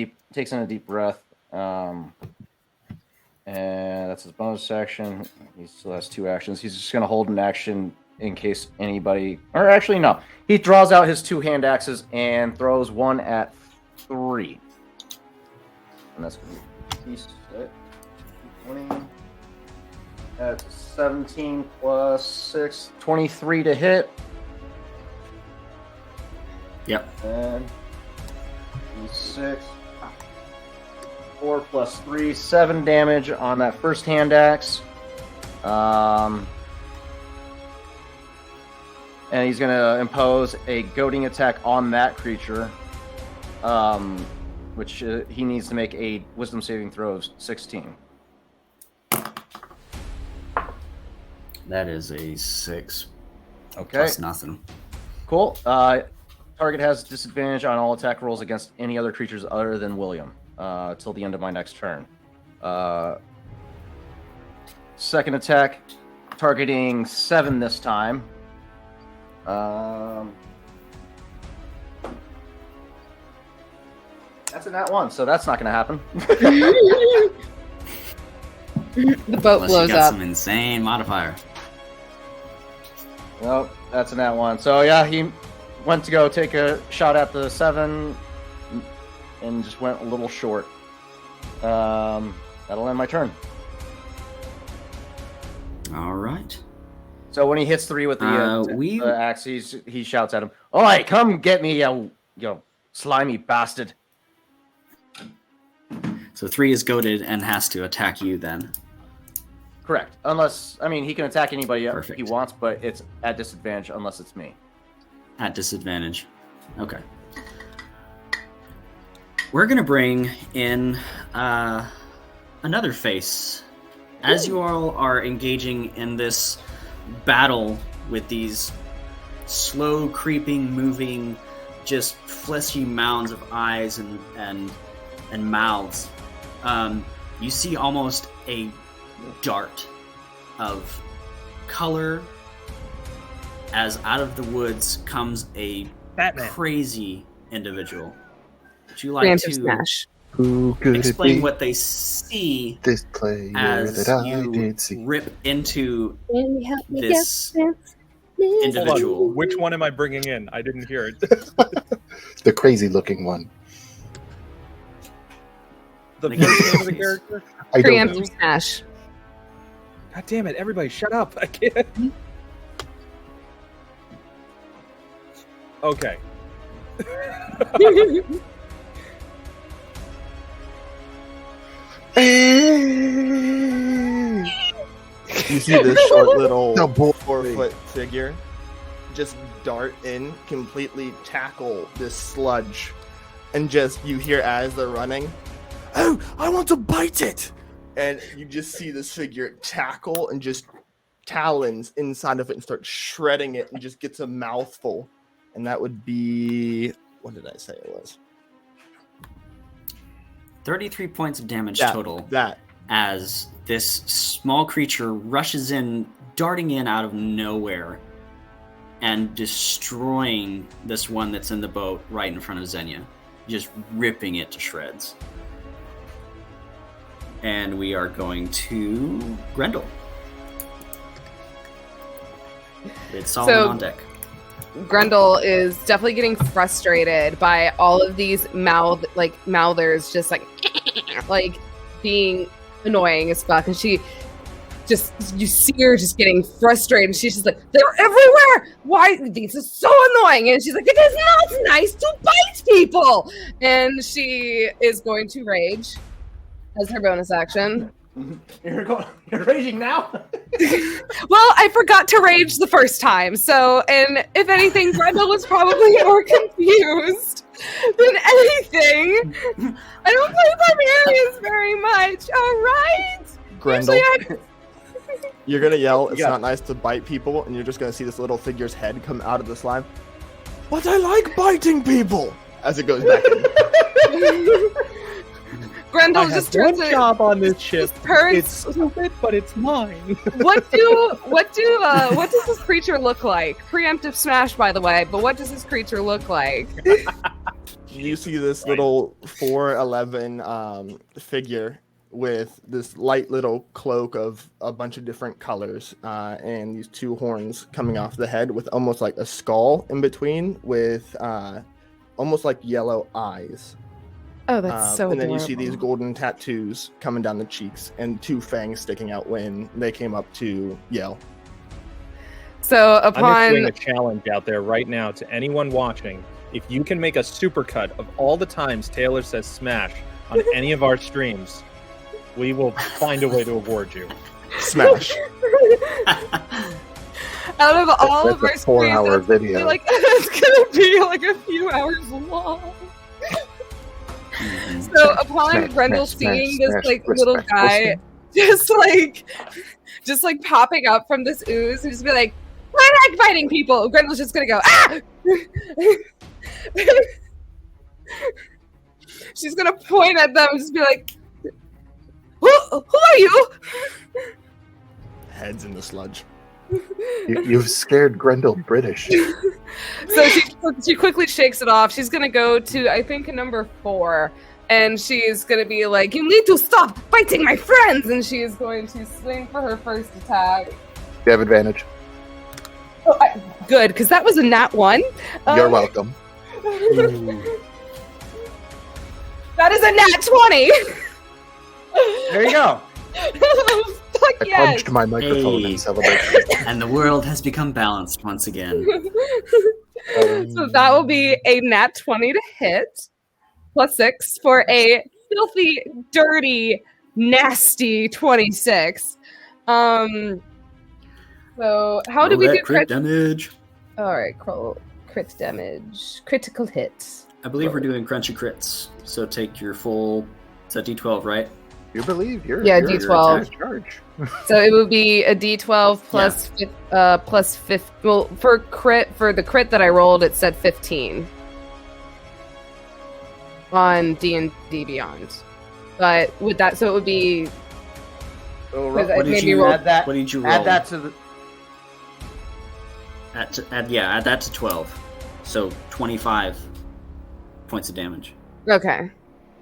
a deep breath. And that's his bonus action. He still has 2 actions. He's just going to hold an action in case anybody... Or actually, no. He draws out his 2 hand axes and throws one at 3. And that's going to be 6, 20. That's 17 plus 6, 23 to hit. Yep. And D6. 4 plus 3, 7 damage on that first hand axe. And he's going to impose a goading attack on that creature, which he needs to make a wisdom saving throw of 16. That is a 6. Okay. Plus nothing. Cool. Target has disadvantage on all attack rolls against any other creatures other than William till the end of my next turn. Second attack, targeting 7 this time. That's a nat 1, so that's not going to happen. The boat Unless blows you got up. some insane modifier. Nope, that's a nat 1. So yeah, he went to go take a shot at the 7 and just went a little short. That'll end my turn. All right. So when he hits 3 with the we- axe, he shouts at him, "Oi, come get me, you slimy bastard!" So 3 is goaded and has to attack you then. Correct. Unless, I mean, he can attack anybody Perfect. he wants, but it's at disadvantage unless it's me. At disadvantage. Okay. We're going to bring in another face. As you all are engaging in this battle with these slow creeping, moving, just fleshy mounds of eyes and mouths, you see almost a dart of color as out of the woods comes a Batman. crazy individual. Would you like Preemptive to smash. Who could explain it be? what they see This player as that I you did see. rip into Can you help me this get this? individual? Hold on. Which one am I bringing in? I didn't hear it. The crazy looking one. The I first think name of the it's- character? I don't Preemptive know. smash. God damn it, everybody shut up. I can't. Okay. You see this short little The boy. 4-foot figure just dart in, completely tackle this sludge, and just you hear as they're running, "Oh, I want to bite it!" And you just see this figure tackle and just talons inside of it and start shredding it and just gets a mouthful. And that would be, what did I say it was? 33 points of damage That- total That. as this small creature rushes in, darting in out of nowhere and destroying this one that's in the boat right in front of Xenia, just ripping it to shreds. And we are going to Grendel. It's Solomon on deck. Grendel is definitely getting frustrated by all of these mouthers just like being annoying as fuck, and she just, you see her just getting frustrated, and she's just like, they're everywhere, why, this is so annoying, and she's like, it is not nice to bite people, and she is going to rage as her bonus action. You're raging now? Well, I forgot to rage the first time, so, and if anything, Grendel was probably more confused than anything. I don't play barbarians very much, alright? Grendel, Usually you're gonna yell, "It's Yeah. not nice to bite people," and you're just gonna see this little figure's head come out of the slime. But I like biting people! As it goes back in. Grendel I just have one turns it. job on this ship. Turns. It's stupid, but it's mine. What does this creature look like? Preemptive smash, by the way. But what does this creature look like? You see this little 4'11" figure with this light little cloak of a bunch of different colors and these 2 horns coming off the head with almost like a skull in between with almost like yellow eyes. Oh, that's so and then you see adorable. these golden tattoos coming down the cheeks and 2 fangs sticking out when they came up to yell. So I'm issuing upon a challenge out there right now to anyone watching. If you can make a supercut of all the times Taylor says smash on any of our streams, we will find a way to award you. Smash. Out of all That's of our a 4-hour streams, video. like it's gonna be like a few hours long. So upon Smash, Grendel smash, seeing smash, this smash, like smash, little smash, guy just like popping up from this ooze and just be like, I like fighting people. Grendel's just gonna go, ah! She's gonna point at them and just be like, who are you? Heads in the sludge. You've scared Grendel British. So she quickly shakes it off. She's gonna go to, I think, number 4. And she's gonna be like, you need to stop fighting my friends! And she is going to swing for her first attack. You have advantage. Oh, good, because that was a nat 1. You're welcome. That is a nat 20! There you go. Fuck I yes! punched my microphone Hey. in celebration. And the world has become balanced once again. So that will be a nat 20 to hit, plus 6 for a filthy, dirty, nasty 26. So how do we do crit damage? All right, crit damage, critical hit. I believe we're doing crunchy crits. So take your full. It's a D12, right? You believe you're Yeah, you're D12. in charge. So it would be a D12 plus plus 5. Well, for the crit that I rolled, it said 15 on D&D Beyond. But with that, so it would be. So What What did maybe you roll- add that. What did you roll? Add that to the. Add that to 12. So 25 points of damage. Okay.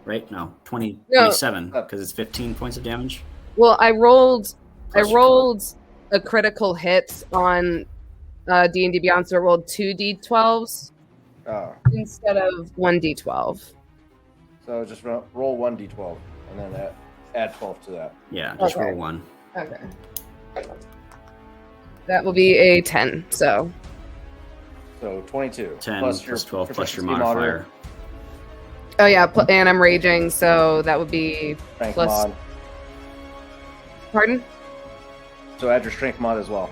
Right? No, 20, No. 27, because it's 15 points of damage. Well, I rolled Plus your a critical hit on D&D Beyond, so I rolled 2 D12s Oh, instead of 1 D12. so just roll 1d12 and then add 12 to that. Yeah, just Okay. roll 1. Okay. That will be a 10. So 22. 10 plus plus 12 plus your proficiency modifier. oh yeah, and I'm raging, so that would be Strength plus- mod. pardon. So add your strength mod as well.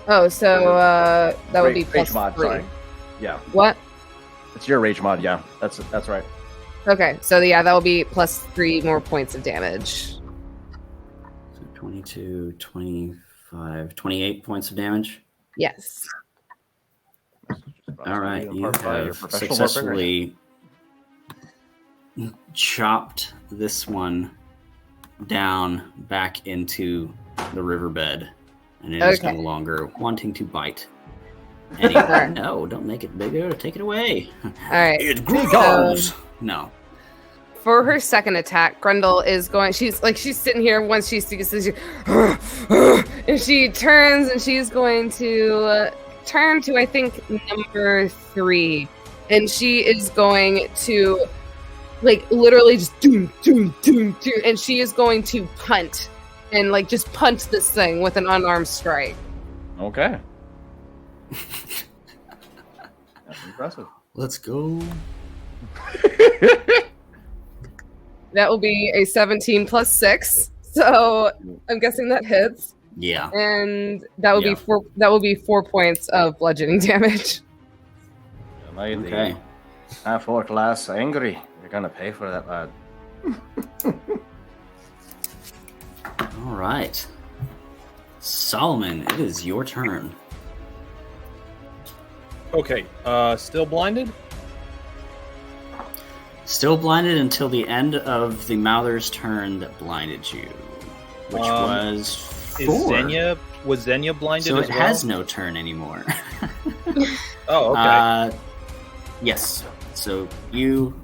Oh, so that would be Rage plus mod. 3. Sorry. Yeah, What? it's your rage mod. Yeah, that's right. Okay, so yeah, that will be plus 3 more points of damage. So 22, 25, 28 points of damage. Yes. All right, Your you professional have barbarian. successfully chopped this one down back into the riverbed, and it is Okay. no longer wanting to bite. Anymore. No, don't make it bigger. Take it away. All right. It grows. No. For her second attack, Grendel is going. She's sitting here once she sees this, and she turns and she's going to turn to, I think, number 3, and she is going to literally just doom, and she is going to punt and just punch this thing with an unarmed strike. Okay. That's impressive. Let's go. That will be a 17 plus 6, so I'm guessing that hits. Yeah. And that would Yeah. be 4. That will be 4 points of bludgeoning damage. Okay. Half-orc class angry. You're gonna pay for that, lad. All right. Solomon, it is your turn. Okay, still blinded? Still blinded until the end of the Mouther's turn that blinded you, which was 4. Was Xenia blinded So as it well? has no turn anymore. Oh, okay. Yes. So you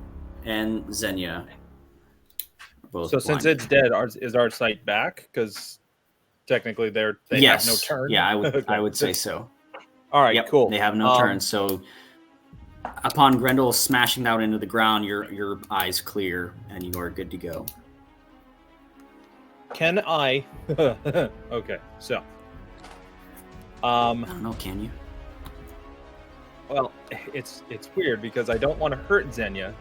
and Xenia are both So since blinded. it's dead, is our sight back? Because technically they yes. have no turn. Yeah, I would Okay. say so. All right, Yep, cool. They have no turn. So upon Grendel smashing out into the ground, your eyes clear and you are good to go. Can I? Okay, so. I don't know, can you? Well, it's weird because I don't want to hurt Xenia,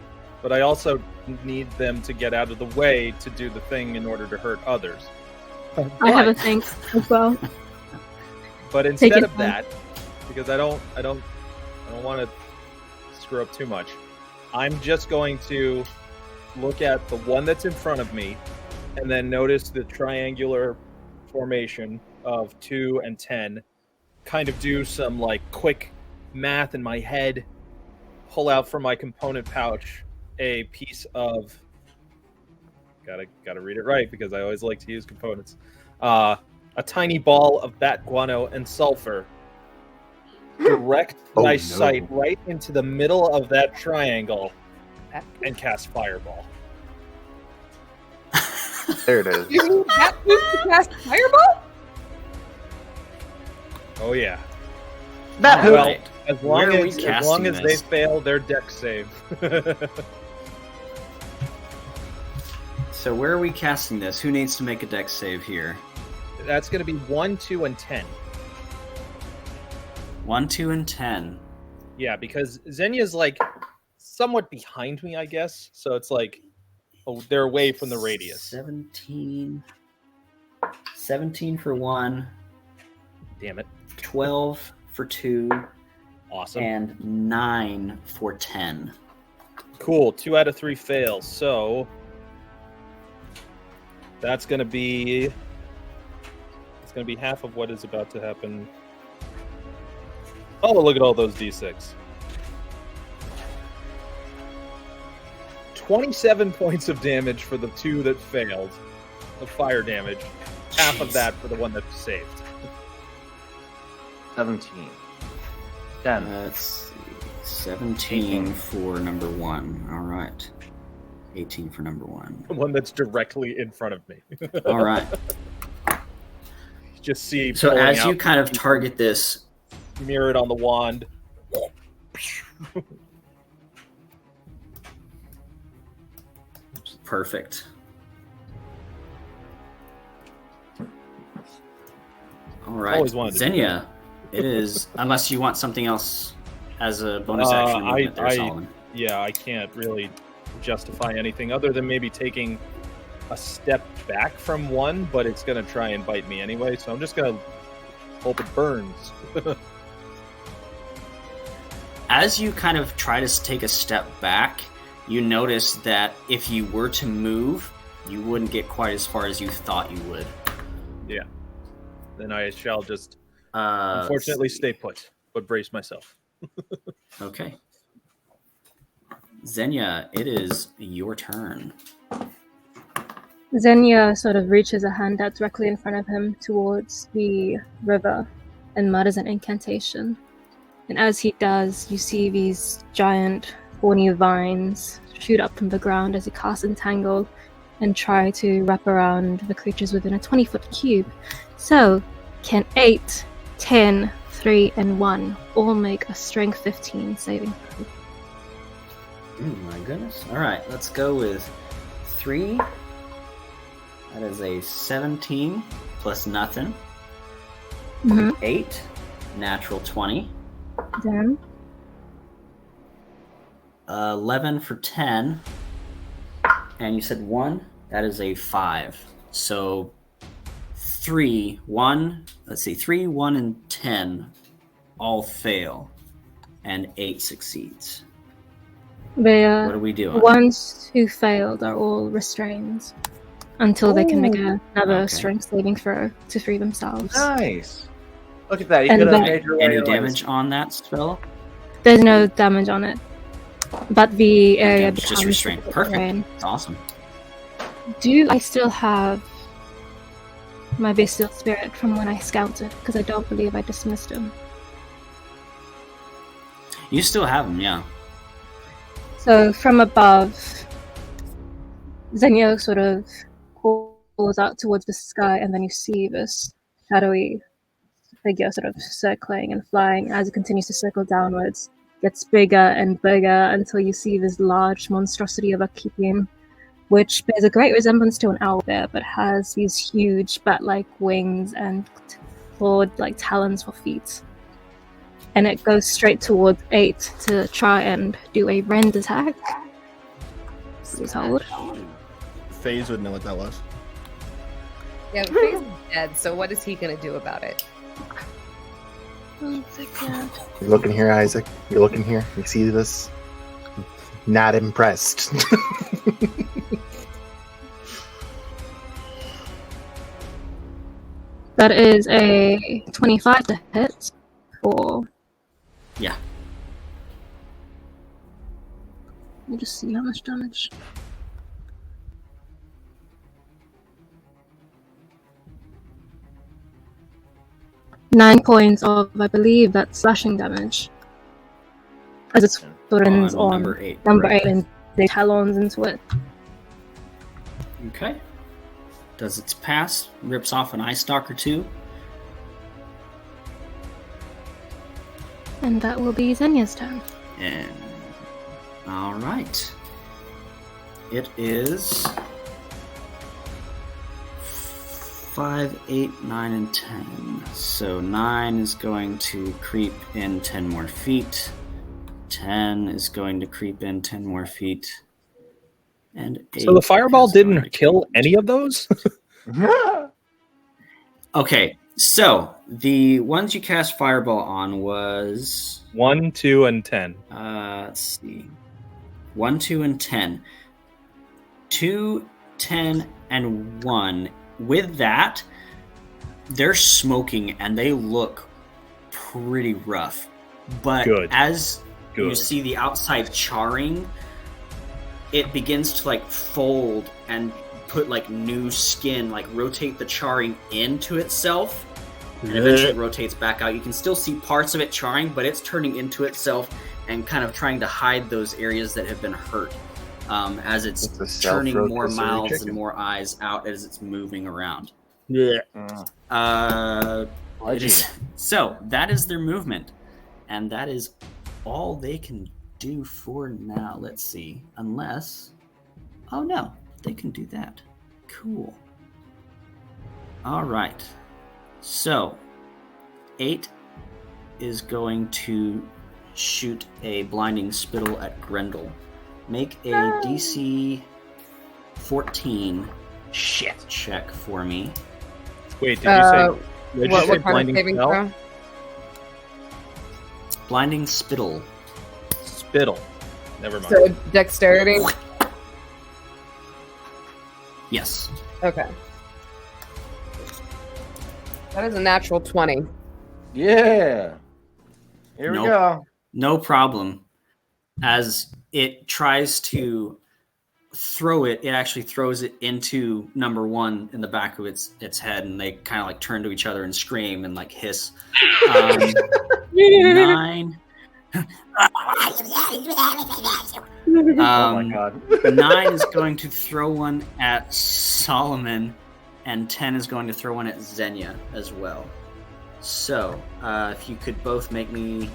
but I also need them to get out of the way to do the thing in order to hurt others. I have a thing as well. But instead of that, because I don't want to screw up too much, I'm just going to look at the one that's in front of me, and then notice the triangular formation of 2 and 10. Kind of do some like quick math in my head. Pull out from my component pouch a piece of. Gotta read it right because I always like to use components. A tiny ball of bat guano and sulfur. Direct my sight right into the middle of that triangle and cast Fireball. There it is. You need that move to cast Fireball? Oh yeah. That Well, Right. as Where long are we as casting they this? fail their deck save. So where are we casting this? Who needs to make a dex save here? That's going to be 1, 2, and 10. 1, 2, and 10. Yeah, because Zenya's like somewhat behind me, I guess. So it's like, oh, they're away from the radius. 17 for 1. Damn it. 12 for 2. Awesome. And 9 for 10. Cool. 2 out of 3 fails. So that's going to be... It's going to be half of what is about to happen. Oh, look at all those d6. 27 points of damage for the 2 that failed. The fire damage. Half of that for the one that saved. 17. 10. Let's see. 17 for number 1. All right. 18 for number 1. The one that's directly in front of me. All right. Just see. So pulling as you out kind of target this, mirrored on the wand. perfect. All right, Always wanted to do Xenia. It is, unless you want something else as a bonus action movement there, Solomon. Yeah, I can't really justify anything other than maybe taking a step back from one, but it's going to try and bite me anyway, so I'm just going to hope it burns. As you kind of try to take a step back, you notice that if you were to move, you wouldn't get quite as far as you thought you would. Yeah. Then I shall just unfortunately stay put, but brace myself. Okay. Xenia, it is your turn. Xenia sort of reaches a hand out directly in front of him towards the river and mutters an incantation. And as he does, you see these giant horny vines shoot up from the ground as he casts Entangle and try to wrap around the creatures within a 20-foot cube. So, can 8, 10, 3, and 1 all make a Strength 15 saving throw? Oh my goodness. Alright, let's go with 3. That is a 17 plus nothing. 8, natural 20. Then 11 for 10. And you said 1? That is a 5. So 3, 1, 1, and 10 all fail. And 8 succeeds. the What are we doing? ones who failed are all restrained until they can make another Okay. strength saving throw to free themselves. Nice. Look at that. You And could have then- made your way Any to damage on that spell? There's no damage on it, but the area damage, just becomes restrained. Perfect. terrain. That's awesome. Do I still have my bestial spirit from when I scouted? Because I don't believe I dismissed him. You still have them, yeah. So from above, Xenia sort of calls out towards the sky, and then you see this shadowy figure sort of circling and flying as it continues to circle downwards. Gets bigger and bigger until you see this large monstrosity of a Keepian, which bears a great resemblance to an owlbear, but has these huge bat-like wings and clawed-like talons for feet. And it goes straight towards 8 to try and do a rend attack. Please hold. FaZe would know what that was. Yeah, FaZe is dead, so what is he gonna do about it? 1 second. You looking here, Isaac? You looking here? You see this? Not impressed. That is a 25 to hit for. Yeah. Let me just see how much damage. Nine points of, I believe, that's slashing damage. As it turns on number 8. number 8 and they talons into it. Okay. Does its pass, rips off an eye stalk or two. And that will be Xenia's turn. And all right. It is 5, 8, 9, and 10. So 9 is going to creep in 10 more feet. 10 is going to creep in 10 more feet. And 8 So the fireball is going didn't to kill creep any of those? Okay, so the ones you cast fireball on was 1, 2, and 10. let's see, 1, 2, and 10. 2, 10, and 1. With that, they're smoking and they look pretty rough. But Good. as you Good. see the outside charring, it begins to like fold and put like new skin, like rotate the charring into itself, and eventually rotates back out. You can still see parts of it charring, but it's turning into itself and kind of trying to hide those areas that have been hurt, as it's turning more mouths and more eyes out as it's moving around. Yeah. It is, so that is their movement, and that is all they can do for now. Let's see, unless, oh no, they can do that. Cool. All right. So 8 is going to shoot a blinding spittle at Grendel. Make a DC 14 check for me. Wait, did you say, What kind of blinding saving spell? throw? Blinding spittle. Spittle. Never mind. So dexterity. Yes. Okay. That is a natural 20. Yeah. Here we Nope. go. No problem. As it tries to throw it, it actually throws it into number 1 in the back of its head, and they kind of like turn to each other and scream and like hiss. 9. Oh my god. 9 is going to throw one at Solomon, and 10 is going to throw one at Xenia as well. So, if you could both make me,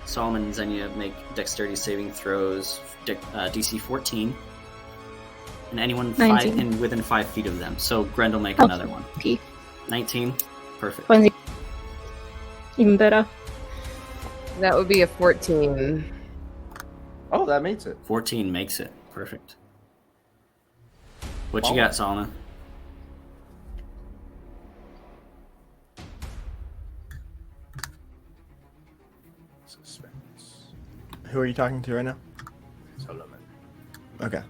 Solomon and Xenia, make dexterity saving throws, DC 14, and anyone 19. within 5 feet of them. So Grendel, make another one. Okay. 19, perfect. 20. Even better. That would be a 14. Oh, that makes it. 14 makes it, perfect. What you Oh. got, Solomon? Who are you talking to right now? Solomon. Okay.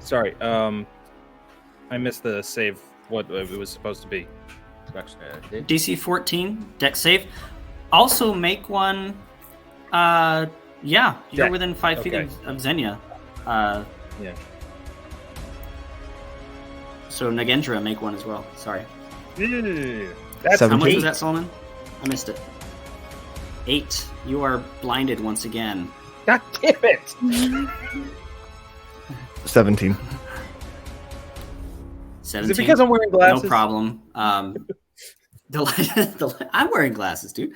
Sorry, I missed the save, what it was supposed to be. DC 14, dex save. Also make one, yeah, you're Dex. within 5 feet Okay. of Xenia. Yeah. So Nagendra, make one as well. Sorry. That's Seven. How much Eight. was that, Solomon? I missed it. 8. You are blinded once again. God damn it! 17. 17. Is it because I'm wearing glasses? No problem. I'm wearing glasses, dude.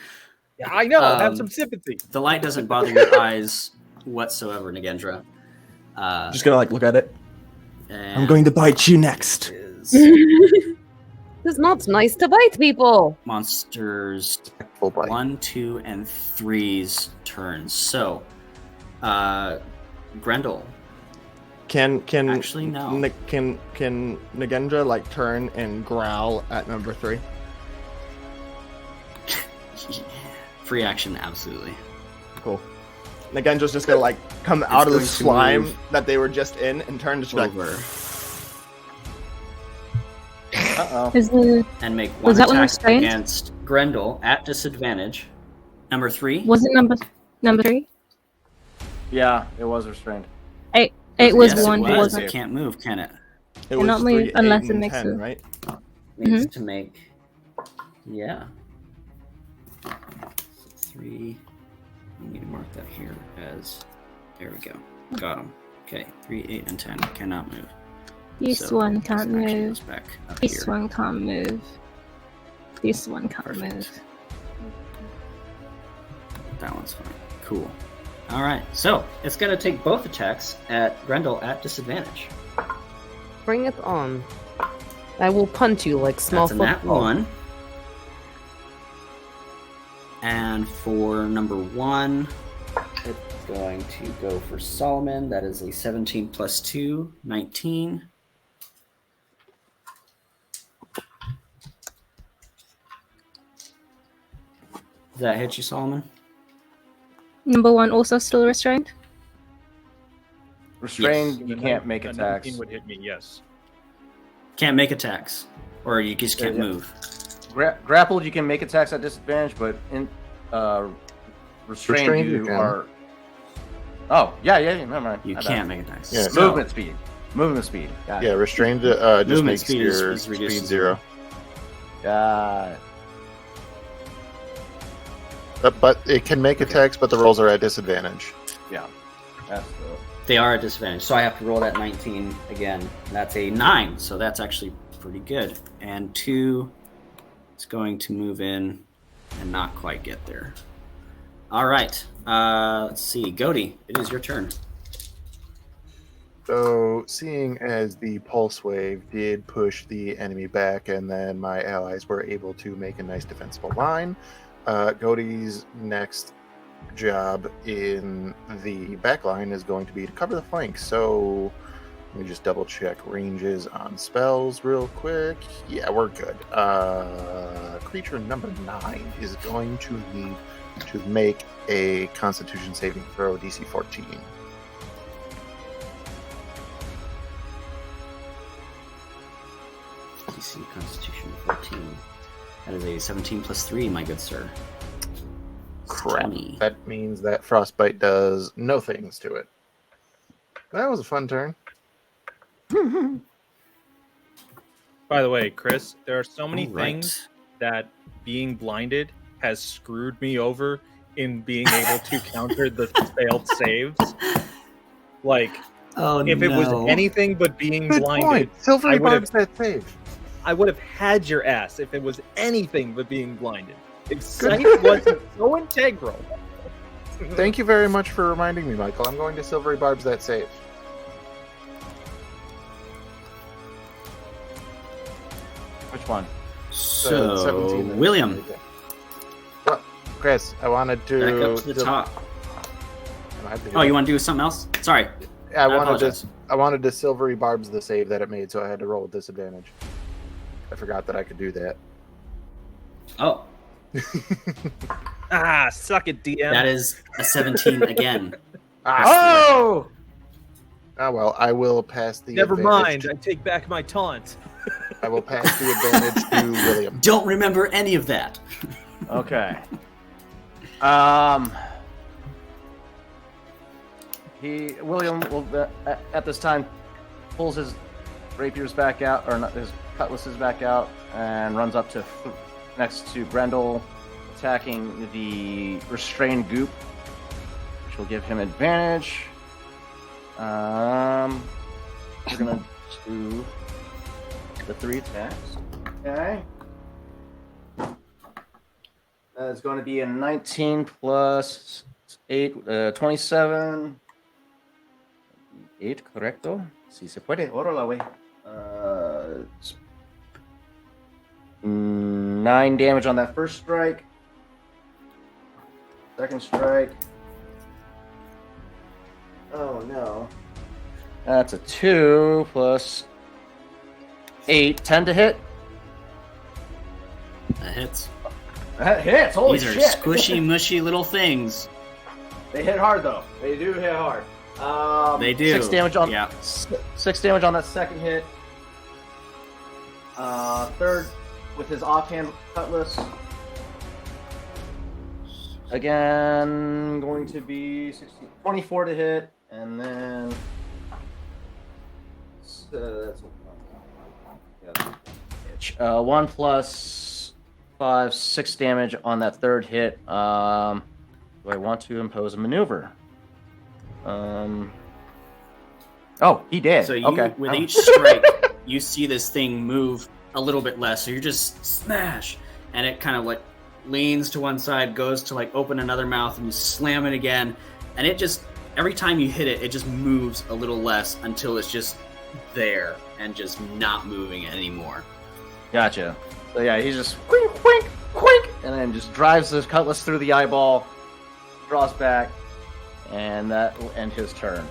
Yeah, I know. Have Um, some sympathy. The light doesn't bother your eyes whatsoever, Nagendra. Just gonna like look at it. And I'm going to bite you next. is It's not nice to bite people. monsters Full bite. 1, 2, and 3's turns. So, Grendel, Can Actually, no. Can Nagendra like turn and growl at number 3? Free action, absolutely. Cool. Nagendra's just gonna like come out of the going to slime move that they were just in and turn to like. Over Is the and make Was one that one attack restrained? against Grendel at disadvantage. Number 3. was it number 3? Yeah, it was restrained. It was Yes, one. It It was. wasn't. It can't move, can it? It Cannot was move 3, unless 8, it and makes 10, a- right? Needs to make. Yeah. 3. I need to mark that here as. There we go. Got him. Okay. 3, 8, and 10 cannot move. This So one this can't action move. goes back up This here. one can't move. This one can't Perfect. move. That one's fine. Cool. All right. So it's gonna take both attacks at Grendel at disadvantage. Bring it on. I will punch you like small That's a nat football. 1. And for number 1, it's going to go for Solomon. That is a 17 plus 2, 19. Does that hit you, Solomon? Number 1 also still restrained. Restrained, Yes. you can't make A attacks. 19 would hit me, yes. Can't make attacks. Or you just can't Yeah. move. Grappled, you can make attacks at disadvantage, but in restrained, Restrained, you you can. are. Oh, yeah, never mind. You My can't bad. make attacks. Yeah. So, Movement speed. Movement speed. Got Yeah, it. restrained just Movement makes speed your is reduced speed to 0. Got it. But it can make attacks, but the rolls are at disadvantage. Yeah. That's the. They are at disadvantage, so I have to roll that 19 again. That's a 9, so that's actually pretty good. And 2 is going to move in and not quite get there. All right. Let's see. Goaty, it is your turn. So, seeing as the pulse wave did push the enemy back, and then my allies were able to make a nice defensible line, Godey's next job in the back line is going to be to cover the flank. So, let me just double check ranges on spells real quick. Yeah, we're good. Creature number 9 is going to need to make a Constitution saving throw, DC 14. DC Constitution 14. That is a 17 plus 3, my good sir. Crap. 20. That means that Frostbite does no things to it. That was a fun turn. By the way, Chris, there are so many All right. things that being blinded has screwed me over in being able to counter the failed saves. Like, Oh, if it was no. anything but being Good blinded, point. Silvery I would've- Barb's that save. I would have had your ass if it was anything but being blinded. If sight Good. wasn't so integral. Thank you very much for reminding me, Michael. I'm going to Silvery Barb's that save. Which one? So, 17. William, Well, Chris, I wanted to. back up to the top. I have to do Oh, you that. want to do something else? Sorry. I wanted apologize. to. I wanted to Silvery Barb's the save that it made, so I had to roll with disadvantage. I forgot that I could do that. Oh, Ah, suck it, DM. that is a 17 again. Oh! Ah, well, I will pass the. Never advantage mind. I take back my taunt. I will pass the advantage to William. Don't remember any of that. Okay. William will at this time pulls his rapiers back out, or not, his cutlasses back out, and runs up to next to Grendel, attacking the restrained goop, which will give him advantage. We're gonna do the 3 attacks. Okay. It's going to be a 19 plus 8, 27. 8, correcto. Si se puede. Órala, güey. 9 damage on that first strike. Second strike. Oh, no. That's a 2 plus 8, 10 to hit. That hits. That hits. Holy These are shit! squishy, mushy little things. They hit hard though. They do hit hard. They do. 6 damage on. Yeah. 6 damage on that second hit. Third with his offhand cutlass. Again, going to be 24 to hit, and then that's 1 plus 5, 6 damage on that third hit. Do I want to impose a maneuver? Oh, he did. So you, okay. with each strike, you see this thing move a little bit less. So you're just smash, and it kind of like leans to one side, goes to like open another mouth, and you slam it again, and it just every time you hit it, it just moves a little less until it's just there and just not moving anymore. Gotcha. So yeah, he's just quink, quink, quink, and then just drives his cutlass through the eyeball, draws back, and that will end his turn.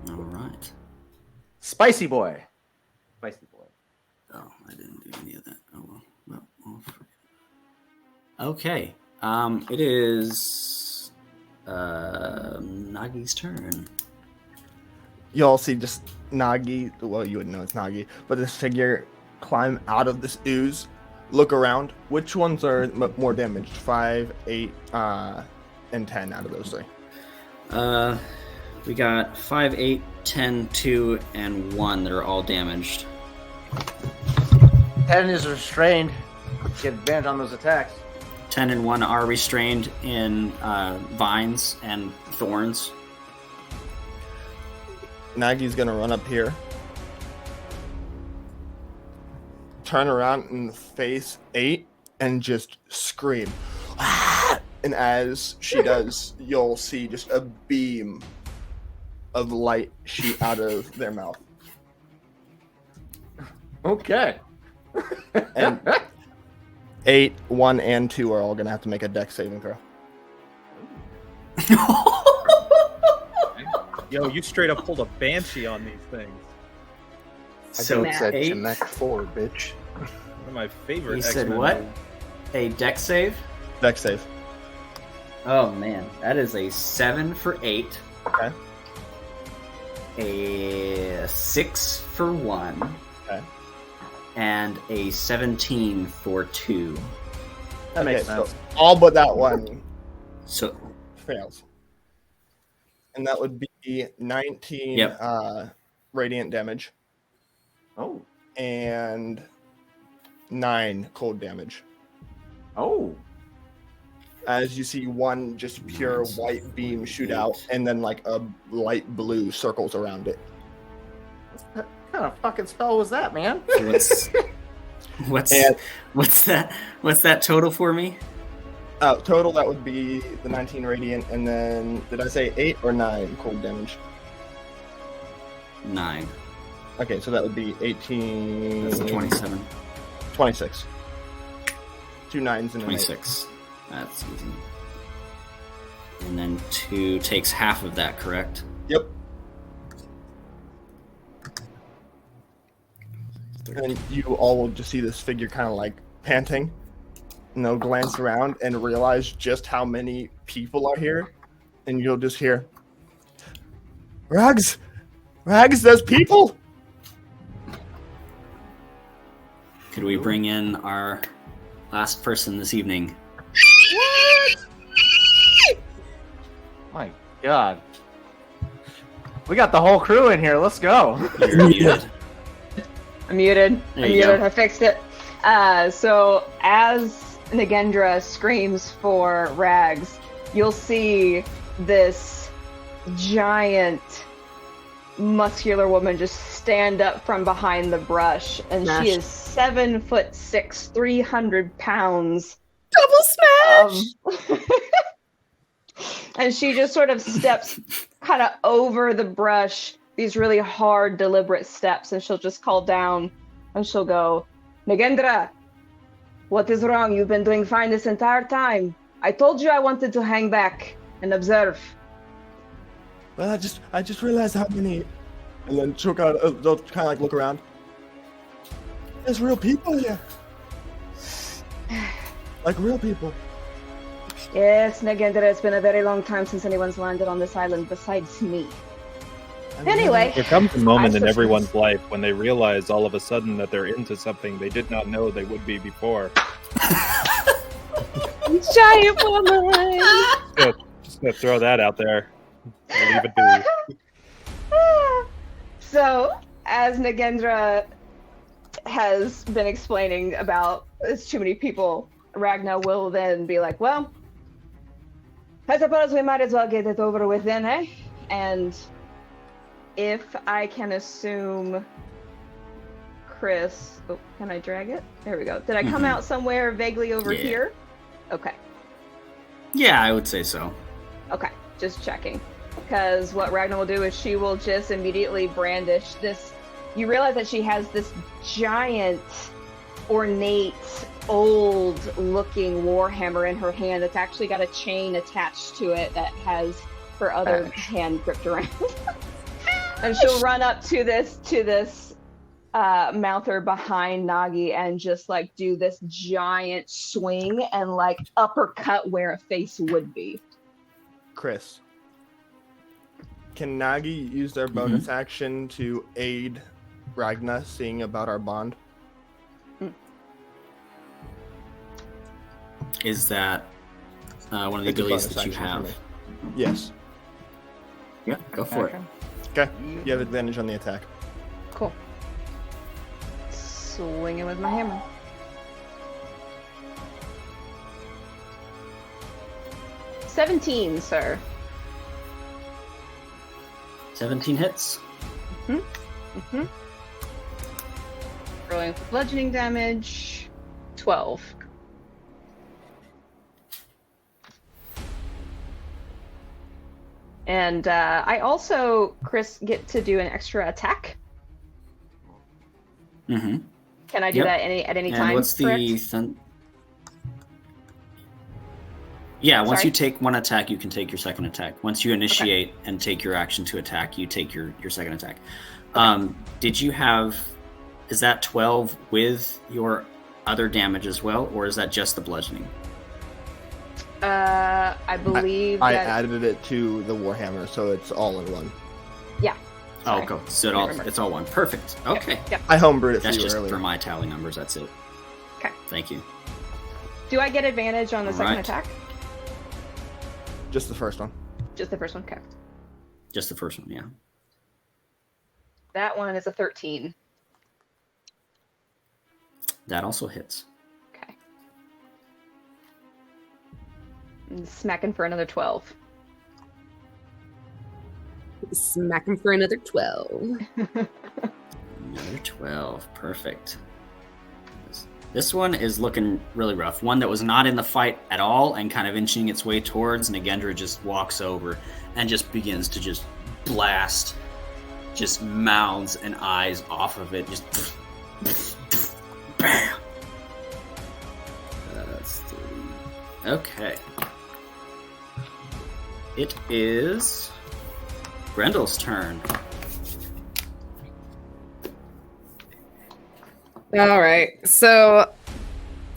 All right. Spicy boy. Spicy boy. Oh, I didn't do any of that. Oh well. Okay. It is Nagi's turn. You all see just Nagi, well, you wouldn't know it's Nagi, but this figure climb out of this ooze, look around. Which ones are more damaged? 5, 8, and 10 out of those 3. We got 5, 8, 10, 2, and 1 that are all damaged. 10 is restrained. Get advantage on those attacks. 10 and 1 are restrained in vines and thorns. Nagi's gonna run up here, turn around and face 8, and just scream. Ah! And as she does, you'll see just a beam of light shoot out of their mouth. Okay. And 8, 1, and 2 are all gonna have to make a dex saving throw. Yo, you straight up pulled a banshee on these things. So I said 8. Connect 4, bitch. One of my favorite. You said X-Men what? movies. A dex save? Dex save. Oh man, that is a 7 for 8. Okay. A 6 for 1. Okay. And a 17 for 2. That makes Okay, so sense. all but that one So fails. And that would be 19 Yep. radiant damage Oh. and 9 cold damage. Oh. As you see one just pure Nice. white beam shoot out, and then like a light blue circles around it. What kind of fucking spell was that, man? what's And- what's that total for me? Total, that would be the 19 radiant, and then did I say 8 or 9 cold damage? 9. Okay, so that would be 18. That's a 27. 26. 2 9s and an 8. 26. That's easy. And then 2 takes half of that, correct? Yep. And you all will just see this figure kind of like panting, glance around and realize just how many people are here. And you'll just hear, Rags! Rags, there's people! Could we bring in our last person this evening? My God. We got the whole crew in here. Let's go. You're muted. I'm muted. There I'm you muted. go. I fixed it. So as Nagendra screams for Rags, you'll see this giant muscular woman just stand up from behind the brush, and Smash. she is 7'6", 300 pounds. Double smash! And she just sort of steps kind of over the brush, these really hard, deliberate steps, and she'll just call down, and she'll go, Nagendra, what is wrong? You've been doing fine this entire time. I told you I wanted to hang back and observe. Well, I just realized how many. And then she'll kind of like look around. There's real people here. Like real people. Yes, Nagendra, it's been a very long time since anyone's landed on this island besides me. Anyway. There comes a moment in I everyone's life when they realize all of a sudden that they're into something they did not know they would be before. Giant woman. Just gonna throw that out there. I'll leave it be. So, as Nagendra has been explaining about there's too many people, Ragnar will then be like, well, I suppose we might as well get it over with then, eh? And if I can assume Chris... Oh, can I drag it? There we go. Did I come out somewhere vaguely over here? Okay. Yeah, I would say so. Okay, just checking. Because what Ragnar will do is she will just immediately brandish this. You realize that she has this giant, ornate, old-looking warhammer in her hand that's actually got a chain attached to it that has her other hand gripped around. And she'll run up to this mouther behind Nagi and just like do this giant swing and like uppercut where a face would be. Chris, can Nagi use their bonus action to aid Ragna seeing about our bond? Is that one of the abilities that you have? Yes. Yeah, go for it. Okay, you have advantage on the attack. Cool. Swinging with my hammer. $17, sir. 17 hits. Rolling for bludgeoning damage. 12. And I also, Chris, get to do an extra attack. Mm-hmm. Can I do that at any time? And what's the... Yeah, once you take one attack, you can take your second attack. Once you initiate and take your action to attack, you take your second attack. Did you have... Is that 12 with your other damage as well, or is that just the bludgeoning? I believe I added it to the Warhammer, so it's all in one. Yeah. Sorry. Oh, cool. So it's all one. Perfect. Okay. Yep. I homebrewed it for That's you just earlier. for my tally numbers. That's it. Okay. Thank you. Do I get advantage on the second attack? Just the first one. Just the first one? Okay. Just the first one, yeah. That one is a 13. That also hits. Okay. And smacking for another 12. Smacking for another 12. Another 12. Perfect. This one is looking really rough. One that was not in the fight at all and kind of inching its way towards, and Nagendra just walks over and just begins to just blast just mouths and eyes off of it. Just bam! That's 3. Okay. It is Grendel's turn. All right. So,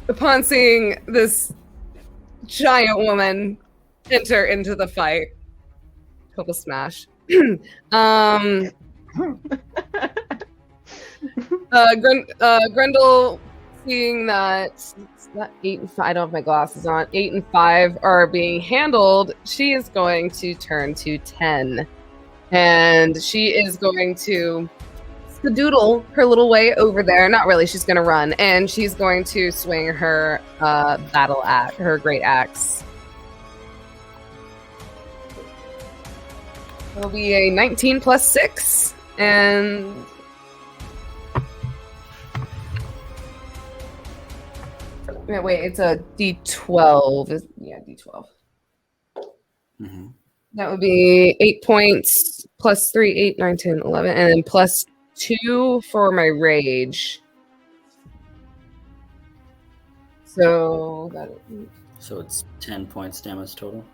upon seeing this giant woman enter into the fight, couple smash. Grendel, seeing that it's not 8 and 5, I don't have my glasses on. 8 and 5 are being handled. She is going to turn to 10, and she is going to skadoodle her little way over there. Not really. She's going to run, and she's going to swing her battle axe, her great axe. It'll be a 19 plus 6, and wait, it's a D12. Yeah, D12. Mm-hmm. That would be 8 points plus 3, 8, 9, 10, 11, and then plus 2 for my rage. So it's 10 points damage total.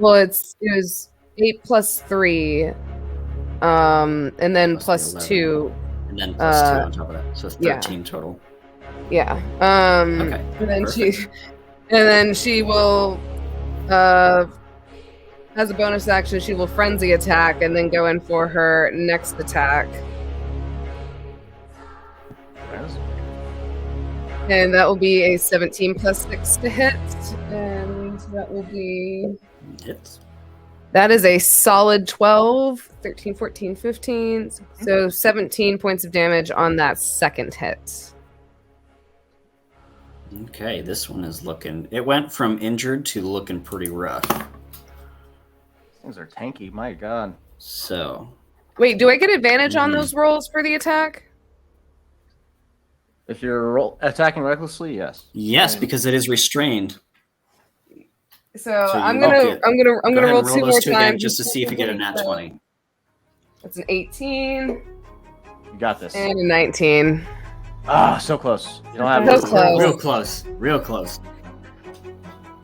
Well, it was 8 plus 3, and then Plus the plus 11. 2. And then plus 2 on top of that. So it's 13 total. Yeah. Okay. And then Perfect. she will as a bonus action, she will frenzy attack and then go in for her next attack. And that will be a 17 plus 6 to hit. And that will be... Hits. That is a solid 12, 13, 14, 15. So 17 points of damage on that second hit. Okay, this one is looking... It went from injured to looking pretty rough. Things are tanky, my god. So... Wait, do I get advantage on those rolls for the attack? If you're attacking recklessly, yes. Yes, because it is restrained. So I'm gonna roll two more times just to see if you get a nat 20. That's an 18. You got this. And a 19. Ah, so close. You don't have So close. Real close. Real close.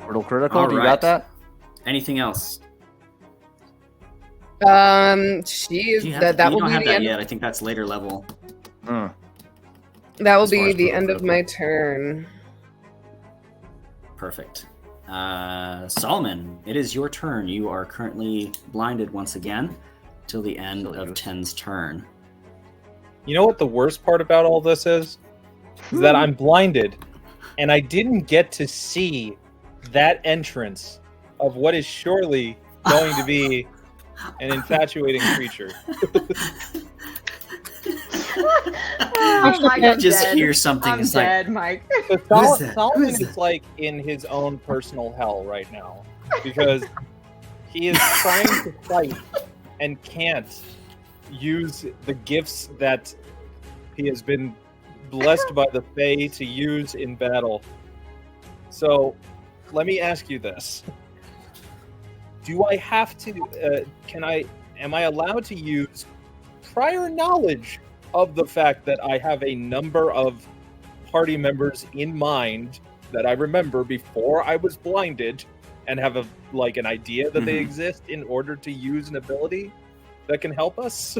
Mortal critical. All Do you right. got that? Anything else? She is You that don't will be have the that end. yet. I think that's later level. That will As far be as the mortal end of critical. my turn. Perfect. Solomon, it is your turn. You are currently blinded once again till the end of Ten's turn. You know what the worst part about all this is? Is that I'm blinded, and I didn't get to see that entrance of what is surely going to be an infatuating creature. Oh, Mike, I'm Just dead. hear something. I'm It's dead, like, Mike. So Who is that? Solomon Who is is like in his own personal hell right now because he is trying to fight and can't use the gifts that he has been blessed by the Fae to use in battle. So, let me ask you this: do I have to? Am I allowed to use prior knowledge of the fact that I have a number of party members in mind that I remember before I was blinded, and have an idea that they Mhm. exist in order to use an ability that can help us?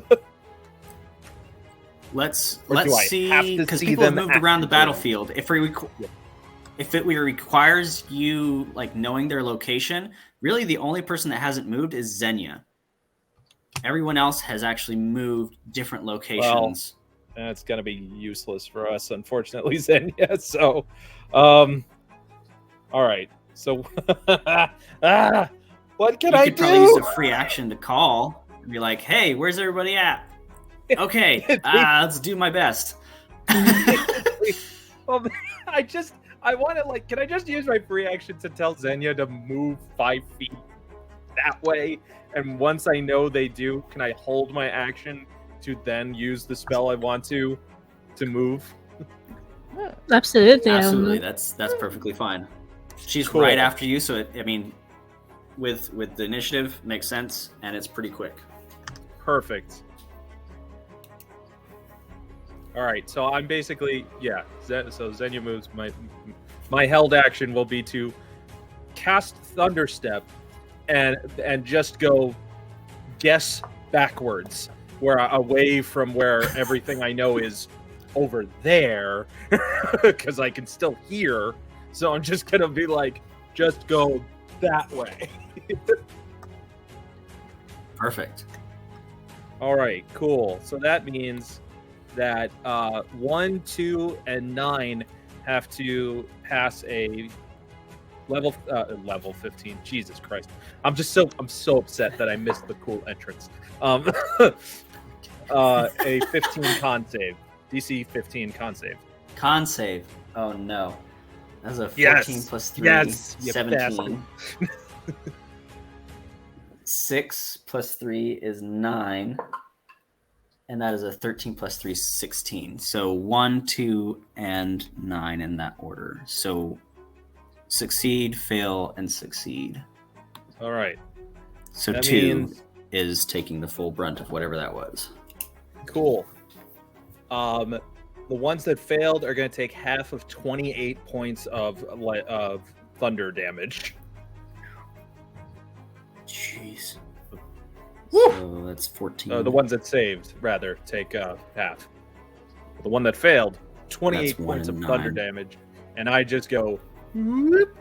let's Or do I see, have to because see people have them moved around the actively? battlefield. If it requires you knowing their location, really the only person that hasn't moved is Xenia. Everyone else has actually moved different locations. That's going to be useless for us, unfortunately, Xenia. So, all right. So, what can You I could probably use do? a free action to call and be like, "Hey, where's everybody at?" Okay, let's do my best. Well, I want to can I just use my free action to tell Xenia to move 5 feet that way? And once I know they do, can I hold my action to then use the spell I want to move? Absolutely. Absolutely, that's perfectly fine. She's Cool. right after you, so with the initiative makes sense, and it's pretty quick. Perfect. All right, so I'm basically so Xenia moves. My held action will be to cast Thunderstep and just go guess backwards, away from where everything I know is over there, because I can still hear. So I'm just gonna be just go that way. Perfect. All right, cool. So that means that 1, 2, and 9 have to pass a level 15. Jesus Christ, I'm so upset that I missed the cool entrance. A 15 con save, DC 15 con save. Con save. Oh no, that's a 14 Yes. plus 3, Yes, you 17. 6 plus 3 is 9. And that is a 13 plus 3, 16. So 1, 2, and 9 in that order. So succeed, fail, and succeed. All right, So that 2 means is taking the full brunt of whatever that was. cool. The ones that failed are going to take half of 28 points of thunder damage. jeez. So that's 14. The ones that saved, rather, take half. The one that failed, 28 That's 1 points of and thunder 9. damage, and I just go whoop,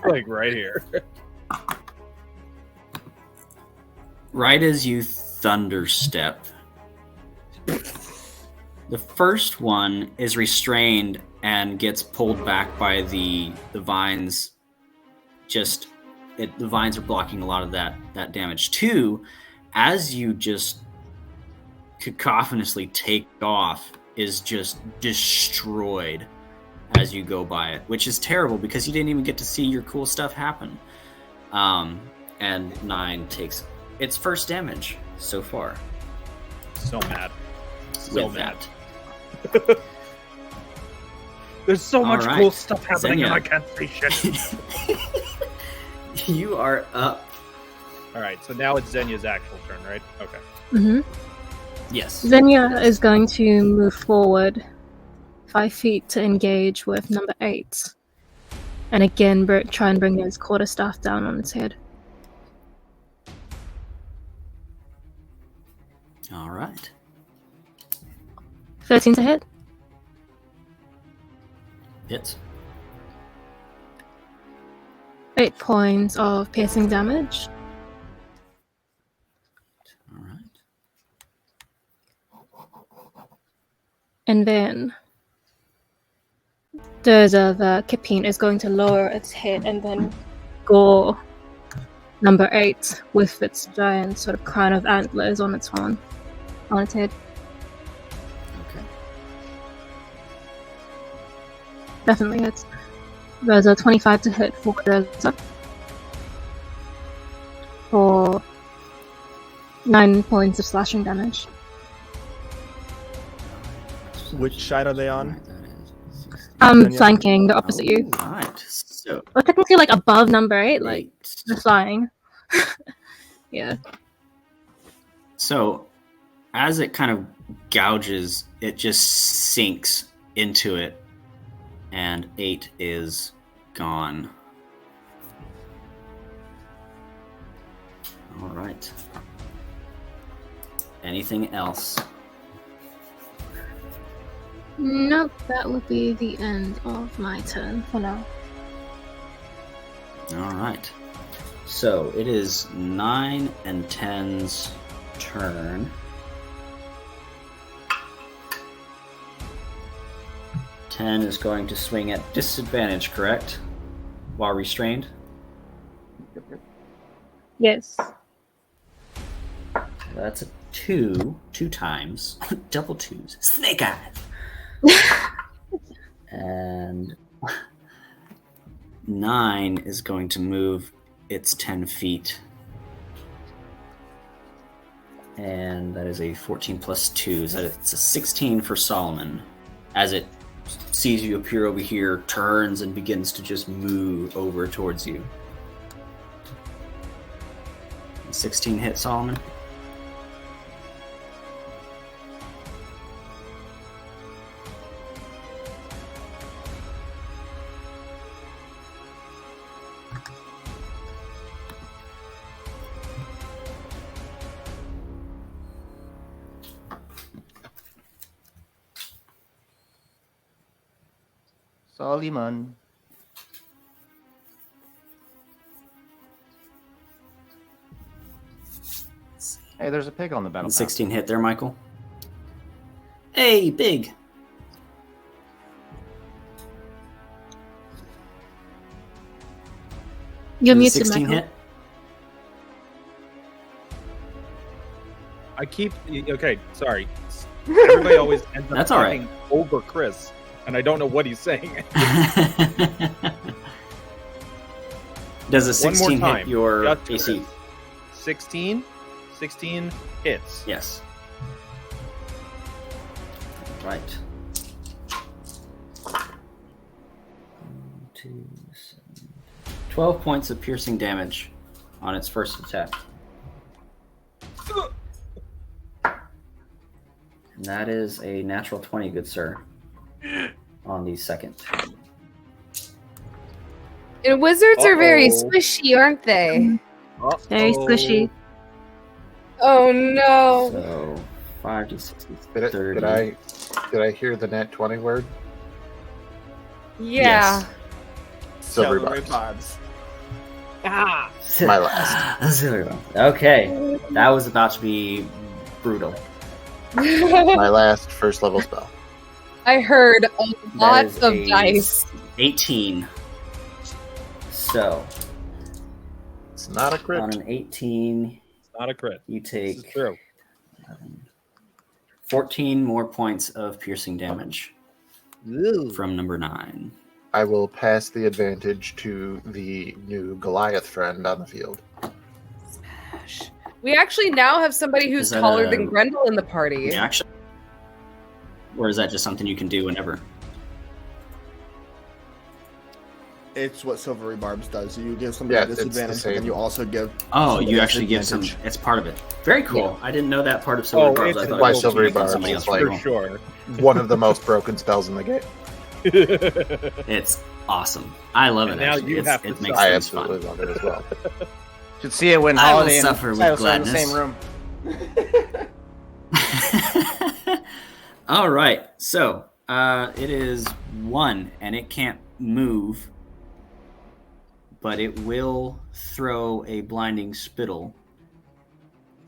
like right here. Right as you thunderstep, the first one is restrained and gets pulled back by the vines. The vines are blocking a lot of that damage. 2, as you just cacophonously take off, is just destroyed as you go by it, which is terrible because you didn't even get to see your cool stuff happen. And 9 takes its first damage so far. So mad. So With mad. that. There's so much All cool right. stuff happening and Xenia. I can't say shit. You are up. All right, so now it's Xenia's actual turn, right? Okay. Mm-hmm. Yes. Xenia is going to move forward 5 feet to engage with number 8. And again, try and bring his quarterstaff down on its head. All right. 13 to hit. Hits. 8 points of piercing damage. All right. And then the Kipine is going to lower its head and then gore number 8 with its giant sort of crown of antlers on its horn, on its head. Okay. Definitely hits. There's a 25 to hit for Reza. For 9 points of slashing damage. Which side are they on? That is 16. Xenia? Flanking the opposite you. All right. So Or technically like above number 8, like 8. they're flying. Yeah. So as it kind of gouges, it just sinks into it, and 8 is gone. All right. Anything else? Nope, that would be the end of my turn for now. All right. So it is 9 and 10's turn. 10 is going to swing at disadvantage, correct? While restrained? Yes. That's a 2 times. Double 2s. Snake eyes! And 9 is going to move its 10 feet. And that is a 14 plus 2. So it's a 16 for Solomon. As it sees you appear over here, turns and begins to just move over towards you. 16 hit, Solomon. Solomon. Hey, there's a pig on the battlefield. 16 hit there, Michael. Hey, big. You're muted, 16 Michael. hit. I keep okay. Sorry, everybody always ends up That's all right. talking over Chris, and I don't know what he's saying. Does a One more 16 time. hit your Just AC? Chris. 16 hits. Yes. Right. 2, 7, 12 points of piercing damage on its first attack. And that is a natural 20, good sir, on the second. And wizards are very Uh-oh. squishy, aren't they? Very squishy. Oh no. So 5 to 6 is 30. Did I hear the net 20 word? Yeah. Yes. Silvery Silvery barbs. barbs. My last. Silvery barbs. Okay. That was about to be brutal. My last first level spell. I heard That lots is of a dice. 18. So It's not a crit. on an 18, It's not a crit. you This is take true. 14 more points of piercing damage from number 9. I will pass the advantage to the new Goliath friend on the field. Smash. We actually now have somebody who's Is that taller a than Grendel in the party. Reaction? Or is that just something you can do whenever? It's what Silvery Barbs does. You give somebody a Yeah, it's the disadvantage, but then same. you also give. Oh, somebody you a actually give some. disadvantage. It's part of it. Very cool. Yeah. I didn't know that part of Silvery Barbs. I it's thought why it was Silvery unique on Barbs somebody is else. like- for sure. One of the most broken spells in the game. It's awesome. I love And it. now Actually. you have to it makes I things fun. absolutely love it as well. Should see it when I will Holiday and suffer with Silas are in the gladness. same room. All right. So it is 1, and it can't move, but it will throw a blinding spittle.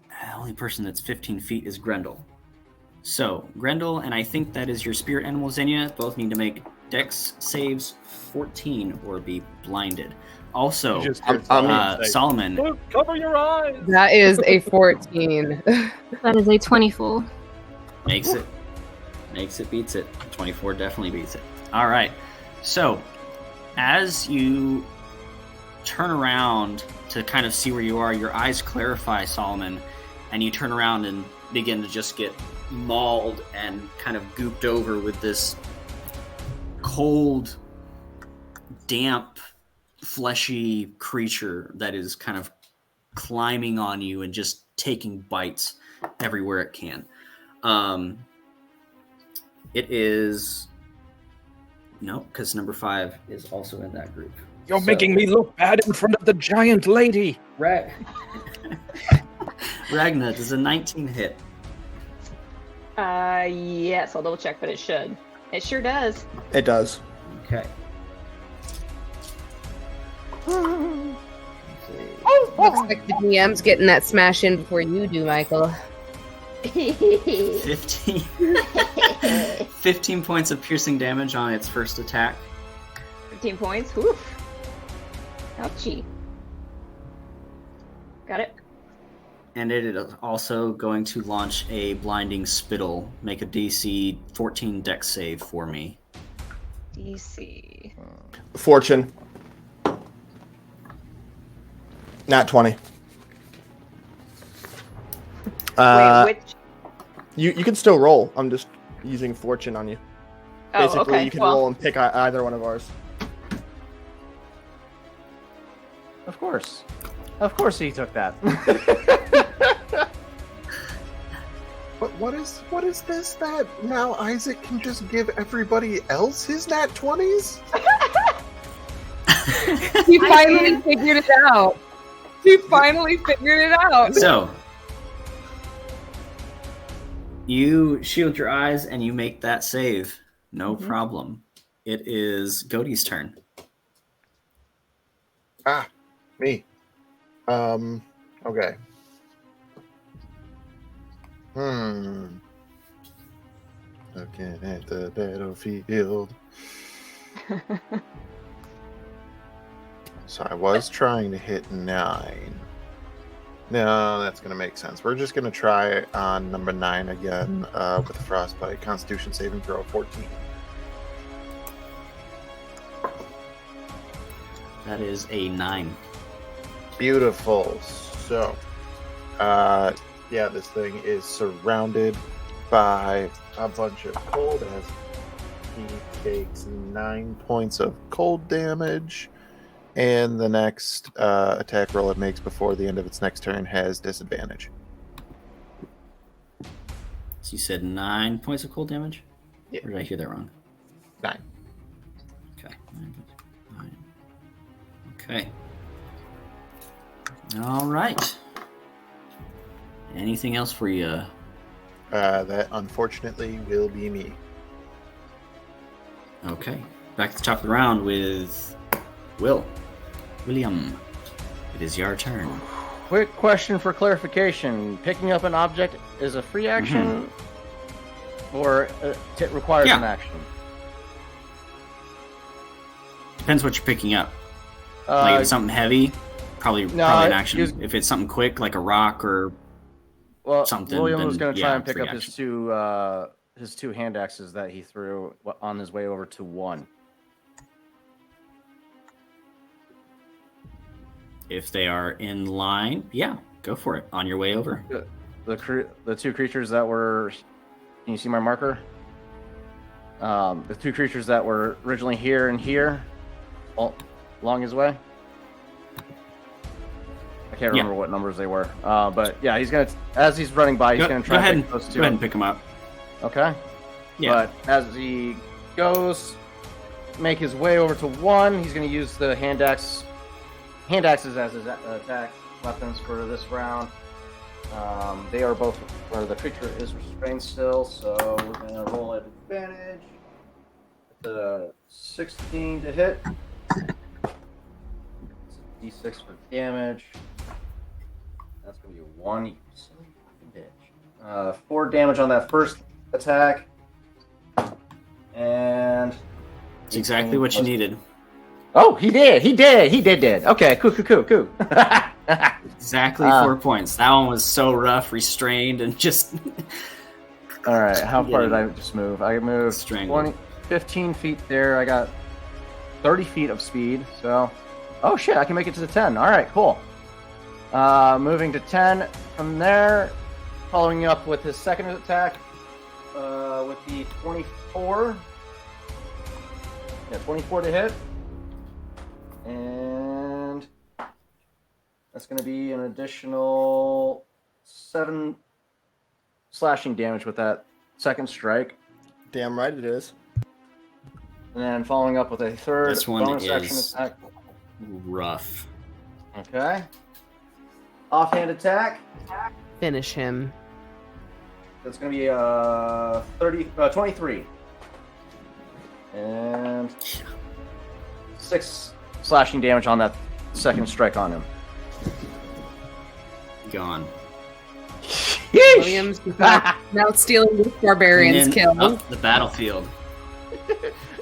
The only person that's 15 feet is Grendel. So Grendel, and I think that is your spirit animal, Xenia, both need to make Dex saves 14 or be blinded. Also, You just I'm- Solomon, Luke, cover your eyes. That is a 14. That is a 24. makes it, beats it. 24 definitely beats it. All right. So as you turn around to kind of see where you are, your eyes clarify, Solomon, and you turn around and begin to just get mauled and kind of gooped over with this cold, damp, fleshy creature that is kind of climbing on you and just taking bites everywhere it can. It is no, because number 5 is also in that group. You're So- making me look bad in front of the giant lady. Ragna, does a 19 hit? Yes, I'll double check, but it should. It sure does. It does. Okay. Looks like the DM's getting that smash in before you do, Michael. 15. 15 points of piercing damage on its first attack. 15 points. Oof. Ouchie. Got it. And it is also going to launch a blinding spittle. Make a DC 14 dex save for me. DC. Fortune. Nat 20. Wait, which? You can still roll. I'm just using fortune on you. Oh, Basically, okay. you can well, roll and pick either one of ours. Of course. Of course he took that. But what is this that now Isaac can just give everybody else his nat 20s? He finally figured it out. He finally figured it out. So, you shield your eyes and you make that save. No problem. It is Godie's turn. Ah, me. Okay. Looking at the battlefield. So I was trying to hit 9. No, that's going to make sense. We're just going to try on number 9 again with the frostbite. Constitution saving throw 14. That is a 9. Beautiful. So, yeah, this thing is surrounded by a bunch of cold as he takes 9 points of cold damage. And the next attack roll it makes before the end of its next turn has disadvantage. So you said 9 points of cold damage? Yeah. Or did I hear that wrong? 9. Okay. 9. Okay. All right. Anything else for you? That unfortunately will be me. Okay. Back to the top of the round with William. It is your turn. Quick question for clarification. Picking up an object is a free action, or it requires an action? Depends what you're picking up. Like if it's something heavy, probably an action. If it's something quick, like a rock or something, William was going to try and pick up action. his two hand axes that he threw on his way over to 1. If they are in line, yeah, go for it. On your way over. The two creatures that were... Can you see my marker? The two creatures that were originally here and here, all along his way. I can't remember what numbers they were. But yeah, he's going to... As he's running by, he's going to try and pick those two. Go ahead and pick them up. Okay. Yeah. But as he goes, make his way over to 1, he's going to use the hand axes as his attack weapons for this round. They are both, or the creature is restrained still, so we're going to roll at advantage. The 16 to hit. It's a D6 for damage. That's going to be a 1. You silly bitch. 4 damage on that first attack. And it's exactly what you needed. Oh, he did. Okay, cool. Exactly 4 points. That one was so rough, restrained, and just... All right, how far did I just move? I moved 15 feet there. I got 30 feet of speed, so... Oh, shit, I can make it to the 10. All right, cool. Moving to 10 from there, following up with his second attack with the 24. Yeah, 24 to hit. And that's going to be an additional 7 slashing damage with that second strike. Damn right it is. And then following up with a third bonus action attack. Rough. Okay. Offhand attack. Finish him. That's going to be 23. And 6 slashing damage on that second strike on him. Gone. Williams now stealing the barbarian's kill. Up the battlefield.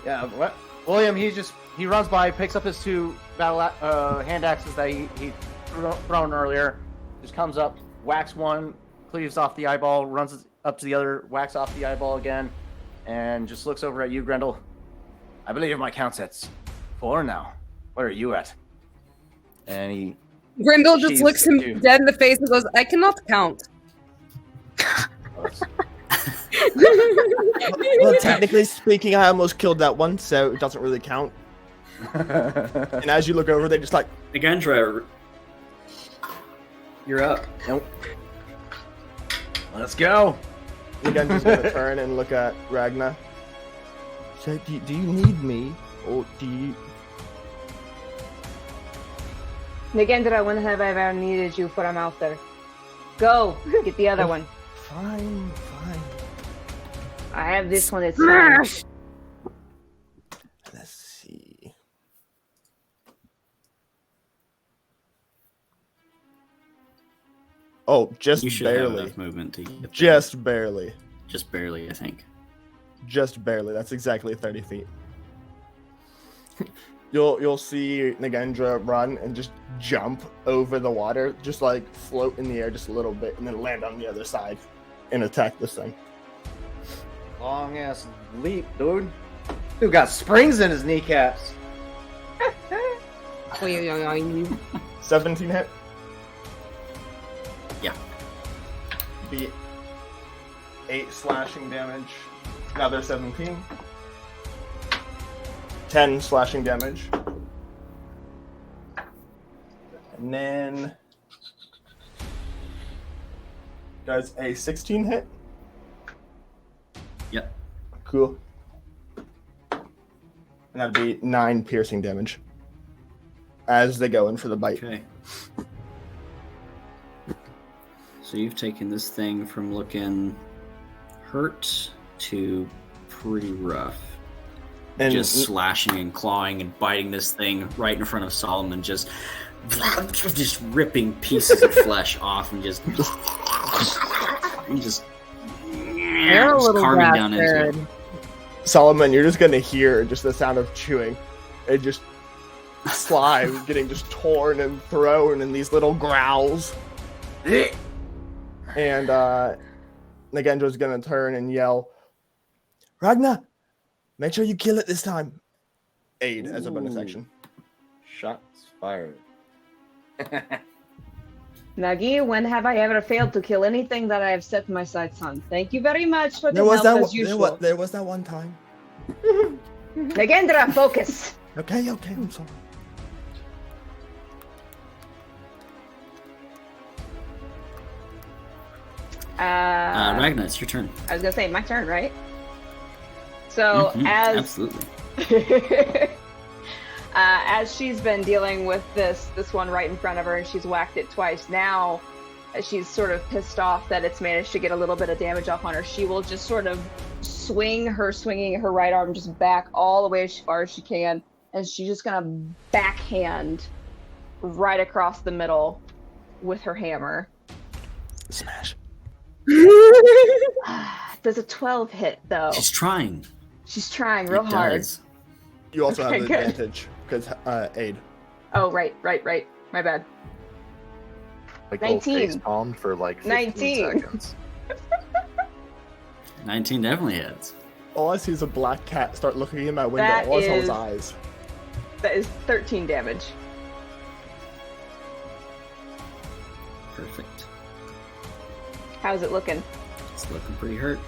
Yeah, what? William, he runs by, picks up his 2 hand axes that he thrown earlier, just comes up, whacks one, cleaves off the eyeball, runs up to the other, whacks off the eyeball again, and just looks over at you, Grendel. I believe my count set's 4 now. What are you at? And Grendel just looks him dead in the face and goes, I cannot count. Well, technically speaking, I almost killed that one, so it doesn't really count. And as you look over, they just like... Nagendra, you're up. Nope. Let's go. Nagendra's going to turn and look at Ragnar. So, do you need me, or do you... Nagendra, when have I ever needed you for a mouth there? Go, get the other one. Fine. I have this one. It's smash. Let's see. Oh, just you should barely. Have enough movement to get just barely. Just barely, I think. Just barely. That's exactly 30 feet. You'll see Nagendra run and just jump over the water, just like float in the air just a little bit, and then land on the other side and attack this thing. Long ass leap, dude. Dude got springs in his kneecaps. 17 hit? Yeah. Be 8 slashing damage. Another 17. 10 slashing damage. And then does a 16 hit? Yep. Cool. And that'd be 9 piercing damage as they go in for the bite. Okay. So you've taken this thing from looking hurt to pretty rough. And just slashing and clawing and biting this thing right in front of Solomon, just ripping pieces of flesh off and just You're a little carving down into bastard. it. Solomon, you're just gonna hear just the sound of chewing. It just slime getting just torn and thrown in these little growls. And Nagendra's gonna turn and yell, Ragnar, make sure you kill it this time. Aid as a bonus action. Shots fired. Nagi, when have I ever failed to kill anything that I have set my sights on? Thank you very much for the help as usual. There was that one time. Nagendra, focus. Okay, I'm sorry. Ragnar, it's your turn. I was gonna say my turn, right? So Absolutely. as she's been dealing with this one right in front of her, and she's whacked it twice. Now, she's sort of pissed off that it's managed to get a little bit of damage off on her. She will just sort of swinging her right arm just back all the way as far as she can, and she's just gonna backhand right across the middle with her hammer. Smash. Does a 12 hit though? She's trying. She's trying real It hard. does. You also have Okay, the good. advantage because Aid. Oh, right. My bad. Like 19. face palmed for like 15 19. seconds. 19 definitely hits. All I see is a black cat start looking in my window. That All I saw was is- eyes. That is 13 damage. Perfect. How's it looking? It's looking pretty hurt.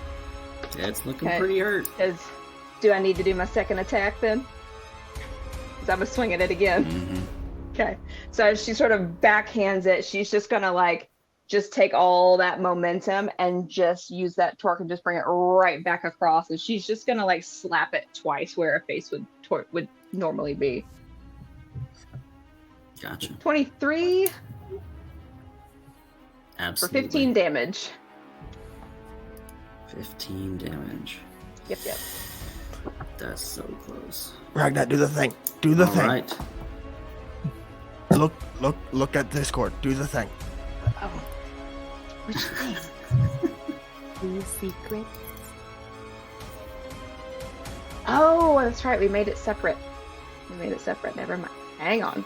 Yeah, it's looking Okay. pretty hurt. Do I need to do my second attack then? Because I'm swinging it again. Mm-hmm. Okay. So as she sort of backhands it, she's just gonna just take all that momentum and just use that torque and just bring it right back across. And she's just gonna slap it twice where a face would normally be. Gotcha. 23 for Absolutely. 15 damage. 15 damage. Yep. That's so close. Ragnar, do the thing. Do the All thing. right. Look at Discord. Do the thing. Oh. Which thing? The secret. Oh, that's right. We made it separate. Never mind. Hang on.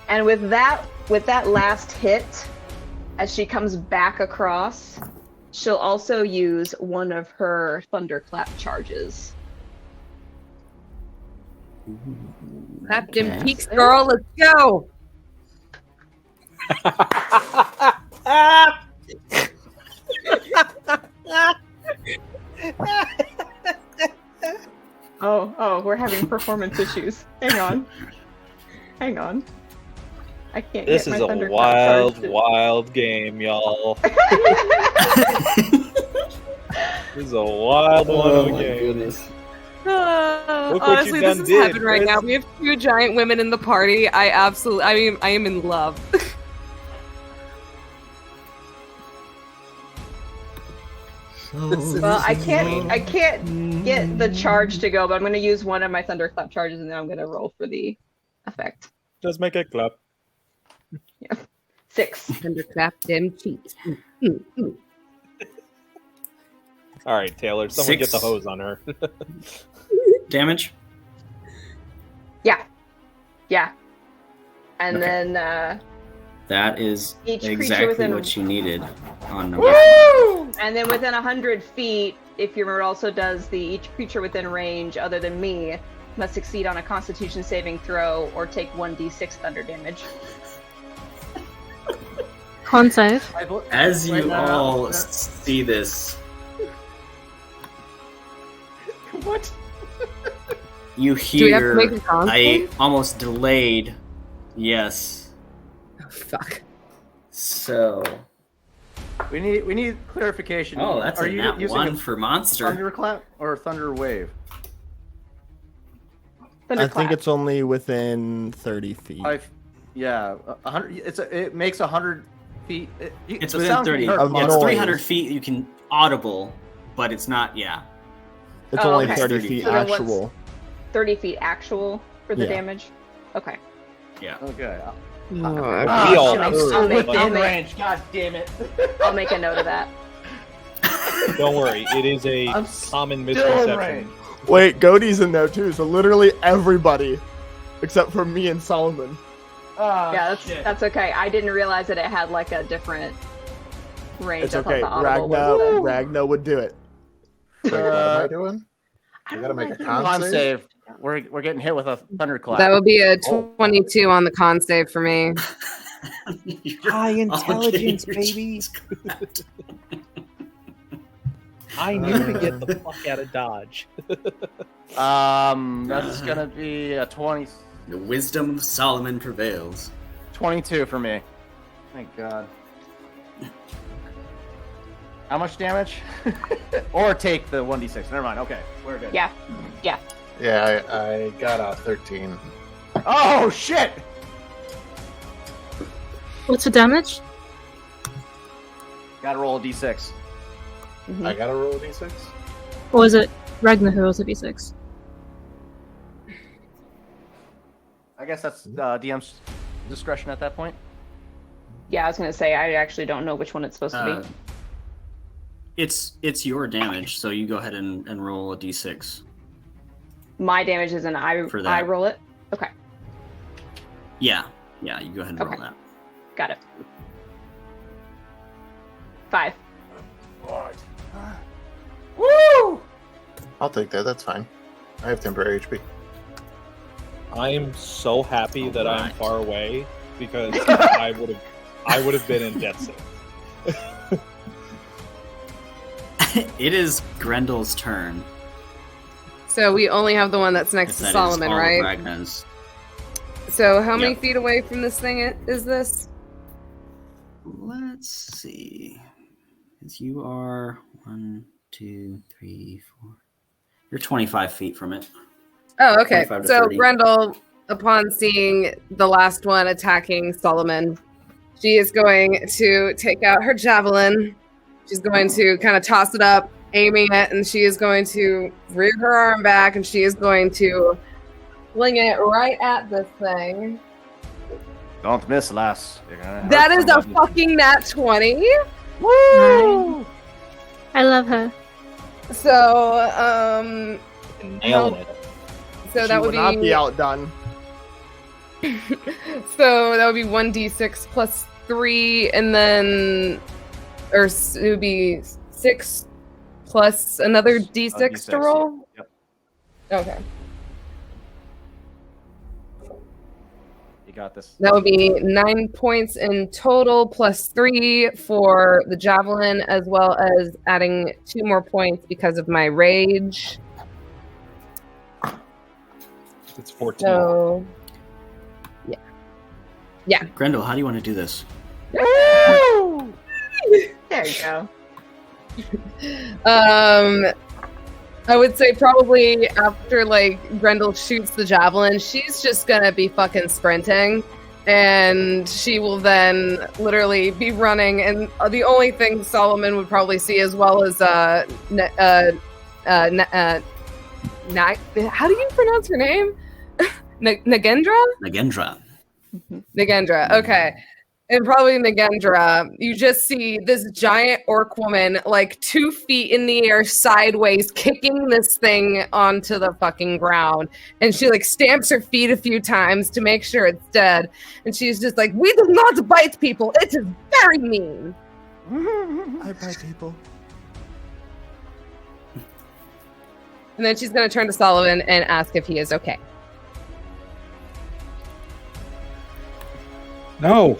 And with that last hit, as she comes back across, she'll also use one of her thunderclap charges. Clap them Okay. cheeks, girl. Let's go. Oh, we're having performance issues. Hang on. I can't This get is my a thunderclap wild, charge to- wild game, y'all. This is a wild one of a game. Goodness. Look what Honestly, you this done is did, heaven right Chris. now. We have 2 giant women in the party. I am in love. Well, I can't get the charge to go, but I'm going to use one of my thunderclap charges, and then I'm going to roll for the effect. Just make it clap. 6. Thunderclap them cheeks. All right, Taylor, someone get 6. the hose on her. Damage? Yeah. And Okay. then That is Each creature exactly within- what you needed on number and then within 100 feet, if your remote also does each creature within range other than me must succeed on a Constitution saving throw or take 1d6 thunder damage. Con save. As you Right all now. see this, What? you Do we have to hear make a con a save? almost delayed yes. Oh, fuck. So, We need clarification. oh, that's Are a you nat using 1 a for monster. thunderclap or thunder wave? I think Thunderclap. it's only within 30 feet. Yeah, 100. It makes 100 feet. It's the within sound can 30. hurt Of Yeah, it's noise. 300 feet. You can audible, but it's not. Yeah. It's Oh, only okay. 30 30 feet So then what's- actual. 30 feet actual for the Yeah. damage? Okay. Yeah. Okay. We Ah, all shit, I'm heard. still I'll within make- range. God damn it. I'll make a note of that. Don't worry, it is a I'm common still in misconception. range. Wait, Godie's in there too, so literally everybody, except for me and Solomon. Ah, Yeah, shit. that's okay. I didn't realize that it had like a different range. It's I thought okay. the audible was Ragna would do it. Wait, what am I doing? I I don't gotta make a like con Con save? save. We're getting hit with a thunderclap. That would be a Oh. 22 on the con save for me. High intelligence, your baby. cheeks cracked. I knew to get the fuck out of Dodge. That's gonna be a 20, The wisdom of Solomon prevails. 22 for me. Thank God. How much damage? Or take the 1d6. Never mind. Okay, we're good. Yeah. Yeah, I got a 13. Oh shit! What's the damage? Gotta roll a d6. Mhm. I gotta roll a d6? Or is it Ragnar who rolls a d6? I guess that's DM's discretion at that point. Yeah, I was gonna say I actually don't know which one it's supposed to Uh, be. it's your damage, so you go ahead and roll a d6. My damage is an for that. I roll it. Okay, Yeah, you go ahead and roll Okay. that. got it. 5. Woo! I'll take that, that's fine. I have temporary HP. I am so happy that I'm Alright. far away because I would have been in death save. It is Grendel's turn. So we only have the one that's next to That is Solomon, all of right? Ragnar's. So how many Yep. feet away from this thing is this? Let's see. As you are 1, 2, 3, 4. You're 25 feet from it. Oh, okay. 25 to So 30. Grendel, upon seeing the last one attacking Solomon, she is going to take out her javelin. She's going to kind of toss it up, aiming it, and she is going to rear her arm back, and she is going to fling it right at this thing. Don't miss, lass. You're gonna hurt That is a somebody. fucking nat 20. Woo! I love her. So, Nailing it. so She that would not be outdone. So that would be 1d6 plus 3, and then, it would be 6 plus another d6 D6, to roll? Yep. Okay. You got this. That would be 9 points in total, plus 3 for the javelin, as well as adding 2 more points because of my rage. It's 14. So, Grendel, how do you want to do this? There you go. I would say probably after like Grendel shoots the javelin, she's just gonna be fucking sprinting, and she will then literally be running. And the only thing Solomon would probably see, as well as how do you pronounce her name? Nagendra? Nagendra. Nagendra. Okay. And probably Nagendra, you just see this giant orc woman, like 2 feet in the air, sideways, kicking this thing onto the fucking ground. And she like stamps her feet a few times to make sure it's dead. And she's just like, "We do not bite people. It is very mean." I bite people. And then she's gonna turn to Sullivan and ask if he is okay. No.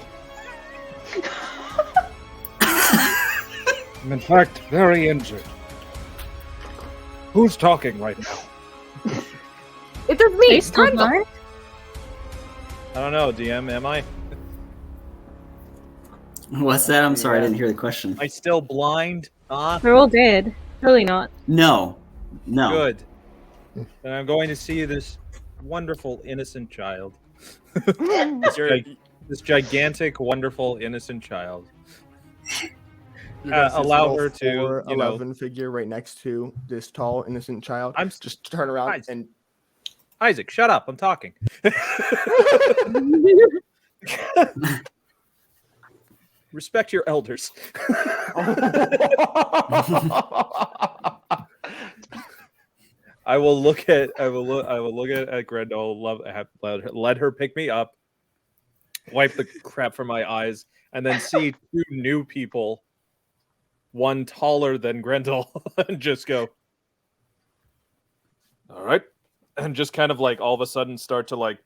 I'm in fact very injured. Who's talking right now? It is me, They still Grendel. blind? I don't know, DM, am I? What's that? I'm sorry, I didn't hear the question. Am I still blind? We're all dead. Really not. No. Good. And I'm going to see this wonderful, innocent child. This gigantic, wonderful, innocent child. You guys see this allow little her to, 4'11" figure right next to this tall, innocent child. Just turn around Isaac. and Isaac, shut up! I'm talking. Respect your elders. I will look at Grendel. Let her pick me up, wipe the crap from my eyes, and then see two new people, one taller than Grendel, and just go, all right, and just kind of like all of a sudden start to like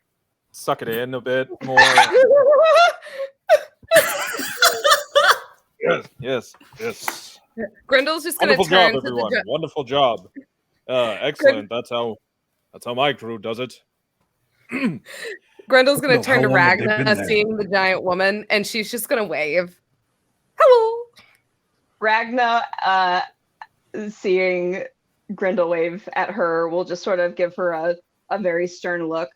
suck it in a bit more. Yes. Grendel's just gonna Wonderful turn job, to everyone. the Wonderful job. Excellent. That's how my crew does it. Grendel's gonna No, turn to how long have they been Ragna, there? seeing the giant woman, and she's just gonna wave. Hello. Ragna, seeing Grendel wave at her, will just sort of give her a very stern look.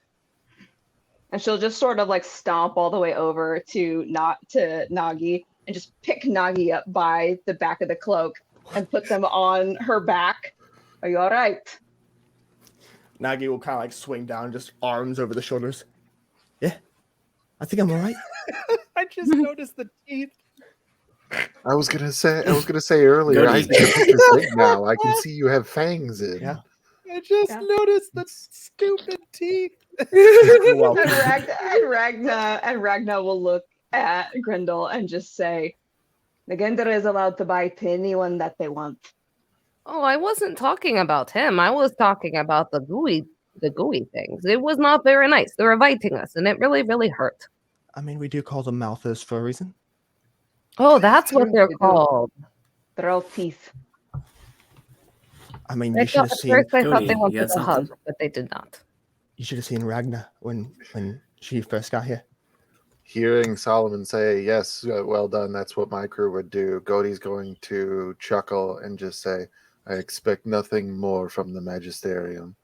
And she'll just sort of like stomp all the way over to Nagi and just pick Nagi up by the back of the cloak and put them on her back. Are you all right? Nagi will kind of like swing down, just arms over the shoulders. Yeah, I think I'm all right. I just noticed the teeth. I was gonna say earlier. Goody. I think your picture's big now. I can see you have fangs in. Yeah. I just noticed the stupid teeth. and Ragna will look at Grendel and just say, "The Gender is allowed to bite anyone that they want." Oh, I wasn't talking about him. I was talking about the gooey things. It was not very nice. They were biting us, and it really, really hurt. I mean, we do call them mouthers for a reason. Oh, that's what Sure, they're we do. called. They're all teeth. I mean, I you should have at seen. first I thought Cody, they you wanted got a hug, something? but they did not. You should have seen Ragna when she first got here. Hearing Solomon say, "Yes, well done. That's what my crew would do." Godey's going to chuckle and just say, "I expect nothing more from the Magisterium."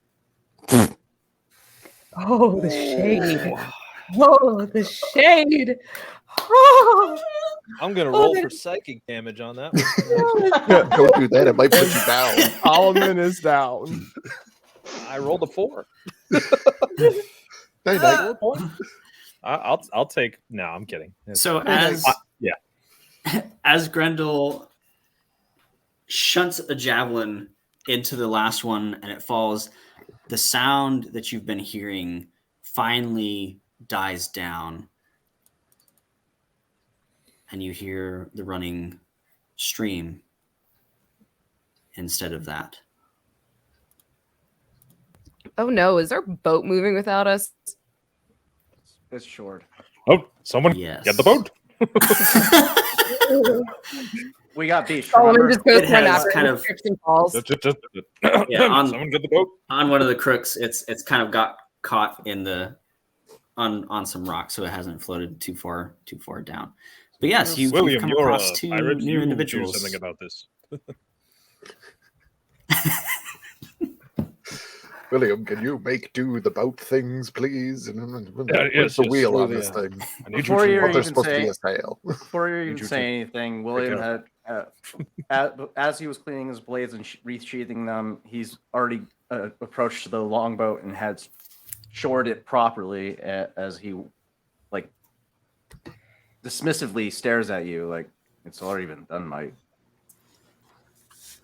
Oh, the shade. Oh, the shade. Oh. I'm gonna roll for psychic damage on that one. Don't do that. It might put you down. Solomon is down. I rolled a 4. Night, night. I'll take. No, I'm kidding. So as Grendel shunts a javelin into the last one and it falls, the sound that you've been hearing finally dies down, and you hear the running stream instead of that. Oh no, is our boat moving without us? It's short. Oh, someone Yes. get the boat. We got beach. Solomon Remember? just goes It run has after kind and of- trips and falls. Yeah, someone get the boat. On one of the crooks, it's kind of got caught in the on some rock, so it hasn't floated too far down. But yes, you've William, come you're across a two pirate. new You individuals. do something about this. William, can you make do the boat things, please? And yes, the yes, wheel on slowly, this thing. I need Before you you to. Well, there's even supposed to be say, a sail. before you even Need you say to- anything, William had, as he was cleaning his blades and resheathing them, he's already approached the longboat and had shored it properly as he, like, dismissively stares at you like it's already been done, mate.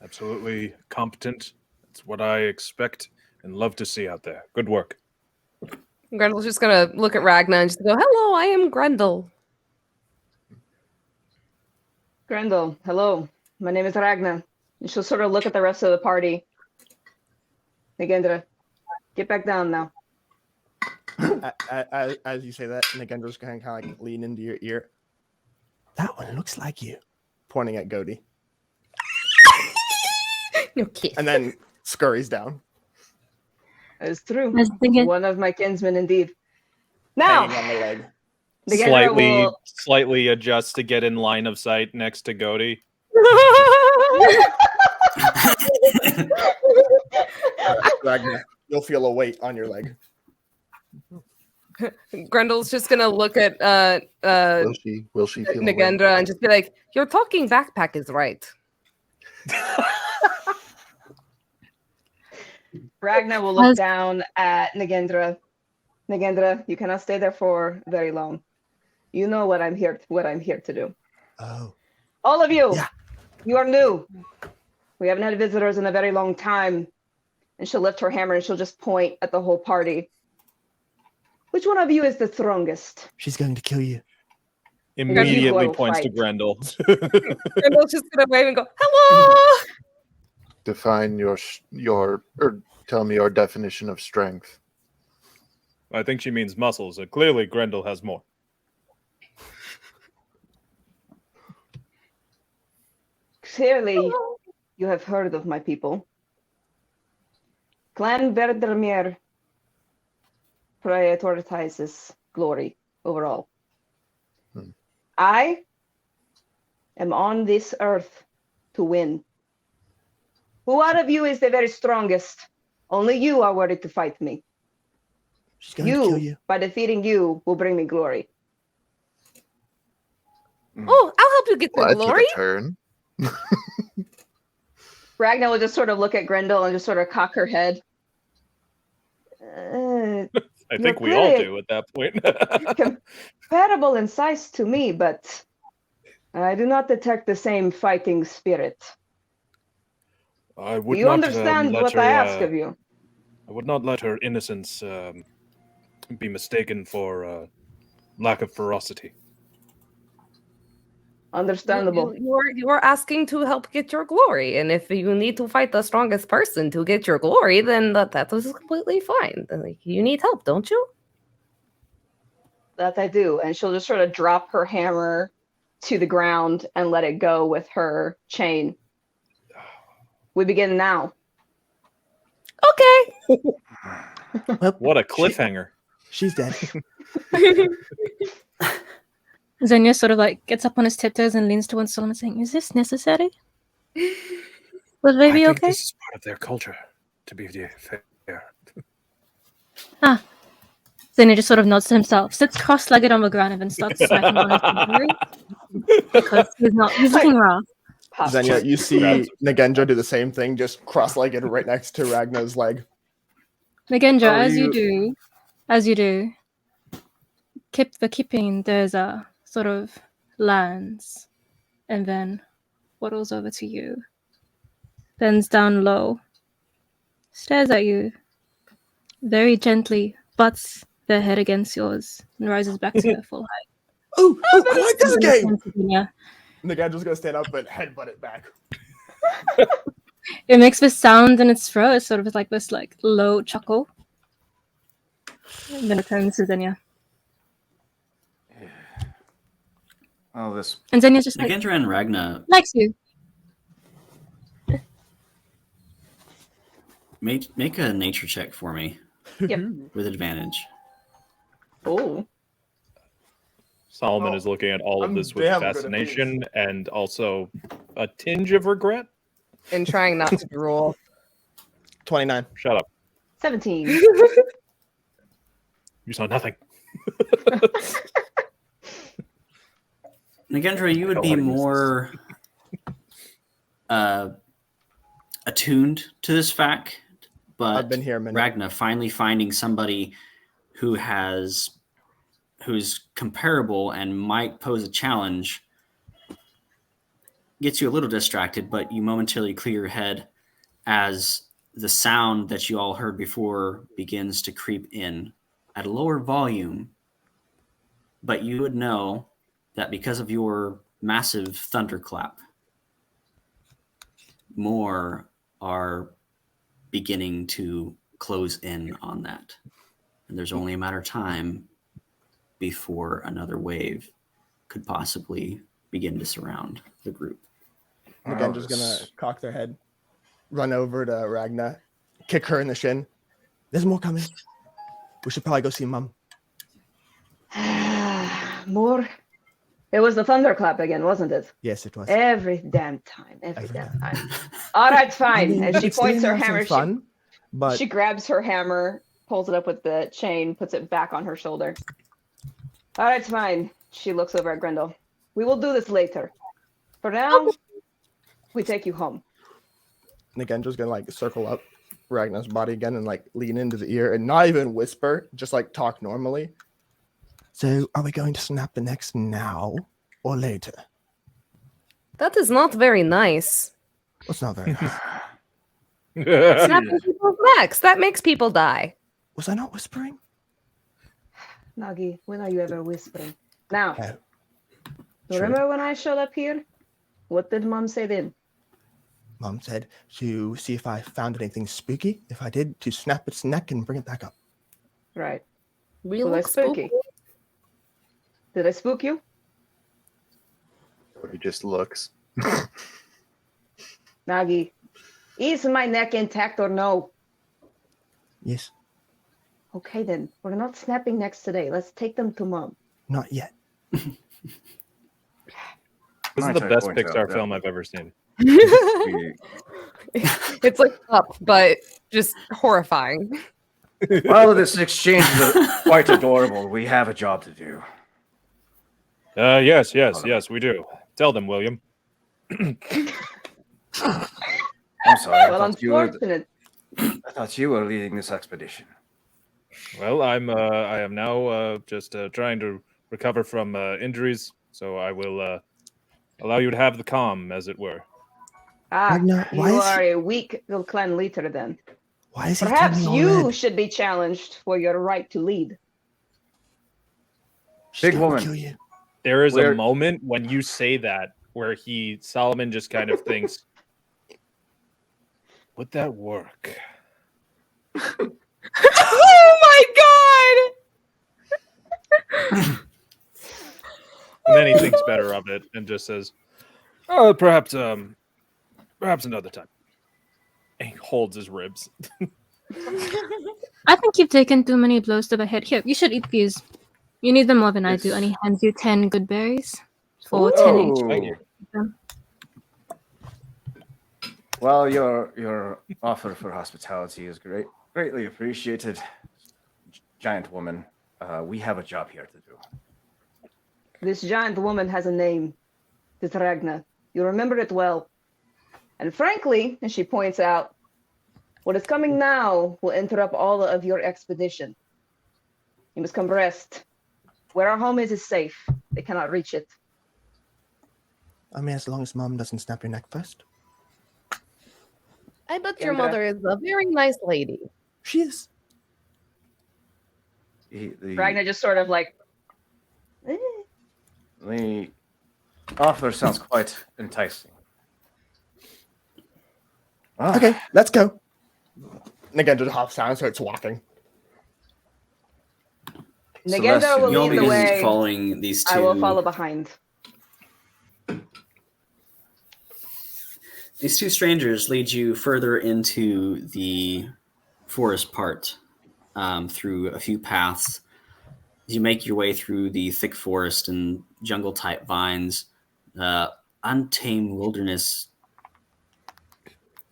Absolutely competent. That's what I expect and love to see out there. Good work. Grendel's just gonna look at Ragna and just go, "Hello, I am Grendel." Grendel, hello. My name is Ragna. And she'll sort of look at the rest of the party. Nagendra, get back down now. As you say that, Nagendra's going to kind of like lean into your ear. That one looks like you, pointing at Godey, No kiss. and then scurries down, It's true. I was thinking, One of my kinsmen, indeed. Now, hanging on the leg. Nagendra Slightly adjust to get in line of sight next to Godey. Ragnar, you'll feel a weight on your leg. Grendel's just gonna look at Will she feel away? Nagendra and just be like, "Your talking backpack is right." Ragnar will look down at Nagendra. Nagendra, you cannot stay there for very long. You know what I'm here to do. Oh. All of you, Yeah. you are new. We haven't had visitors in a very long time. And she'll lift her hammer and she'll just point at the whole party. Which one of you is the strongest? She's going to kill you. Immediately will points to fight. Grendel. Grendel's just gonna wave and go, "Hello." Define your or tell me your definition of strength. I think she means muscles. Clearly, Grendel has more. Clearly, you have heard of my people. Clan Verdermere prioritizes glory overall. I am on this earth to win. Who out of you is the very strongest? Only you are worthy to fight me. She's going to kill you. By defeating you, will bring me glory. Oh, I'll help you get the Well, I glory. took a turn. Ragnar will just sort of look at Grendel and just sort of cock her head. I think we all do at that point. Comparable in size to me, but I do not detect the same fighting spirit. I would You not, understand let what her, I ask of you? I would not let her innocence be mistaken for lack of ferocity. Understandable. You are asking to help get your glory, and if you need to fight the strongest person to get your glory, then that is completely fine. Like, you need help, don't you? That I do. And she'll just sort of drop her hammer to the ground and let it go with her chain. We begin now. Okay. What a cliffhanger. She's dead. Xenia sort of like gets up on his tiptoes and leans towards Solomon, saying, "Is this necessary? Was baby I think okay?" this is part of their culture, to be fair. Ah. Xenia just sort of nods to himself, sits cross-legged on the ground, and then starts smacking on his injury because he's looking rough. Xenia, you see Nagendra do the same thing, just cross-legged right next to Ragnar's leg. Nagendra, as you do, keeping there's a sort of lands, and then waddles over to you, bends down low, stares at you, very gently butts their head against yours, and rises back to their full height. Oh, I like this game! Yeah. Nagendra's gonna stand up and headbutt it back. It makes this sound in its throat. It's sort of like this like low chuckle. And then it turns to Xenia. Oh, this. And Xenia's just like, Nagendra and Ragnar, likes you. make a nature check for me. Yep. With advantage. Oh. Solomon is looking at all of I'm this with damn good at fascination and also a tinge of regret. And trying not to drool. 29. Shut up. 17. You saw nothing. Nagendra, you would be more attuned to this fact, but I've been here a minute. Ragnar finally finding somebody who's comparable and might pose a challenge gets you a little distracted, but you momentarily clear your head as the sound that you all heard before begins to creep in at a lower volume. But you would know that because of your massive thunderclap, more are beginning to close in on that. And there's only a matter of time before another wave could possibly begin to surround the group. Nagendra's gonna cock their head, run over to Ragnar, kick her in the shin. There's more coming. We should probably go see Mom. More. It was the thunderclap again, wasn't it? Yes, it was. Every damn time. Every damn time. All right, fine. And she It's points her really hammer. fun, but She grabs her hammer, pulls it up with the chain, puts it back on her shoulder. All right, fine. She looks over at Grendel. We will do this later. For now, we take you home. And again, just gonna like circle up Ragnar's body again and like lean into the ear and not even whisper, just like talk normally. So, are we going to snap the necks now or later? That is not very nice. It's not very nice. Snapping people's necks. That makes people die. Was I not whispering? Nagi, when are you ever whispering? Now, Oh, remember when I showed up here? What did Mom say then? Mom said to see if I found anything spooky. If I did, to snap its neck and bring it back up. Right. We Was I look spooky? spooky. Did I spook you? He just looks. Nagi, is my neck intact or no? Yes, Okay then, we're not snapping necks today. Let's take them to Mom. not yet. This is Might the I best point out Pixar that film I've ever seen. we- It's like Up, but just horrifying. While this exchange is quite adorable, we have a job to do. Yes, we do. Tell them, William. I'm sorry. Well, unfortunate. I thought you were leading this expedition. Well, I am now just trying to recover from injuries, so I will allow you to have the calm, as it were. Ah, Ragnar, you why is are a weak little clan leader then. Why is he Perhaps turning all you red? should be challenged for your right to lead. Big She's gonna woman. kill you. There is Where- a moment when you say that where Solomon just kind of thinks, would that work? Oh my god! And then he thinks better of it and just says, "Oh, perhaps another time." And he holds his ribs. I think you've taken too many blows to the head. Here, you should eat these. You need them more than I do. Yes. And he hands you 10 good berries for 10 each. Thank you. Well, your offer for hospitality is greatly appreciated, giant woman. We have a job here to do. This giant woman has a name. It's Ragna. You remember it well. And frankly, and she points out, what is coming now will interrupt all of your expedition. You must come rest. Where our home is safe. They cannot reach it. I mean, as long as Mom doesn't snap your neck first. I bet your Kendra. mother is a very nice lady. She is. Ragna just sort of like, eh. The offer sounds quite enticing. Ah, Okay, let's go. And again, just hops down and starts walking. Negenda Celestial, will You'll lead the be way. following these two. I will follow behind. These two strangers lead you further into the forest part through a few paths. As you make your way through the thick forest and jungle-type vines, untamed wilderness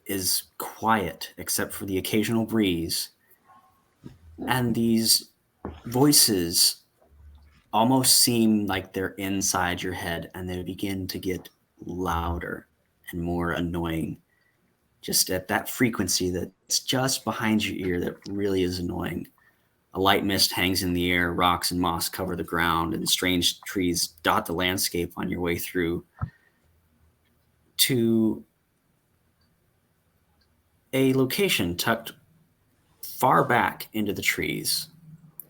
is quiet except for the occasional breeze. And these voices almost seem like they're inside your head, and they begin to get louder and more annoying, just at that frequency that's just behind your ear that really is annoying. A light mist hangs in the air, rocks and moss cover the ground, and strange trees dot the landscape on your way through to a location tucked far back into the trees.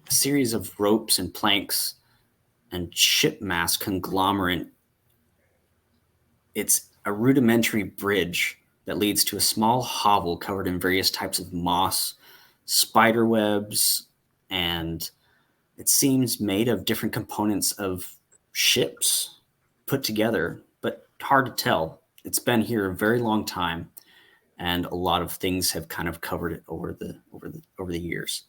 A series of ropes and planks and ship mast conglomerate. It's a rudimentary bridge that leads to a small hovel covered in various types of moss, spider webs, and it seems made of different components of ships put together, but hard to tell. It's been here a very long time, and a lot of things have kind of covered it over the years.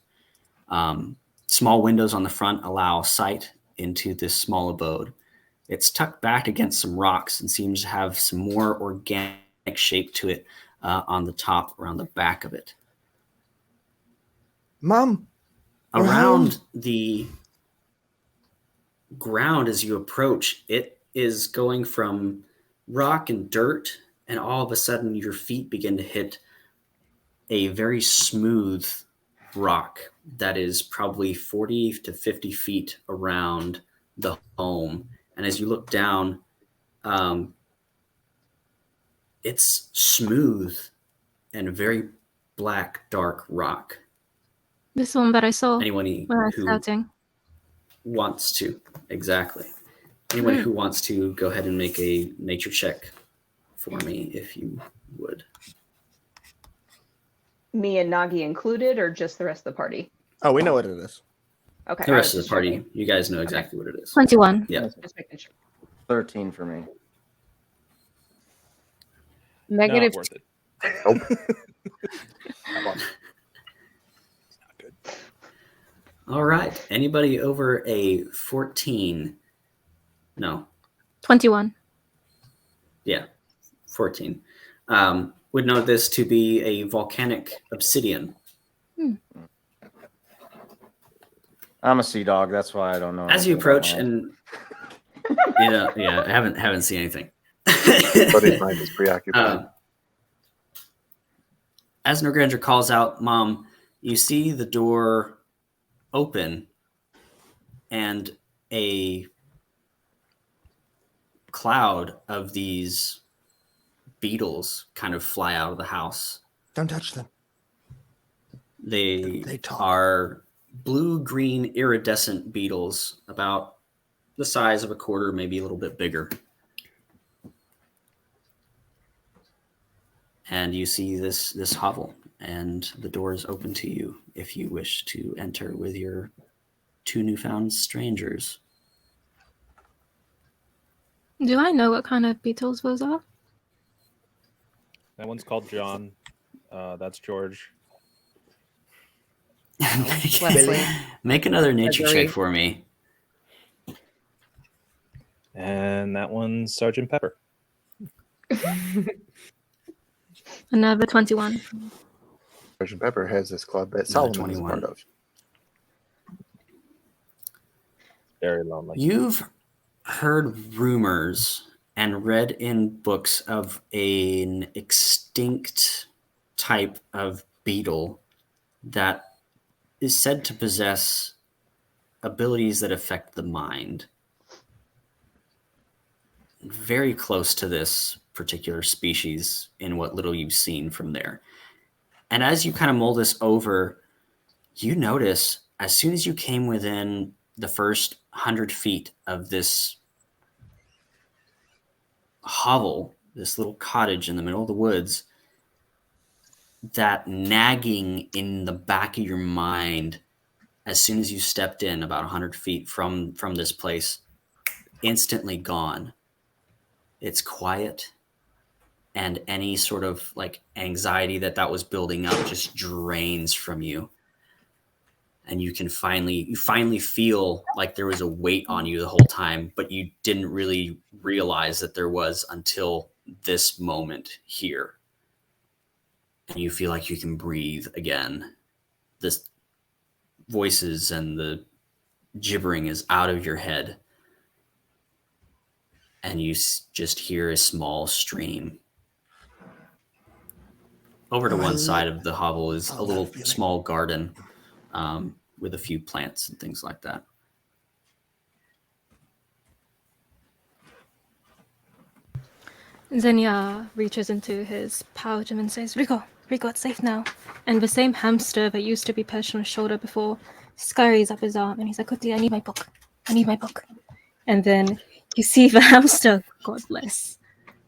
Small windows on the front allow sight into this small abode. It's tucked back against some rocks and seems to have some more organic shape to it on the top, around the back of it. Mom, Around the ground as you approach, it is going from rock and dirt, and all of a sudden your feet begin to hit a very smooth rock that is probably 40 to 50 feet around the home. And as you look down, it's smooth and very black, dark rock. This one that I saw Anyone when I was who scouting. wants to, exactly. Anyone who wants to go ahead and make a nature check for me, if you would. Me and Nagi included, or just the rest of the party? Oh, we know what it is. Okay. The rest of the party, you guys know exactly what it is. 21. Yeah. Just making sure. 13 for me. Negative. Not worth it. Nope. All right. Anybody over a 14? No. 21. Yeah. 14. Would know this to be a volcanic obsidian. I'm a sea dog. That's why I don't know. As you anything about approach, land. and I haven't seen anything. But his mind is preoccupied. As Norgranger calls out, "Mom," you see the door open, and a cloud of these beetles kind of fly out of the house. Don't touch them. They talk. are blue-green iridescent beetles, about the size of a quarter, maybe a little bit bigger. And you see this hovel, and the door is open to you if you wish to enter with your two newfound strangers. Do I know what kind of beetles those are? That one's called John. That's George. Leslie. Make another nature Agree. check for me. And that one's Sergeant Pepper. Another 21. Sergeant Pepper has this club that Another Solomon is a 21. part of. Very lonely. You've heard rumors and read in books of an extinct type of beetle that is said to possess abilities that affect the mind. Very close to this particular species in what little you've seen from there. And as you kind of mull this over, you notice as soon as you came within the first 100 feet of this hovel, this little cottage in the middle of the woods, that nagging in the back of your mind, as soon as you stepped in about 100 feet from this place, instantly gone. It's quiet, and any sort of like anxiety that was building up just drains from you. And you finally feel like there was a weight on you the whole time, but you didn't really realize that there was until this moment here. And you feel like you can breathe again. This voices and the gibbering is out of your head. And you just hear a small stream. Over to one side of the hovel is a little small garden with a few plants and things like that. Xenia reaches into his pouch and then says, Rico, it's safe now. And the same hamster that used to be perched on his shoulder before scurries up his arm and he's like, quickly, I need my book. And then you see the hamster, God bless,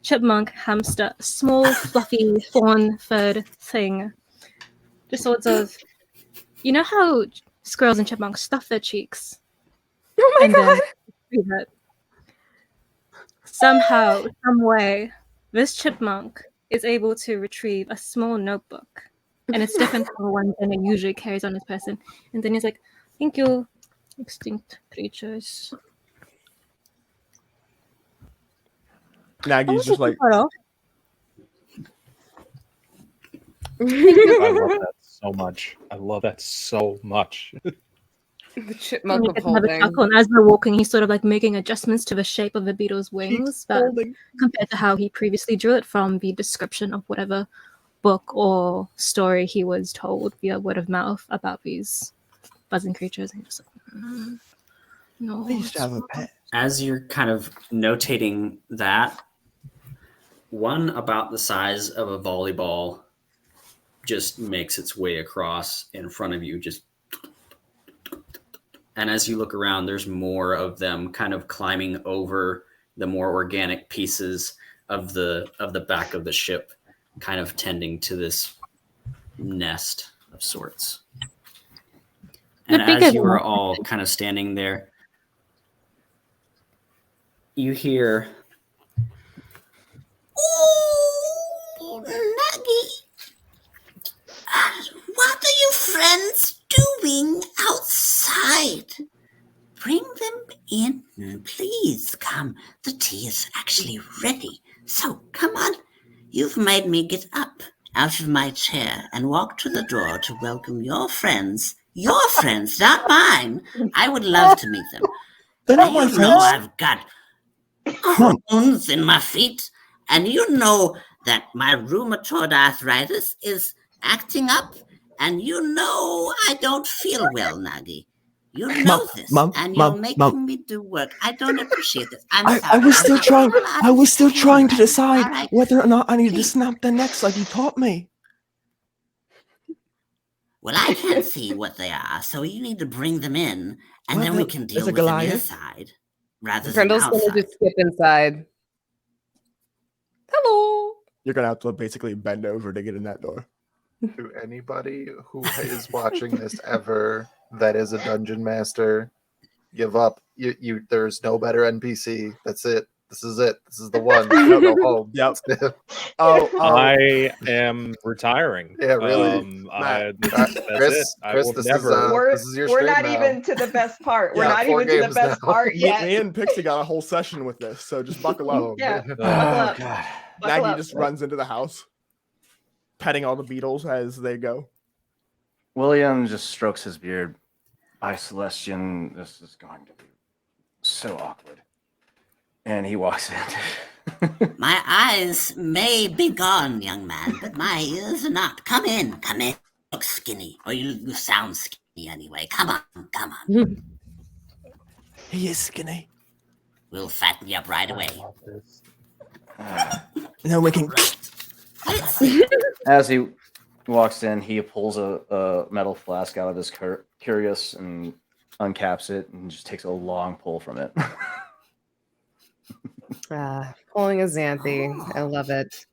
chipmunk hamster, small, fluffy, fawn-furred thing. Just sort of, you know how squirrels and chipmunks stuff their cheeks? Oh my god! Then somehow, some way, this chipmunk is able to retrieve a small notebook. And it's different from the one that it usually carries on his person. And then he's like, thank you, extinct creatures. Nagi's just like, I love that so much. I love that so much. The And chipmunk you of get to have a holding. chuckle, and as they're walking, he's sort of like making adjustments to the shape of the beetle's wings, but Holding. compared to how he previously drew it from the description of whatever book or story he was told via word of mouth about these buzzing creatures. And he's just like, no. I used to it's have a wrong." pet. As you're kind of notating that, one about the size of a volleyball just makes its way across in front of you, and as you look around, there's more of them kind of climbing over the more organic pieces of the back of the ship, kind of tending to this nest of sorts. And The bigger as you are one. all kind of standing there, you hear, Oh, Nuggy. What are your friends doing outside? Bring them in, please. Come, the tea is actually ready. So, come on. You've made me get up out of my chair and walk to the door to welcome your friends. Your friends, not mine. I would love to meet them. They're not my You know friends. I've got crones in my feet, and you know that my rheumatoid arthritis is acting up, and you know I don't feel well, Nuggy. You know this, and you're making me do work. I don't appreciate this. I'm sorry. I was still trying. I was still trying to decide All right. whether or not I needed to snap their necks like you taught me. Well, I can't see what they are, so you need to bring them in, and then we can deal there's a with them Goliath. inside rather than Brindle's gonna outside. just skip inside. Hello. You're gonna have to basically bend over to get in that door. To anybody who is watching this ever that is a dungeon master, give up. You there's no better NPC. That's it. This is it. This is the one. You don't go home. Yep. Oh, I am retiring. Yeah, really. That's Chris, it. I Chris, will this never. this is your We're stream not now. even to the best part. We're Yeah, not 4 even to the games best now. part yet. Me and Pixie got a whole session with this, so just buckle up. Yeah, man. buckle up. God. Buckle Maggie up. just runs into the house, petting all the beetles as they go. William just strokes his beard. By Celestian, this is going to be so awkward. And he walks in. My eyes may be gone, young man, but my ears are not. Come in, come in. You look skinny, or you sound skinny anyway. Come on. He is skinny. We'll fatten you up right away. No, we can. As he walks in, he pulls a metal flask out of his curious and uncaps it and just takes a long pull from it. Pulling a Xanthi. I love it.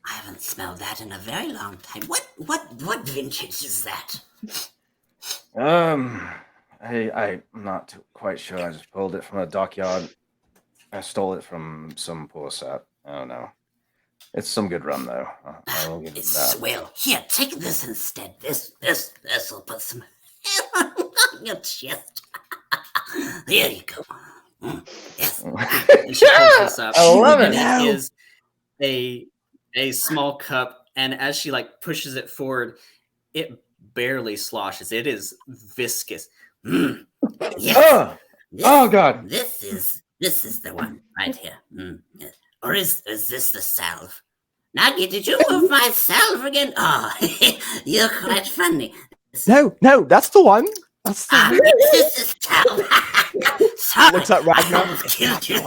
I haven't smelled that in a very long time. What vintage is that? I'm not quite sure. I just pulled it from a dockyard. I stole it from some poor sap. I don't know. It's some good rum though. I will give it that. Well, here, take this instead. This will put some hair on your chest. There you go. Yes. and she pulls this up. I love and it. it is a small cup, and as she like pushes it forward, it barely sloshes. It is viscous. Yes. Oh God! This is the one right here. Yes. Or is this the salve? Nagi, did you move my salve again? Oh, you're quite funny. No, that's the one. That's the one. This is salve. Sorry, Looks at Ragnar. I almost killed you.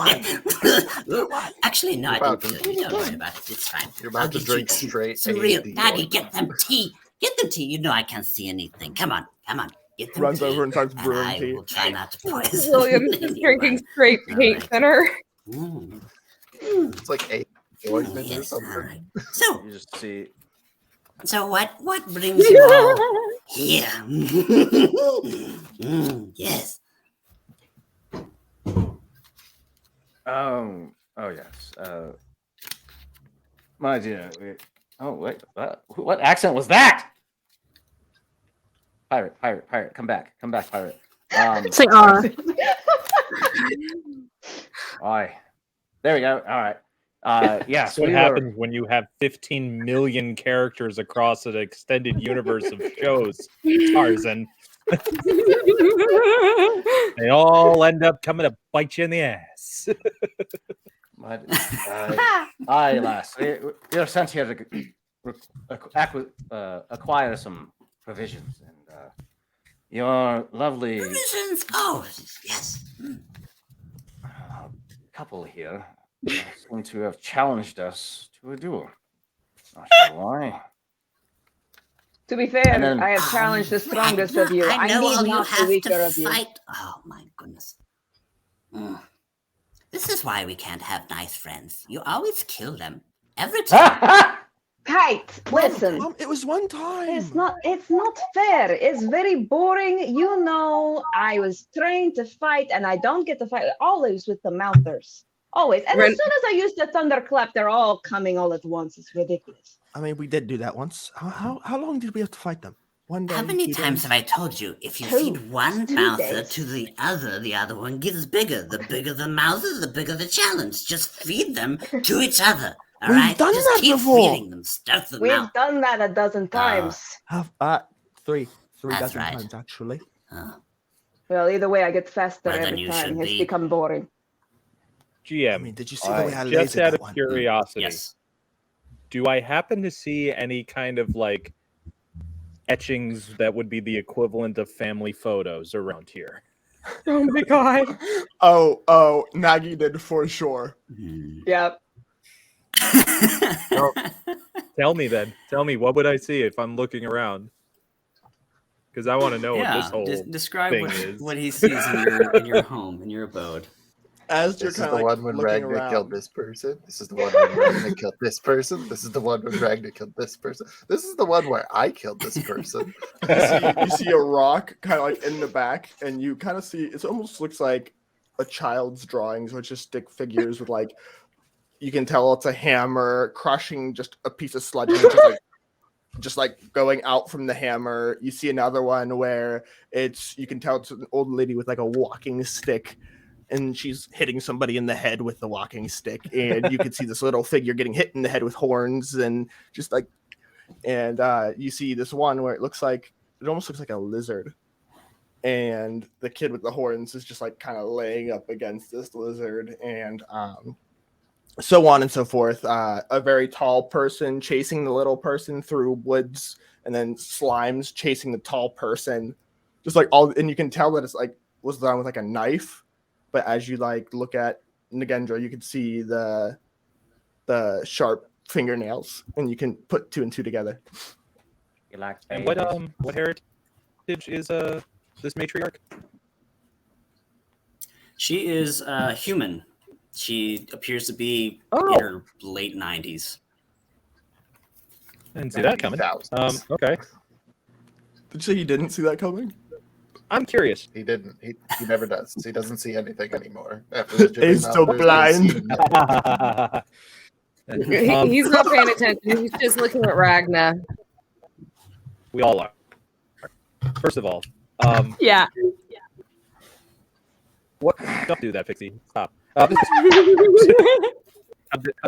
Actually, no, I didn't kill you. Don't worry about it. It's fine. You're about to I'll drink get you straight some real. AD. Nagi, get them tea. Get them tea. You know I can't see anything. Come on. Get them Runs tea, over and starts and brewing I tea. will try not to poison William's just drinking straight paint Alright. thinner. It's like 8 poison or Yes, all something. right. So, You just see. So what brings you all here? Yes. Oh yes. My dear. Oh wait. What accent was that? Pirate. Come back, pirate. Say R. Aye. There we go. All right. Yes. That's what we happens when you have 15 million characters across an extended universe of shows, Tarzan. They all end up coming to bite you in the ass. Aye, lass. You're sent here to acquire some provisions, and your lovely Provisions. Oh, yes. couple here seem to have challenged us to a duel. Not sure why. To be fair, And then- I have challenged the strongest of you. I know all need you not the have weaker to of you. fight. Oh my goodness. This is why we can't have nice friends. You always kill them every time. Kite, listen. Mom, it was one time. It's not fair. It's very boring. You know, I was trained to fight and I don't get to fight always with the mouthers. Always. And as soon as I use the thunderclap, they're all coming all at once. It's ridiculous. I mean, we did do that once. How long did we have to fight them? One day. How many 2 times days? have I told you, if you feed one mouther to the other one gets bigger. The bigger the mouther, the bigger the challenge. Just feed them to each other. All We've right? done Just that keep before. feeding them. Stuff them We've out. done that a dozen times. Three That's dozen right. times actually. Well, either way, I get faster Well, then every you time. should It's be. become boring. GM, I mean, did you see the way I just lasered out that of one? curiosity, Yes. do I happen to see any kind of like etchings that would be the equivalent of family photos around here? Oh my god. Oh, Nagy did for sure. Yep. Tell me then. Tell me, what would I see if I'm looking around? Because I want to know what this whole describe thing what, is. what he sees in your home, in your abode. As you're This is kind the of like one when looking Ragnar killed around. this person. This is the one when Ragnar killed this person. This is the one when Ragnar killed this person. This is the one where I killed this person. You see a rock kind of like in the back, and you kind of see it almost looks like a child's drawings, which just stick figures with like you can tell it's a hammer crushing just a piece of sludge, and it's just like going out from the hammer. You see another one where you can tell it's an old lady with like a walking stick, and she's hitting somebody in the head with the walking stick, and you can see this little figure getting hit in the head with horns, and just like, and you see this one where it almost looks like a lizard, and the kid with the horns is just like kind of laying up against this lizard, and so on and so forth. A very tall person chasing the little person through woods, and then slimes chasing the tall person, just like all, and you can tell that it's like was done with like a knife. But as you like look at Nagendra, you can see the sharp fingernails, and you can put two and two together. And what heritage is this matriarch? She is human. She appears to be in her late 90s. I didn't see that coming. Okay. Did you say you didn't see that coming? I'm curious. He didn't. He never does. He doesn't see anything anymore. After the He's still blind. He's not paying attention. He's just looking at Ragnar. We all are. First of all, Yeah. what? Don't do that, Pixie. Stop. How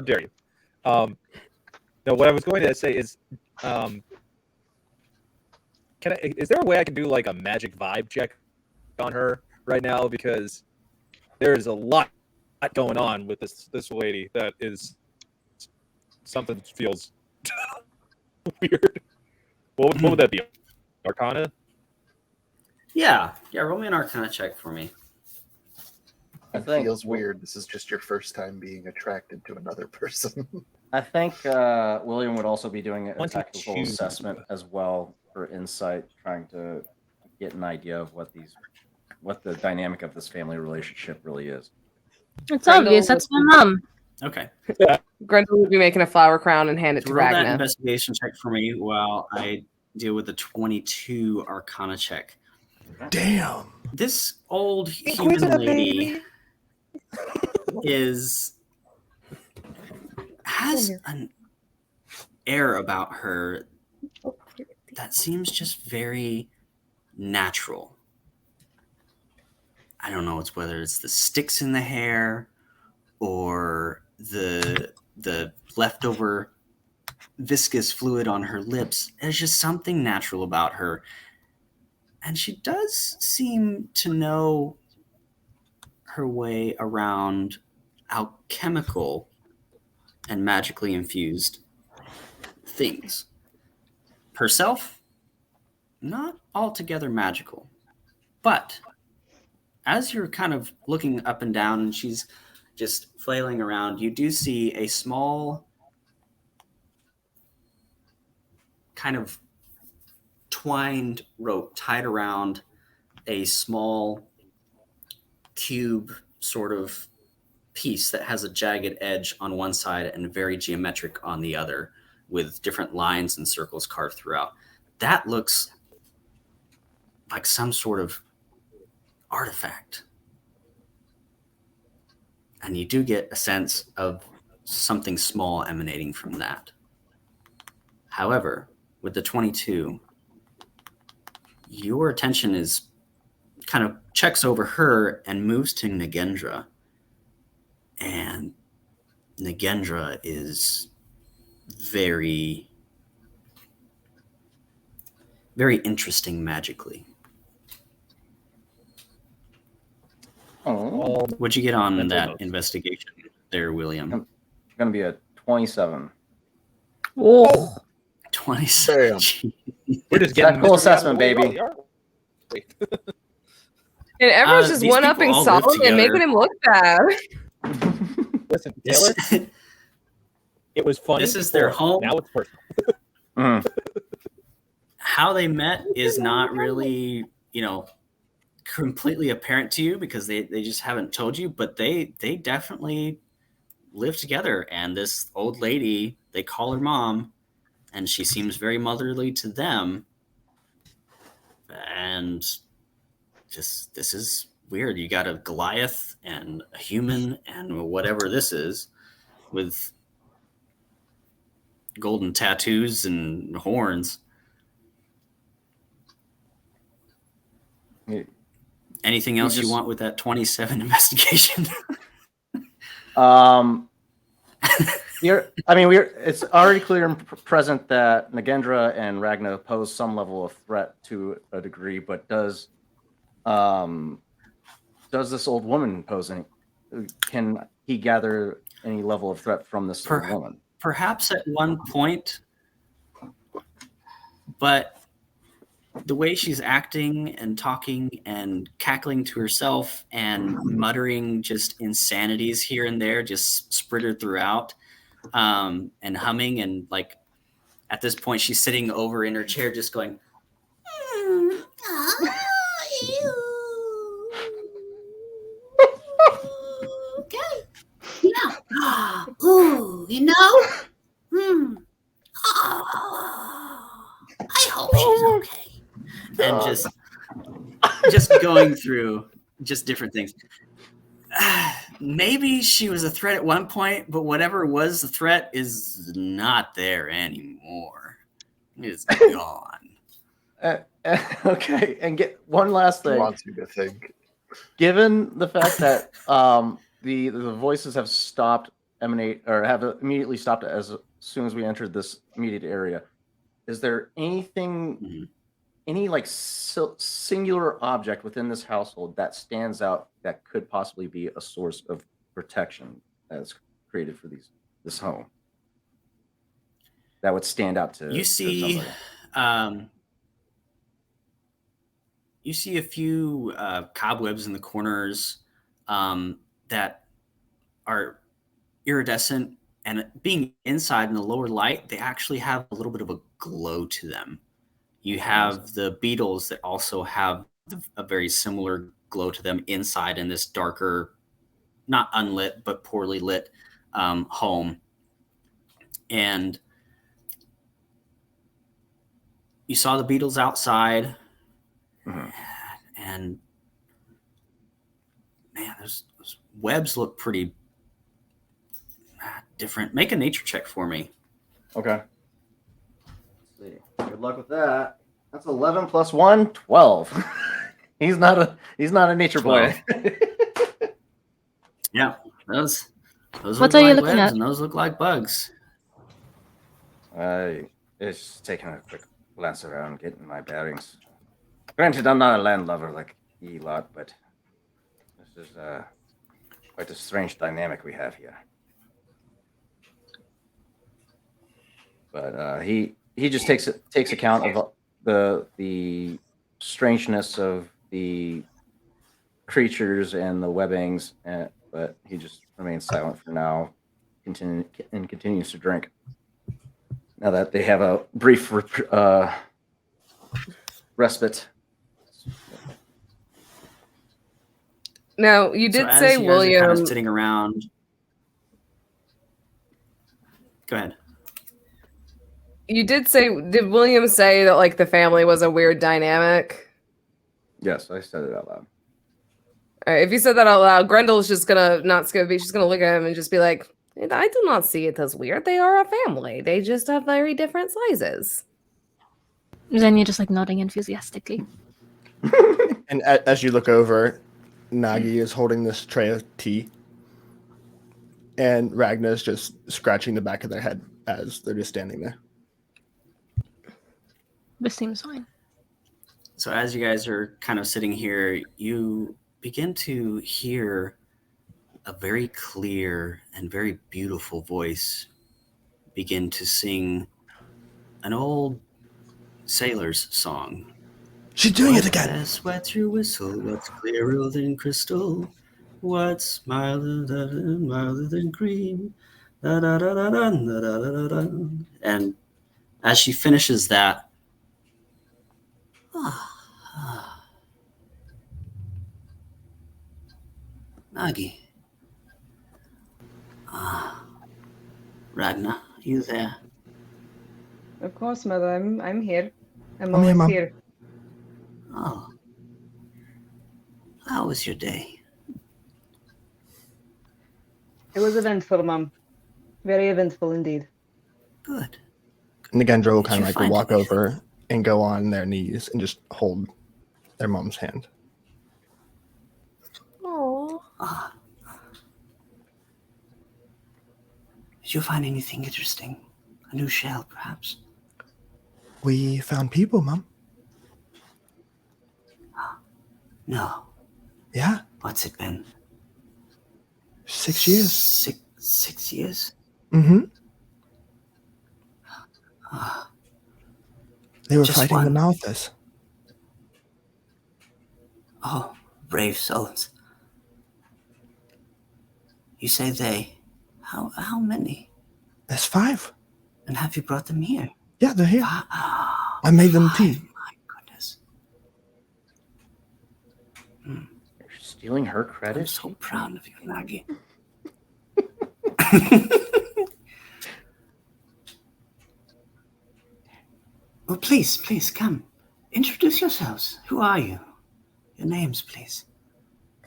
dare you? No, what I was going to say is, is there a way I can do like a magic vibe check on her right now? Because there is a lot going on with this lady that is something feels weird. What would that be? Arcana? Yeah, roll me an Arcana check for me. It feels weird. This is just your first time being attracted to another person. I think William would also be doing a 22. technical assessment as well for insight, trying to get an idea of what the dynamic of this family relationship really is. It's obvious. That's my mom. Okay. Grendel would be making a flower crown and hand it So to roll that Ragnar. investigation check for me while I deal with the 22 Arcana check. Damn. This old human lady has an air about her that seems just very natural. I don't know whether it's the sticks in the hair or the leftover viscous fluid on her lips. There's just something natural about her. And she does seem to know her way around alchemical and magically infused things. Herself, not altogether magical. But as you're kind of looking up and down and she's just flailing around, you do see a small kind of twined rope tied around a small cube sort of piece that has a jagged edge on one side and very geometric on the other, with different lines and circles carved throughout. That looks like some sort of artifact. And you do get a sense of something small emanating from that. However, with the 22, your attention is kind of checks over her and moves to Nagendra. And Nagendra is very, very interesting magically. Oh. What'd you get on Mental that notes. investigation there, William? It's going to be a 27. Oh, 27. We're just getting Technical mystery out of assessment, the way baby. early, aren't we? And everyone's just these one upping people all live Solomon and making together. him look bad. Listen, Taylor, it was funny. This is their before. home. Now it's personal. Mm. How they met is not really, completely apparent to you because they just haven't told you, but they definitely live together. And this old lady, they call her mom, and she seems very motherly to them. And just, this is weird. You got a Goliath and a human and whatever this is with golden tattoos and horns. Anything else you want with that 27 investigation? It's already clear and present that Nagendra and Ragna pose some level of threat to a degree, but does this old woman pose any? Can he gather any level of threat from this old woman? Perhaps at one point, but the way she's acting and talking and cackling to herself and muttering just insanities here and there, just sprittered throughout, and humming, and like at this point she's sitting over in her chair just going, Okay. Yeah. Ooh, I hope she's okay. and just going through just different things. Maybe she was a threat at one point, but whatever was the threat is not there anymore. It's gone. Okay, and get one last thing. Wants you to think. Given the fact that the voices have stopped emanate or have immediately stopped as soon as we entered this immediate area, is there anything, any like singular object within this household that stands out that could possibly be a source of protection that's created for this home that would stand out to You see, you see a few cobwebs in the corners that are iridescent, and being inside in the lower light, they actually have a little bit of a glow to them. You have the beetles that also have a very similar glow to them inside in this darker, not unlit, but poorly lit home. And you saw the beetles outside, and man, those webs look pretty different. Make a nature check for me. Okay. Let's see. Good luck with that. That's 11 plus 1, 12. He's not a nature boy. Yeah, those What look are you like looking webs at? and those look like bugs. It's taking a quick glance around, getting my bearings. Granted, I'm not a landlubber like ye lot, but this is quite a strange dynamic we have here. But he just takes account of the strangeness of the creatures and the webbings, but he just remains silent for now, continues to drink. Now that they have a brief respite. Now, you did as say you guys are William. kind of sitting around. Go ahead. You did Did William say that like the family was a weird dynamic? Yes, I said it out loud. All right, if you said that out loud, Grendel's just gonna she's gonna look at him and just be like, I do not see it as weird. They are a family. They just have very different sizes. Xenia just like nodding enthusiastically. And as you look over, Nagi is holding this tray of tea, and Ragnar is just scratching the back of their head as they're just standing there. This seems fine. So as you guys are kind of sitting here, you begin to hear a very clear and very beautiful voice begin to sing an old sailor's song. She's doing it again. What's your whistle? What's clearer than crystal? What's milder than cream? Da, da, da, da, da, da, da, da, da. And as she finishes that, Nagi. Ragnar, you there? Of course, Mother. I'm here. I'm here, always Mom. here. Oh. How was your day? It was eventful, Mom. Very eventful indeed. Good. Nagendra will Did kind you of like find walk anything? over and go on their knees and just hold their mom's hand. Oh. Did you find anything interesting? A new shell, perhaps? We found people, Mom. No. Yeah, What's it been? 6 years. 6 years? Mm-hmm. Ah, They were Just fighting the one. Malthus. oh, brave souls. You say they. How many? There's 5. And have you brought them here? Yeah, they're here. Oh, I made them 5, tea. my goodness. You're stealing her credit? I'm so proud of you, Nagi. Well, please, come. Introduce yourselves. Who are you? Your names, please.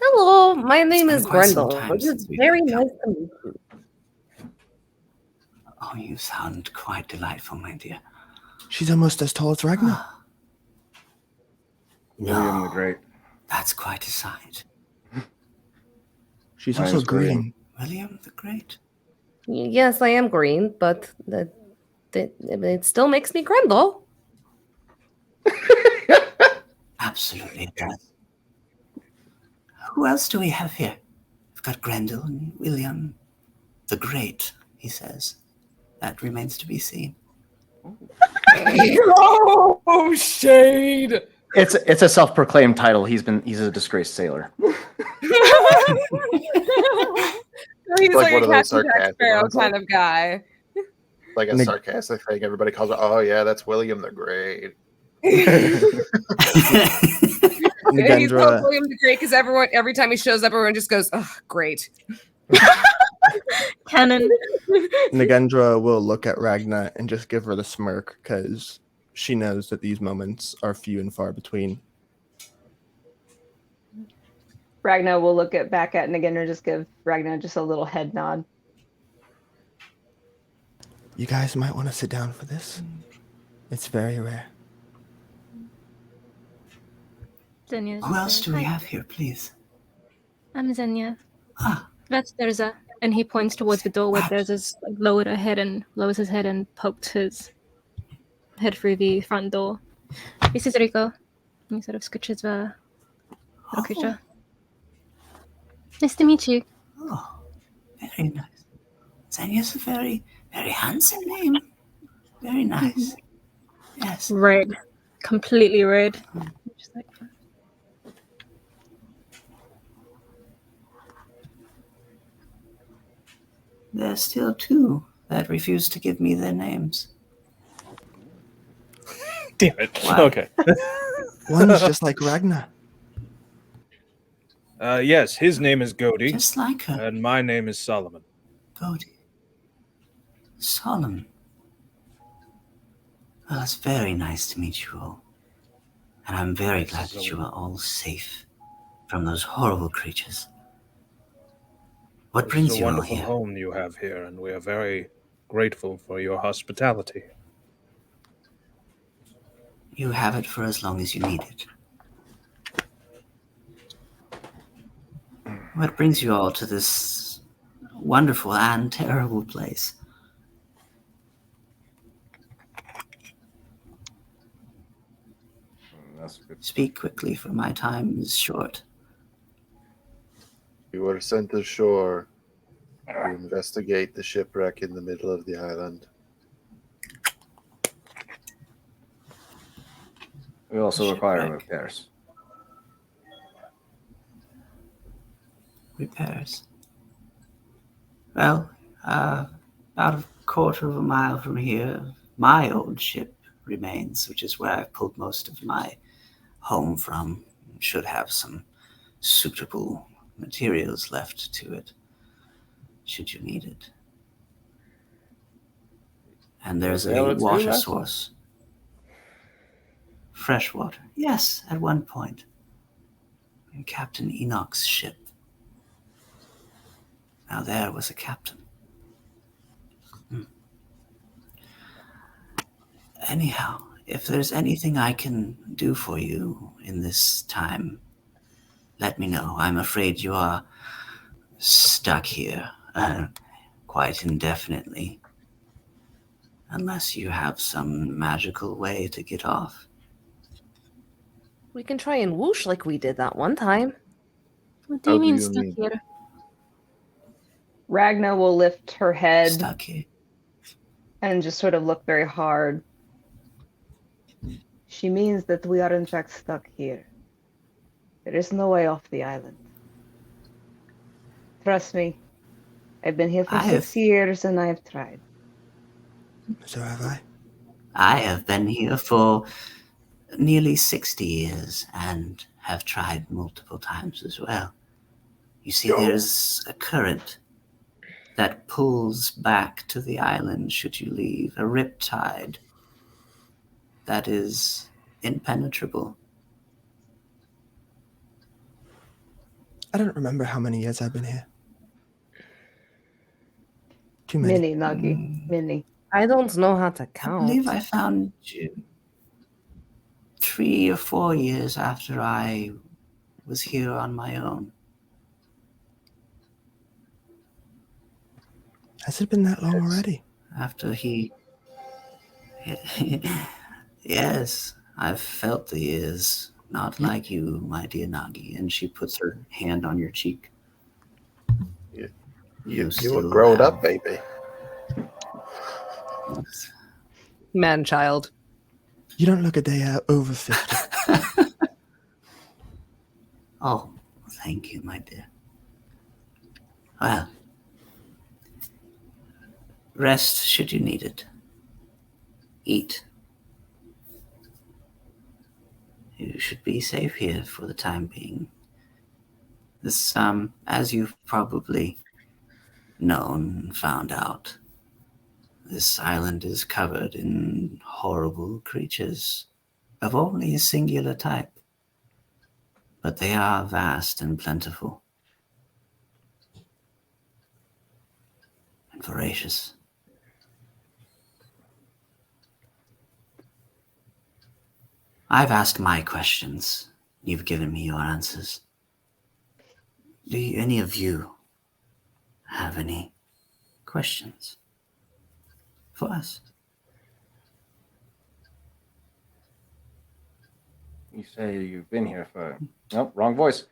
Hello, my name been is quite some Grendel. time It's since we've very met. nice to meet you. Oh, you sound quite delightful, my dear. She's almost as tall as Ragnar. William the No. Great. That's quite a sight. She's My also name's William. green. William the Great. Yes, I am green, but it still makes me Grendel. Absolutely it does. Who else do we have here? We've got Grendel and William the Great, he says. That remains to be seen. Oh, shade! It's a self-proclaimed title. He's a disgraced sailor. He's Like like one a of those Captain Jack sarcastic Sparrow ones, kind of guy. Like a Nig- sarcastic thing. Everybody calls it, oh, yeah, that's William the Great. He's called Nagendra, William the Great because every time he shows up, everyone just goes, "Oh, great." Canon. Nagendra will look at Ragna and just give her the smirk because she knows that these moments are few and far between. Ragnar will look back at Nagendra, just give Ragnar just a little head nod. You guys might want to sit down for this. It's very rare. Xenia. Who else do we Hi, have here, please? I'm Xenia. Ah, That's Terza. And he points towards the door where Terza's like, lowers his head and poked his head through the front door. This is Rico. He sort of scooches the little creature. Nice to meet you. Oh, very nice. Xenia's a very, very handsome name. Very nice. Yes. Red. Completely red. Just like that. There's still two that refuse to give me their names. Damn it. Why? Okay. One's just like Ragnar. Yes, his name is Godi. Just like her. And my name is Solomon. Cody. Solomon. Well, it's very nice to meet you all. And I'm very glad that you are all safe from those horrible creatures. What brings It's a you all wonderful here? home you have here, and we are very grateful for your hospitality. You have it for as long as you need it. What brings you all to this wonderful and terrible place? That's good. Speak quickly, for my time is short. You were sent ashore to investigate the shipwreck in the middle of the island. We also require Shipwreck. repairs. Repairs. Well, about a quarter of a mile from here, my old ship remains, which is where I've pulled most of my home from. Should have some suitable materials left to it, should you need it. And there's Is there a a two water left? source. Fresh water. Yes, at one point. In Captain Enoch's ship. Now there was a captain. Anyhow, if there's anything I can do for you in this time, let me know. I'm afraid you are stuck here quite indefinitely. Unless you have some magical way to get off. We can try and whoosh like we did that one time. What do you mean stuck here? Ragna will lift her head Stuck here. and just sort of look very hard. She means that we are in fact stuck here. There is no way off the island. Trust me, I've been here for 6 years and I have tried. So have I. I have been here for nearly 60 years and have tried multiple times as well. You see, there's a current that pulls back to the island should you leave, a riptide that is impenetrable. I don't remember how many years I've been here. Too many. Many, Nagi. Many. I don't know how to I count. believe I found you 3 or 4 years after I was here on my own. Has it been that long already? After he... Yes, I've felt the years. Not like you, my dear Nagi. And she puts her hand on your cheek. You were grown up, baby. Man child. You don't look a day over 50. Oh, thank you, my dear. Well, rest should you need it. Eat. You should be safe here for the time being. This, as you've probably known and found out, this island is covered in horrible creatures of only a singular type. But they are vast and plentiful. And voracious. I've asked my questions. You've given me your answers. Do any of you have any questions for us? You say you've been here for... Nope, wrong voice.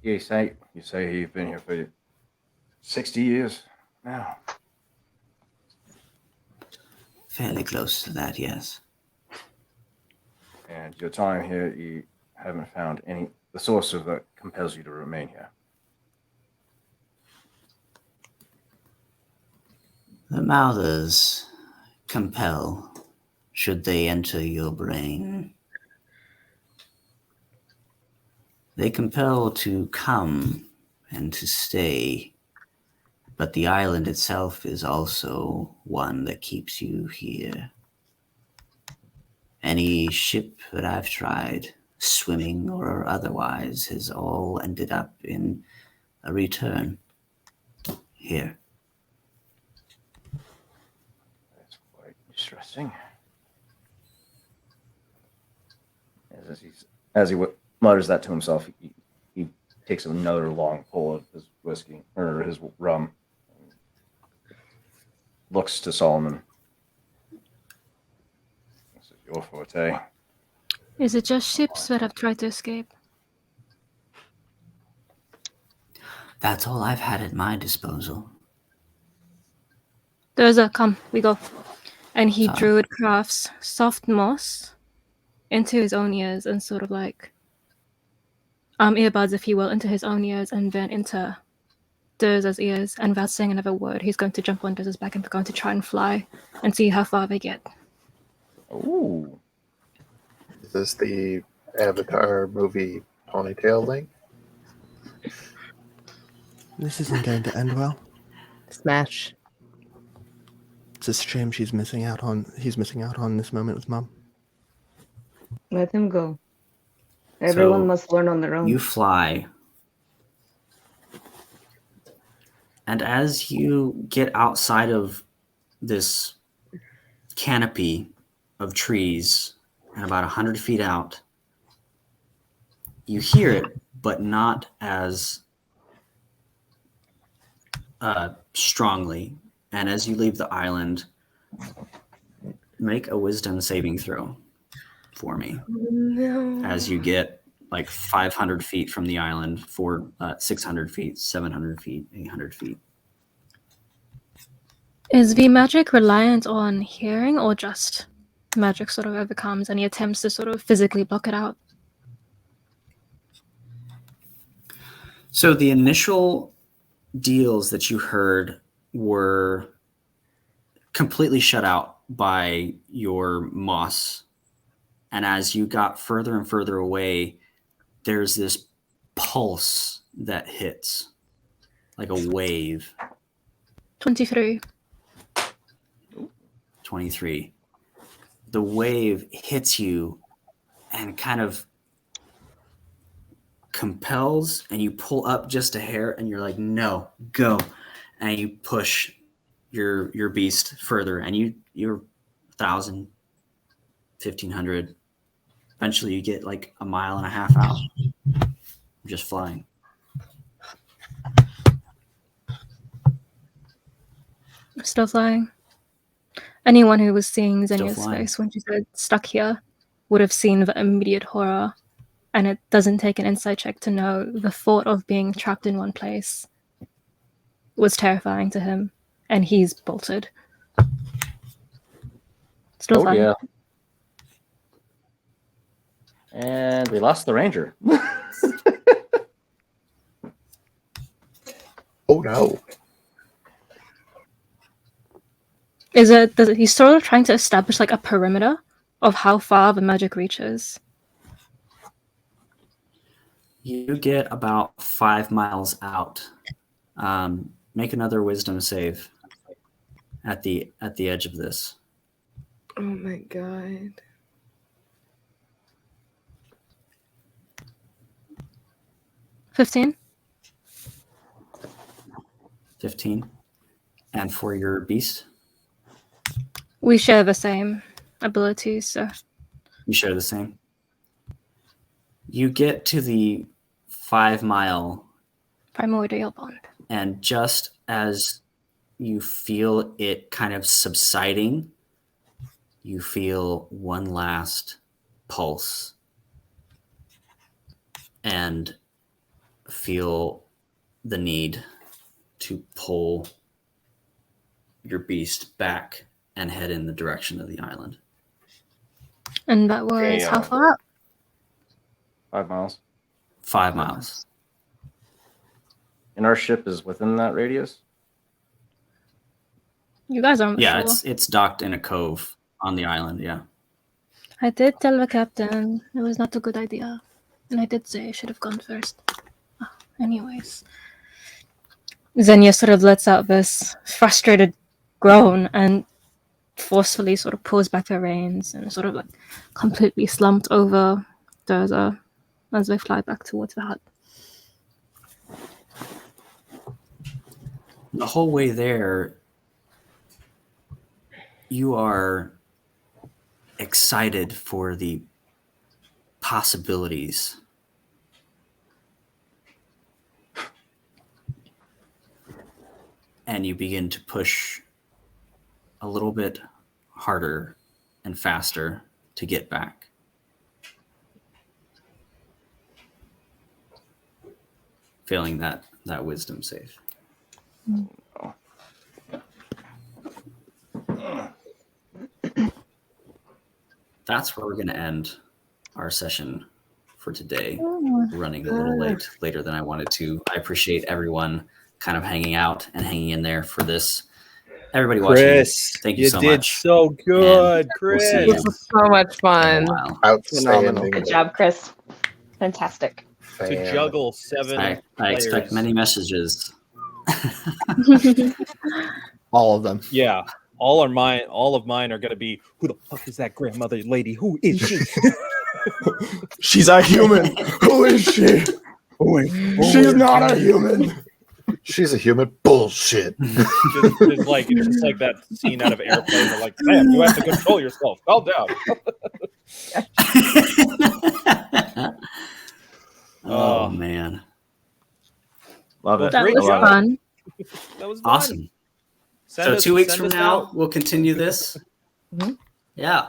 You say you've been here for 60 years now. Fairly close to that, yes. And your time here, you haven't found the source of that compels you to remain here. The mouthers compel, should they enter your brain. They compel to come and to stay, but the island itself is also one that keeps you here. Any ship that I've tried, swimming or otherwise, has all ended up in a return here. That's quite distressing. As he mutters that to himself, he takes another long pull of his whiskey, or his rum, and looks to Solomon. This is your forte. Is it just ships that have tried to escape? That's all I've had at my disposal. Come, we go. And he druid crafts soft moss into his own ears and sort of like earbuds, if you will, into his own ears and then into Durza's ears. And without saying another word, he's going to jump on Durza's back and they're going to try and fly and see how far they get. Ooh. Is this the Avatar movie ponytail link? This isn't going to end well. Smash. It's a shame he's missing out on this moment with Mom. Let him go. Everyone must learn on their own. You fly. And as you get outside of this canopy of trees and about 100 feet out, you hear it, but not as strongly. And as you leave the island, make a wisdom saving throw for me. No. As you get like 500 feet from the island, 600 feet, 700 feet, 800 feet. Is the magic reliant on hearing, or just magic sort of overcomes any attempts to sort of physically block it out? So the initial deals that you heard were completely shut out by your moss. And as you got further and further away, there's this pulse that hits like a wave. 23. 23. The wave hits you and kind of compels, and you pull up just a hair and you're like, no, go. And you push your beast further, and you're 1,000, 1,500. Eventually you get like a mile and a half out, just flying. Still flying. Anyone who was seeing Xenia's face when she said stuck here would have seen the immediate horror, and it doesn't take an insight check to know the thought of being trapped in one place was terrifying to him, and he's bolted. Still flying. Yeah. And we lost the ranger. Oh no. He's sort of trying to establish like a perimeter of how far the magic reaches. You get about 5 miles out. Make another wisdom save at the edge of this. Oh my god. 15. 15. And for your beast? We share the same abilities, so. You share the same? You get to the 5 mile primordial bond. And just as you feel it kind of subsiding, you feel one last pulse and feel the need to pull your beast back and head in the direction of the island. And that was Okay, how far up? 5 miles. 5 miles. And our ship is within that radius? You guys aren't Yeah, sure. it's docked in a cove on the island. Yeah. I did tell the captain it was not a good idea. And I did say I should have gone first. Anyways. Xenia sort of lets out this frustrated groan and forcefully sort of pulls back her reins and sort of like completely slumped over Durza as they fly back towards the hut. The whole way there, you are excited for the possibilities. And you begin to push a little bit harder and faster to get back. Failing that wisdom save. That's where we're going to end our session for today. Running a little later than I wanted to. I appreciate everyone kind of hanging out and hanging in there for this. Everybody watching, Chris, thank you so did much. so good, And Chris. we'll see you This was so much fun. in a while. Outstanding. Good job, Chris. Fantastic. To juggle 7 I expect players. many messages. All of them. Yeah, all of mine are gonna be, who the fuck is that grandmother lady? Who is she? She's a human. Who is she? She's not a human. She's a human. Bullshit. It's like that scene out of Airplane. They're like, man, you have to control yourself. Calm down. Oh man, Love it. That Great was job. fun. That was fun. awesome. Send So us- 2 weeks send from us now, out. we'll continue this. Yeah.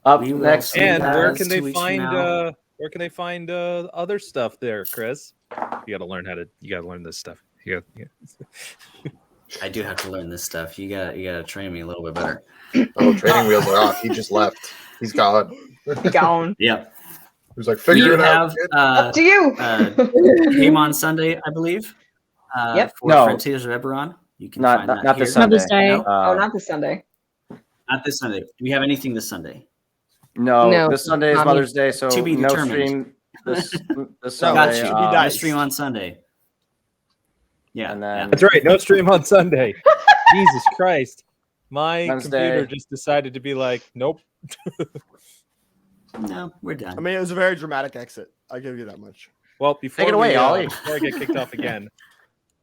Up We will next, see And you where guys can 2 they weeks from find now. other stuff there, Chris? You got to learn this stuff. You got. I do have to learn this stuff. You got to train me a little bit better. Oh, training wheels are off. He just left. He's gone. Gone. Yep. He's like, We figure do it out. have kid." Up to you. game on Sunday, I believe. Yep. For No. Frontiers of Eberron. You can not find not, that not here. this Sunday. Mother's Day. No? Oh, not this Sunday. Not this Sunday. Do we have anything this Sunday? No, No, this Sunday is not Mother's Day, so To be no determined. stream this Got Sunday. you. be No nice. stream on Sunday. Yeah. And then That's right. No stream on Sunday. Jesus Christ. My Wednesday. computer just decided to be like, nope. No, we're I done. mean, it was a very dramatic exit. I'll give you that much. Well, before Take it away, we, Ollie. before I get kicked off again,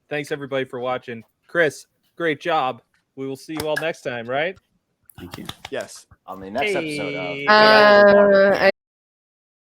thanks everybody for watching. Chris, great job. We will see you all next time, right? Thank you. Yes. on the next episode of I